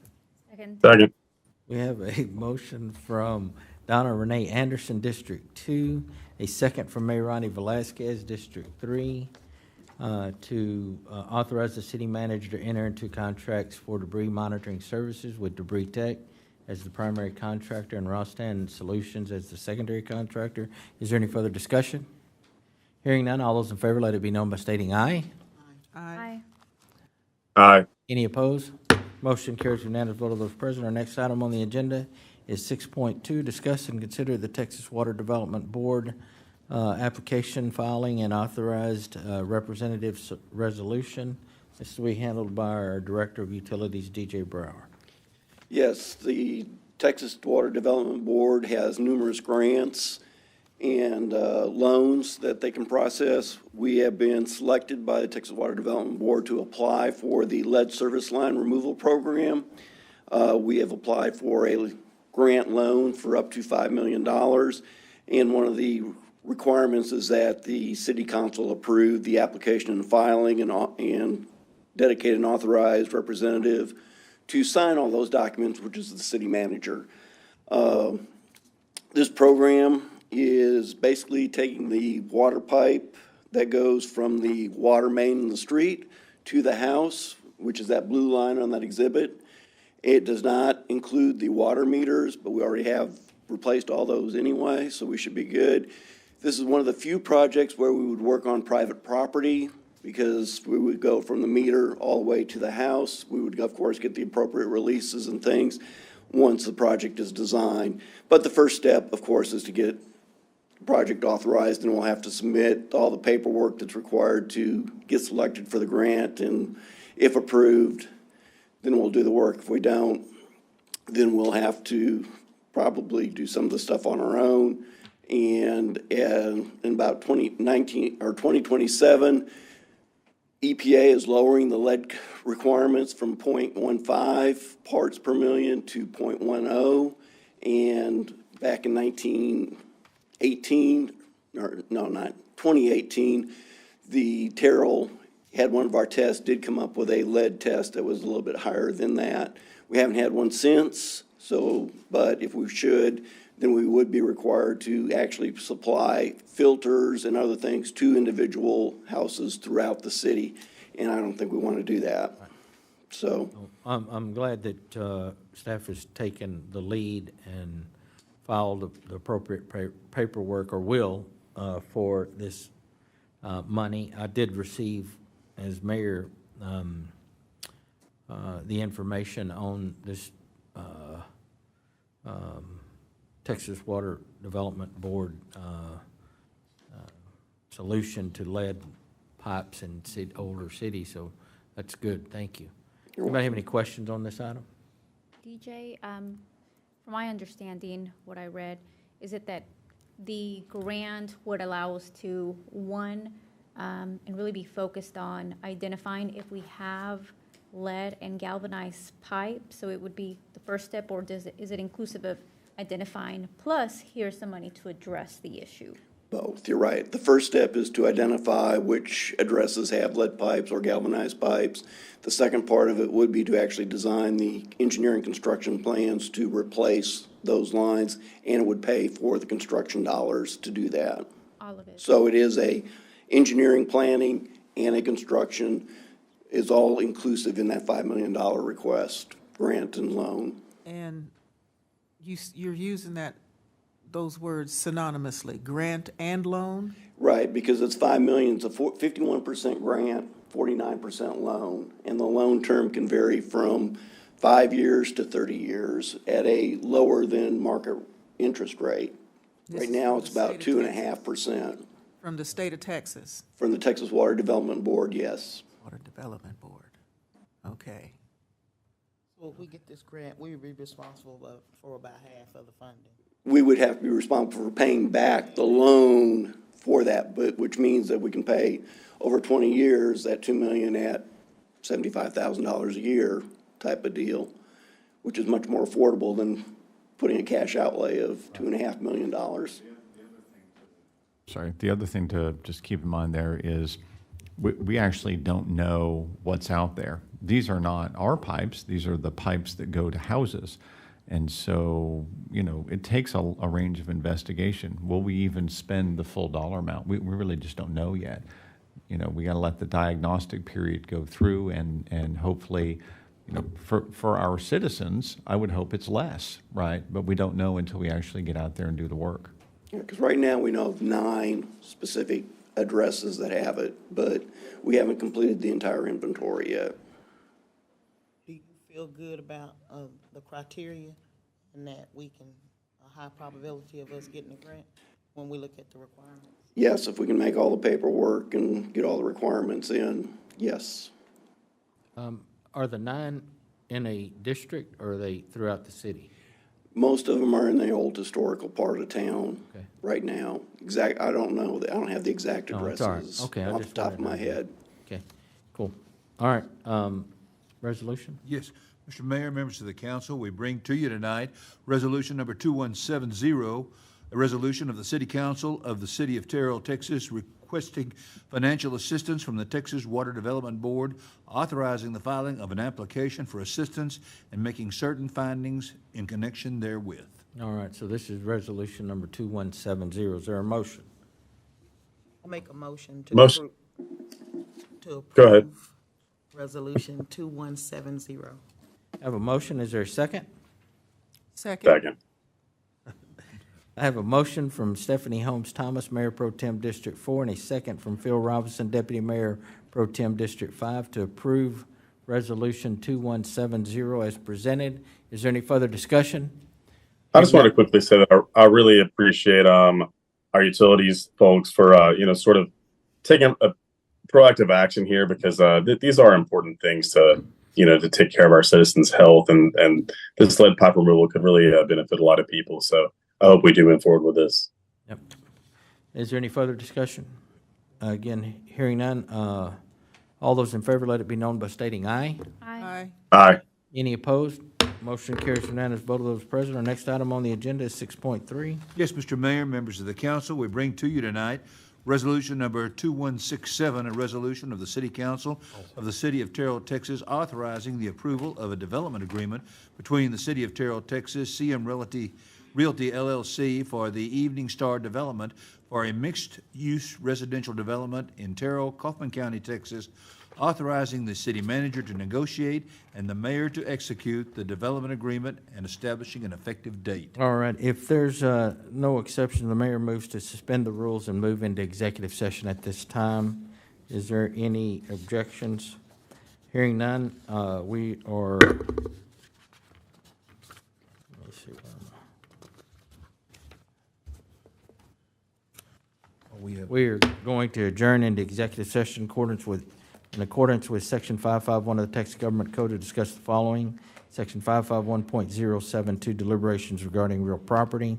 Second. We have a motion from Donna Renee Anderson, District 2, a second from Mayor Ronnie Velasquez, District 3, to authorize the city manager to enter into contracts for debris monitoring services with Debris Tech as the primary contractor and Rostan Solutions as the secondary contractor. Is there any further discussion? Hearing none, all those in favor, let it be known by stating aye. Aye. Aye. Any opposed? Motion carries unanimous vote of those present. Our next item on the agenda is 6.2, discuss and consider the Texas Water Development Board application filing and authorized representative resolution. This will be handled by our Director of Utilities, DJ Brower. Yes, the Texas Water Development Board has numerous grants and loans that they can process. We have been selected by the Texas Water Development Board to apply for the lead service line removal program. We have applied for a grant loan for up to $5 million. And one of the requirements is that the city council approve the application and filing and dedicate an authorized representative to sign all those documents, which is the city manager. This program is basically taking the water pipe that goes from the water main in the street to the house which is that blue line on that exhibit. It does not include the water meters, but we already have replaced all those anyway, so we should be good. This is one of the few projects where we would work on private property, because we would go from the meter all the way to the house. We would, of course, get the appropriate releases and things once the project is designed. But the first step, of course, is to get the project authorized, and we'll have to submit all the paperwork that's required to get selected for the grant. And if approved, then we'll do the work. If we don't, then we'll have to probably do some of the stuff on our own. And in about 2019 or 2027, EPA is lowering the lead requirements from 0.15 parts per million to 0.10. And back in 2018, the Terrell had one of our tests, did come up with a lead test that was a little bit higher than that. We haven't had one since, but if we should, then we would be required to actually supply filters and other things to individual houses throughout the city, and I don't think we want to do that. So I'm glad that staff has taken the lead and filed the appropriate paperwork, or will, for this money. I did receive, as mayor, the information on this Texas Water Development Board solution to lead pipes in older cities, so that's good. Thank you. Anybody have any questions on this item? DJ, from my understanding, what I read, is it that the grant would allow us to, one, and really be focused on identifying if we have lead and galvanized pipe, so it would be the first step, or is it inclusive of identifying, plus here's the money to address the issue? both, you're right. The first step is to identify which addresses have lead pipes or galvanized pipes. The second part of it would be to actually design the engineering construction plans to replace those lines, and it would pay for the construction dollars to do that. All of it. So it is a engineering, planning, and a construction is all inclusive in that $5 million request, grant and loan. And you're using those words synonymously, grant and loan? Right, because it's $5 million, it's a 51% grant, 49% loan, and the loan term can vary from 5 years to 30 years at a lower than market interest rate. Right now, it's about 2.5%. From the state of Texas? From the Texas Water Development Board, yes. Water Development Board, okay. Well, if we get this grant, we would be responsible for about half of the funding. We would have to be responsible for paying back the loan for that, but which means that we can pay over 20 years that $2 million at $75,000 a year type of deal, which is much more affordable than putting a cash outlay of $2.5 million. Sorry, the other thing to just keep in mind there is we actually don't know what's out there. These are not our pipes, these are the pipes that go to houses. And so, you know, it takes a range of investigation. Will we even spend the full dollar amount? We really just don't know yet. You know, we got to let the diagnostic period go through, and hopefully, you know, for our citizens, I would hope it's less, right? But we don't know until we actually get out there and do the work. Because right now we know of 9 specific addresses that have it, but we haven't completed the entire inventory yet. Do you feel good about the criteria and that we can, a high probability of us getting a grant when we look at the requirements? Yes, if we can make all the paperwork and get all the requirements in, yes. Are the 9 in a district, or are they throughout the city? Most of them are in the old historical part of town right now. I don't know, I don't have the exact addresses off the top of my head. Okay, cool. All right, resolution? Yes. Mr. Mayor, members of the council, we bring to you tonight Resolution Number 2170, a resolution of the City Council of the City of Terrell, Texas, requesting financial assistance from the Texas Water Development Board, authorizing the filing of an application for assistance and making certain findings in connection therewith. All right, so this is resolution number 2170. Is there a motion? I'll make a motion to Motion. approve. Go ahead. Resolution 2170. I have a motion. Is there a second? Second. I have a motion from Stephanie Holmes Thomas, Mayor Pro Tem District 4, and a second from Phil Robinson, Deputy Mayor Pro Tem District 5, to approve Resolution 2170 as presented. Is there any further discussion? I just want to quickly say that I really appreciate our utilities folks for sort of taking a proactive action here, because these are important things to to take care of our citizens' health, and this lead pipe removal could really benefit a lot of people. So I hope we do move forward with this. Yep. Is there any further discussion? Again, hearing none. All those in favor, let it be known by stating aye. Aye. Aye. Any opposed? Motion carries unanimous vote of those present. Our next item on the agenda is 6.3. Yes, Mr. Mayor, members of the council, we bring to you tonight Resolution number 2167, a resolution of the City Council of the City of Terrell, Texas, authorizing the approval of a development agreement between the City of Terrell, Texas, CM Realty LLC for the Evening Star Development for a mixed-use residential development in Terrell, Kaufman County, Texas, authorizing the city manager to negotiate and the mayor to execute the development agreement and establishing an effective date. All right, if there's no exception, the mayor moves to suspend the rules and move into executive session at this time. Is there any objections? Hearing none, we are, let me see. We are going to adjourn into executive session in accordance with Section 551 of the Texas Government Code to discuss the following. Section 551.072, deliberations regarding real property.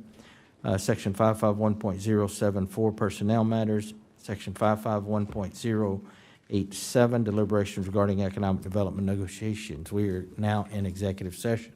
Section 551.074, personnel matters. Section 551.087, deliberations regarding economic development negotiations. We are now in executive session.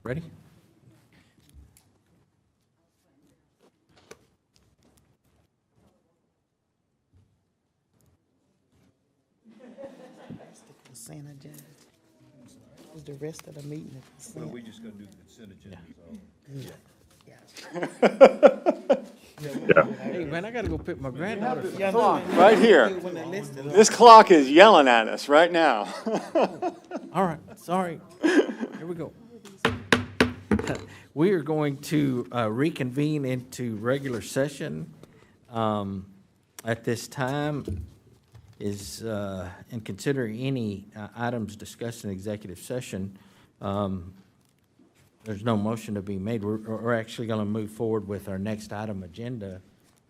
Ready? Consent agenda. Is the rest of the meeting the consent? We just gonna do the consent agenda, Hey, man, I gotta go pick my granddaughter. Right here. This clock is yelling at us right now. All right, sorry. Here we go. We are going to reconvene into regular session. At this time is, in considering any items discussed in executive session, there's no motion to be made. We're actually going to move forward with our next item agenda,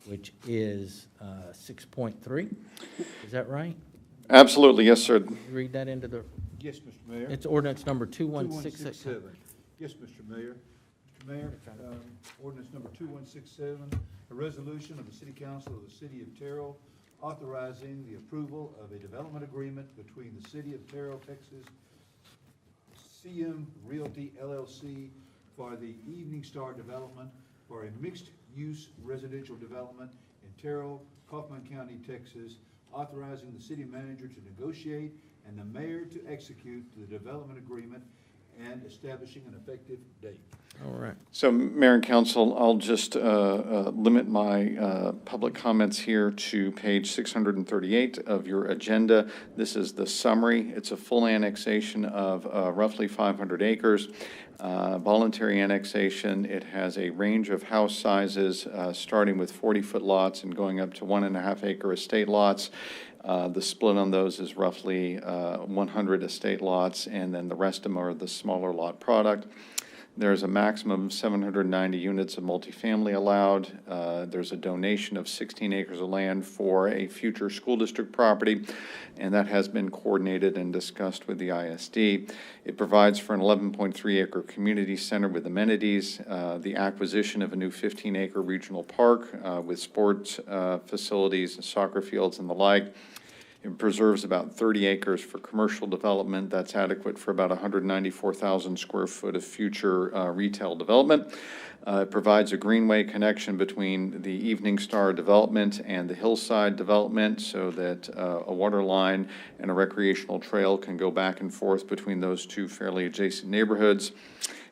which is 6.3. Is that right? Absolutely, yes, sir. Read that into the, Yes, Mr. Mayor. it's ordinance number 2166. 2167. Yes, Mr. Mayor. Mr. Mayor, ordinance number 2167, a resolution of the City Council of the City of Terrell authorizing the approval of a development agreement between the City of Terrell, Texas, CM Realty LLC for the Evening Star development for a mixed-use residential development in Terrell, Kaufman County, Texas, authorizing the city manager to negotiate and the mayor to execute the development agreement and establishing an effective date. All right. So, Mayor and Council, I'll just limit my public comments here to page 638 of your agenda. This is the summary. It's a full annexation of roughly 500 acres. Voluntary annexation. It has a range of house sizes, starting with 40-foot lots and going up to 1.5-acre estate lots. The split on those is roughly 100 estate lots, and then the rest of them are the smaller lot product. There's a maximum of 790 units of multifamily allowed. There's a donation of 16 acres of land for a future school district property, and that has been coordinated and discussed with the ISD. It provides for an 11.3-acre community center with amenities, the acquisition of a new 15-acre regional park with sports facilities and soccer fields and the like. It preserves about 30 acres for commercial development. That's adequate for about 194,000 square foot of future retail development. It provides a greenway connection between the Evening Star development and the Hillside development so that a water line and a recreational trail can go back and forth between those two fairly adjacent neighborhoods.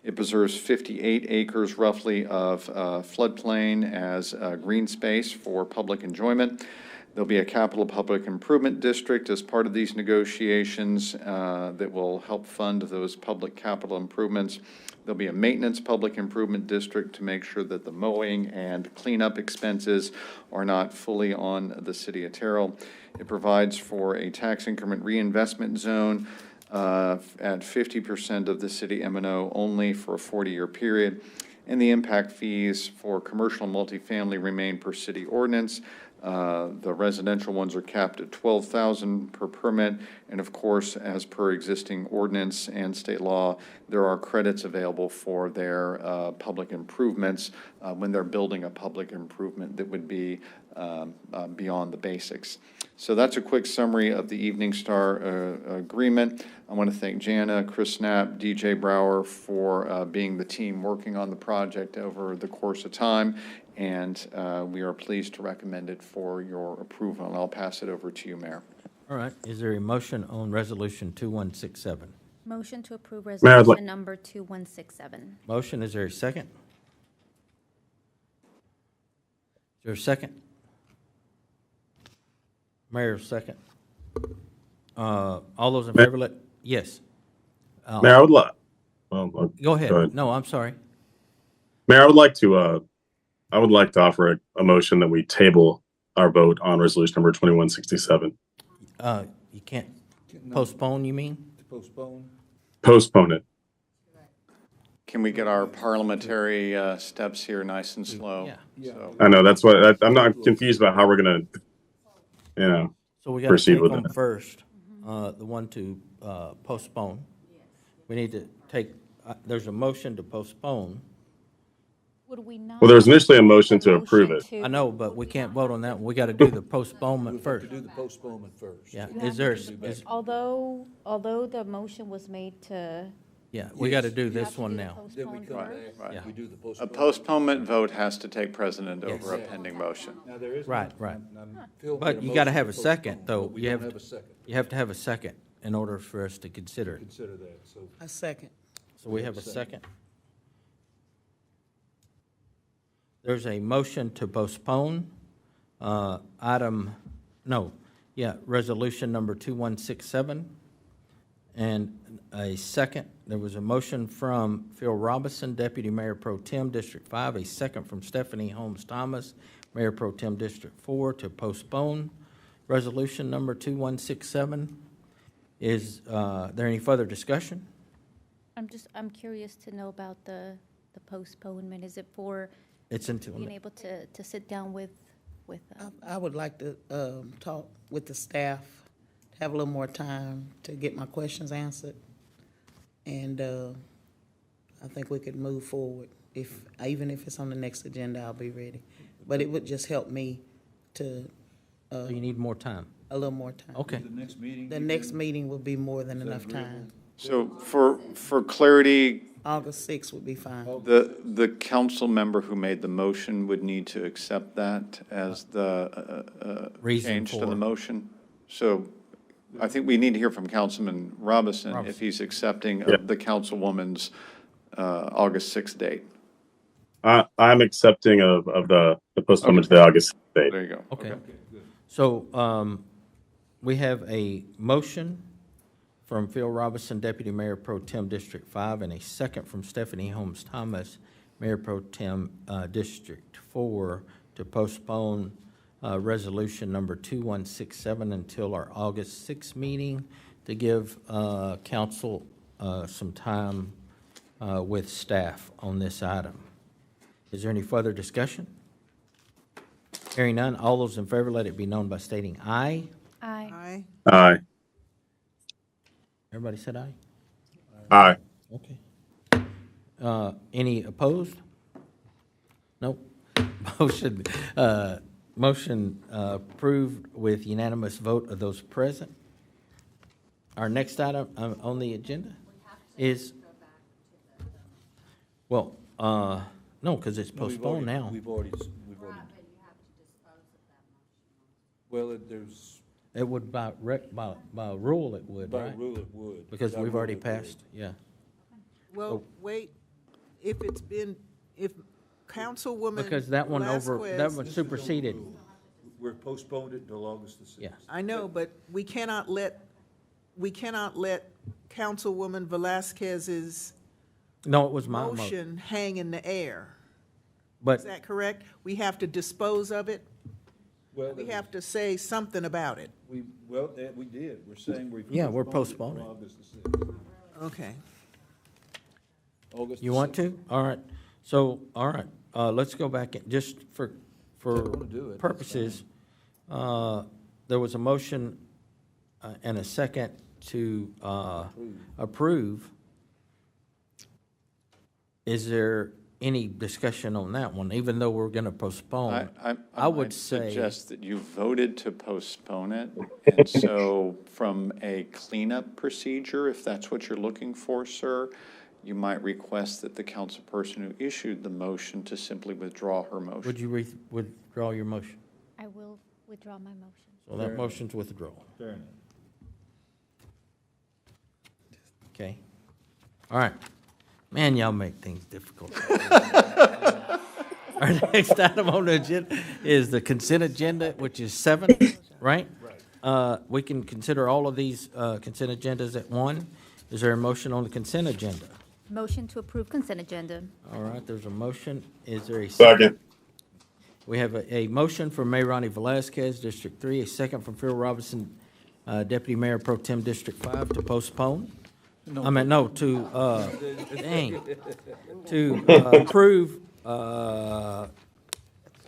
It preserves 58 acres roughly of floodplain as green space for public enjoyment. There'll be a capital public improvement district as part of these negotiations that will help fund those public capital improvements. There'll be a maintenance public improvement district to make sure that the mowing and cleanup expenses are not fully on the city of Terrell. It provides for a tax increment reinvestment zone at 50% of the city M&O only for a 40-year period. And the impact fees for commercial and multifamily remain per city ordinance. The residential ones are capped at $12,000 per permit, and of course, as per existing ordinance and state law, there are credits available for their public improvements when they're building a public improvement that would be beyond the basics. So that's a quick summary of the Evening Star agreement. I want to thank Jana, Chris Knapp, DJ Brower for being the team working on the project over the course of time, and we are pleased to recommend it for your approval, and I'll pass it over to you, Mayor. All right. Is there a motion on Resolution 2167? Motion to approve Mayor, I'd resolution like- number 2167. Motion, is there a second? Is there a second? Mayor, second. All those in favor, yes. Mayor, I would like, Go ahead. No, I'm sorry. Mayor, I would like to offer a motion that we table our vote on resolution number 2167. You can't postpone, you mean? To postpone? Postpone it. Can we get our parliamentary steps here nice and slow? Yeah. So- I know, that's what, I'm not confused about how we're gonna, So we got to proceed take with them it. first, the one to postpone. We need to take, there's a motion to postpone. Would we not? Well, there was initially a motion to approve it. I know, but we can't vote on that. We got to do the postponement first. Do the postponement first. Yeah, You is have there, to- Although the motion was made to Yeah, we got to do this one now. Then we come back, Yeah. we do the A postponement. postponement vote has to take precedent Yes. over a pending motion. Now, there is. Right, right. Phil made But a you got to motion have a postpone, second, though. but we You don't have have a second. You have to have a second in order for us to consider it. Consider that, so. A second. So we have a second. There's a motion to postpone resolution number 2167. And a second, there was a motion from Phil Robinson, Deputy Mayor Pro Tem, District 5, a second from Stephanie Holmes Thomas, Mayor Pro Tem, District 4, to postpone resolution number 2167. Is there any further discussion? I'm curious to know about the postponement. Is it for It's until, being able to sit down with, I would like to talk with the staff, have a little more time to get my questions answered. And I think we could move forward. Even if it's on the next agenda, I'll be ready. But it would just help me to, so you need more time. a little more time. Okay. The next meeting. The next meeting will be more than enough time. So for clarity, August 6th would be fine. the council member who made the motion would need to accept that as the Reason change to for. the motion. So I think we need to hear from Councilman Robinson if Robinson. he's accepting Yeah. of the councilwoman's August 6th date. I'm accepting of the postponement to the August date. There you go. Okay. So we have a motion from Phil Robinson, Deputy Mayor Pro Tem, District 5, and a second from Stephanie Holmes Thomas, Mayor Pro Tem, District 4, to postpone resolution number 2167 until our August 6th meeting to give council some time with staff on this item. Is there any further discussion? Hearing none, all those in favor, let it be known by stating aye. Aye. Aye. Everybody said aye? Aye. Okay. Any opposed? Nope. Motion approved with unanimous vote of those present. Our next item on the agenda is, well, no, because it's No, we've postponed already- now. We've already. Well, there's, It would by rule, it would, by right? rule it would. Because By we've rule already it would. passed, yeah. Well, wait, if Councilwoman Because that one that Velazquez- one superseded, We're postponed it until August the 6th. yeah. I know, but we cannot let Councilwoman Velazquez's No, it was my motion. motion hang in the air. Is But that correct? We have to dispose of it? Well, We have to say something about it. we did. We're saying we've. Yeah, we're postponed it postponing. till August the 6th. Okay. August You the want 6th. to? All right. So, all right, let's go back, just for wanna do it, that's purposes. There was a motion and a second to approve. Is there any discussion on that one, even though we're going to postpone? I would might say, suggest that you voted to postpone it. And so from a cleanup procedure, if that's what you're looking for, sir, you might request that the council person who issued the motion to simply withdraw her motion. would you withdraw your motion? I will withdraw my motion. So that motion's withdrawn. Fair enough. Okay. All right. Man, y'all make things difficult. Our next item on the agenda is the consent agenda, which is 7, right? Right. We can consider all of these consent agendas at one. Is there a motion on the consent agenda? Motion to approve consent agenda. All right, there's a motion. Is there a Second. We have a motion from Mayor Ronnie Velazquez, District 3, a second from Phil Robinson, Deputy Mayor Pro Tem, District 5, to postpone. To approve, y'all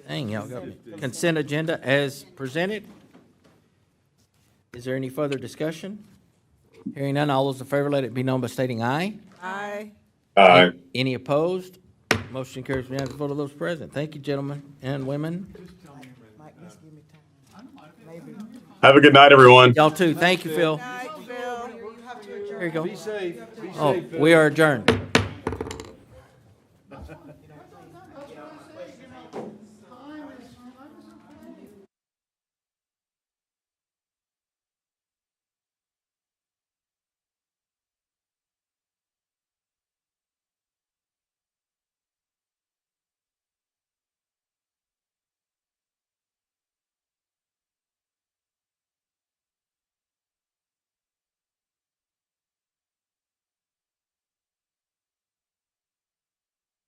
got me. Consent agenda as presented. Is there any further discussion? Hearing none, all those in favor, let it be known by stating aye. Aye. Aye. Any opposed? Motion carries unanimous vote of those present. Thank you, gentlemen and women. Mike, just give me time. Maybe. Have a good night, everyone. Y'all too. Thank you, Phil. Aye, Phil. You have to adjourn. There you go. Be safe. Be Oh, safe. we are adjourned.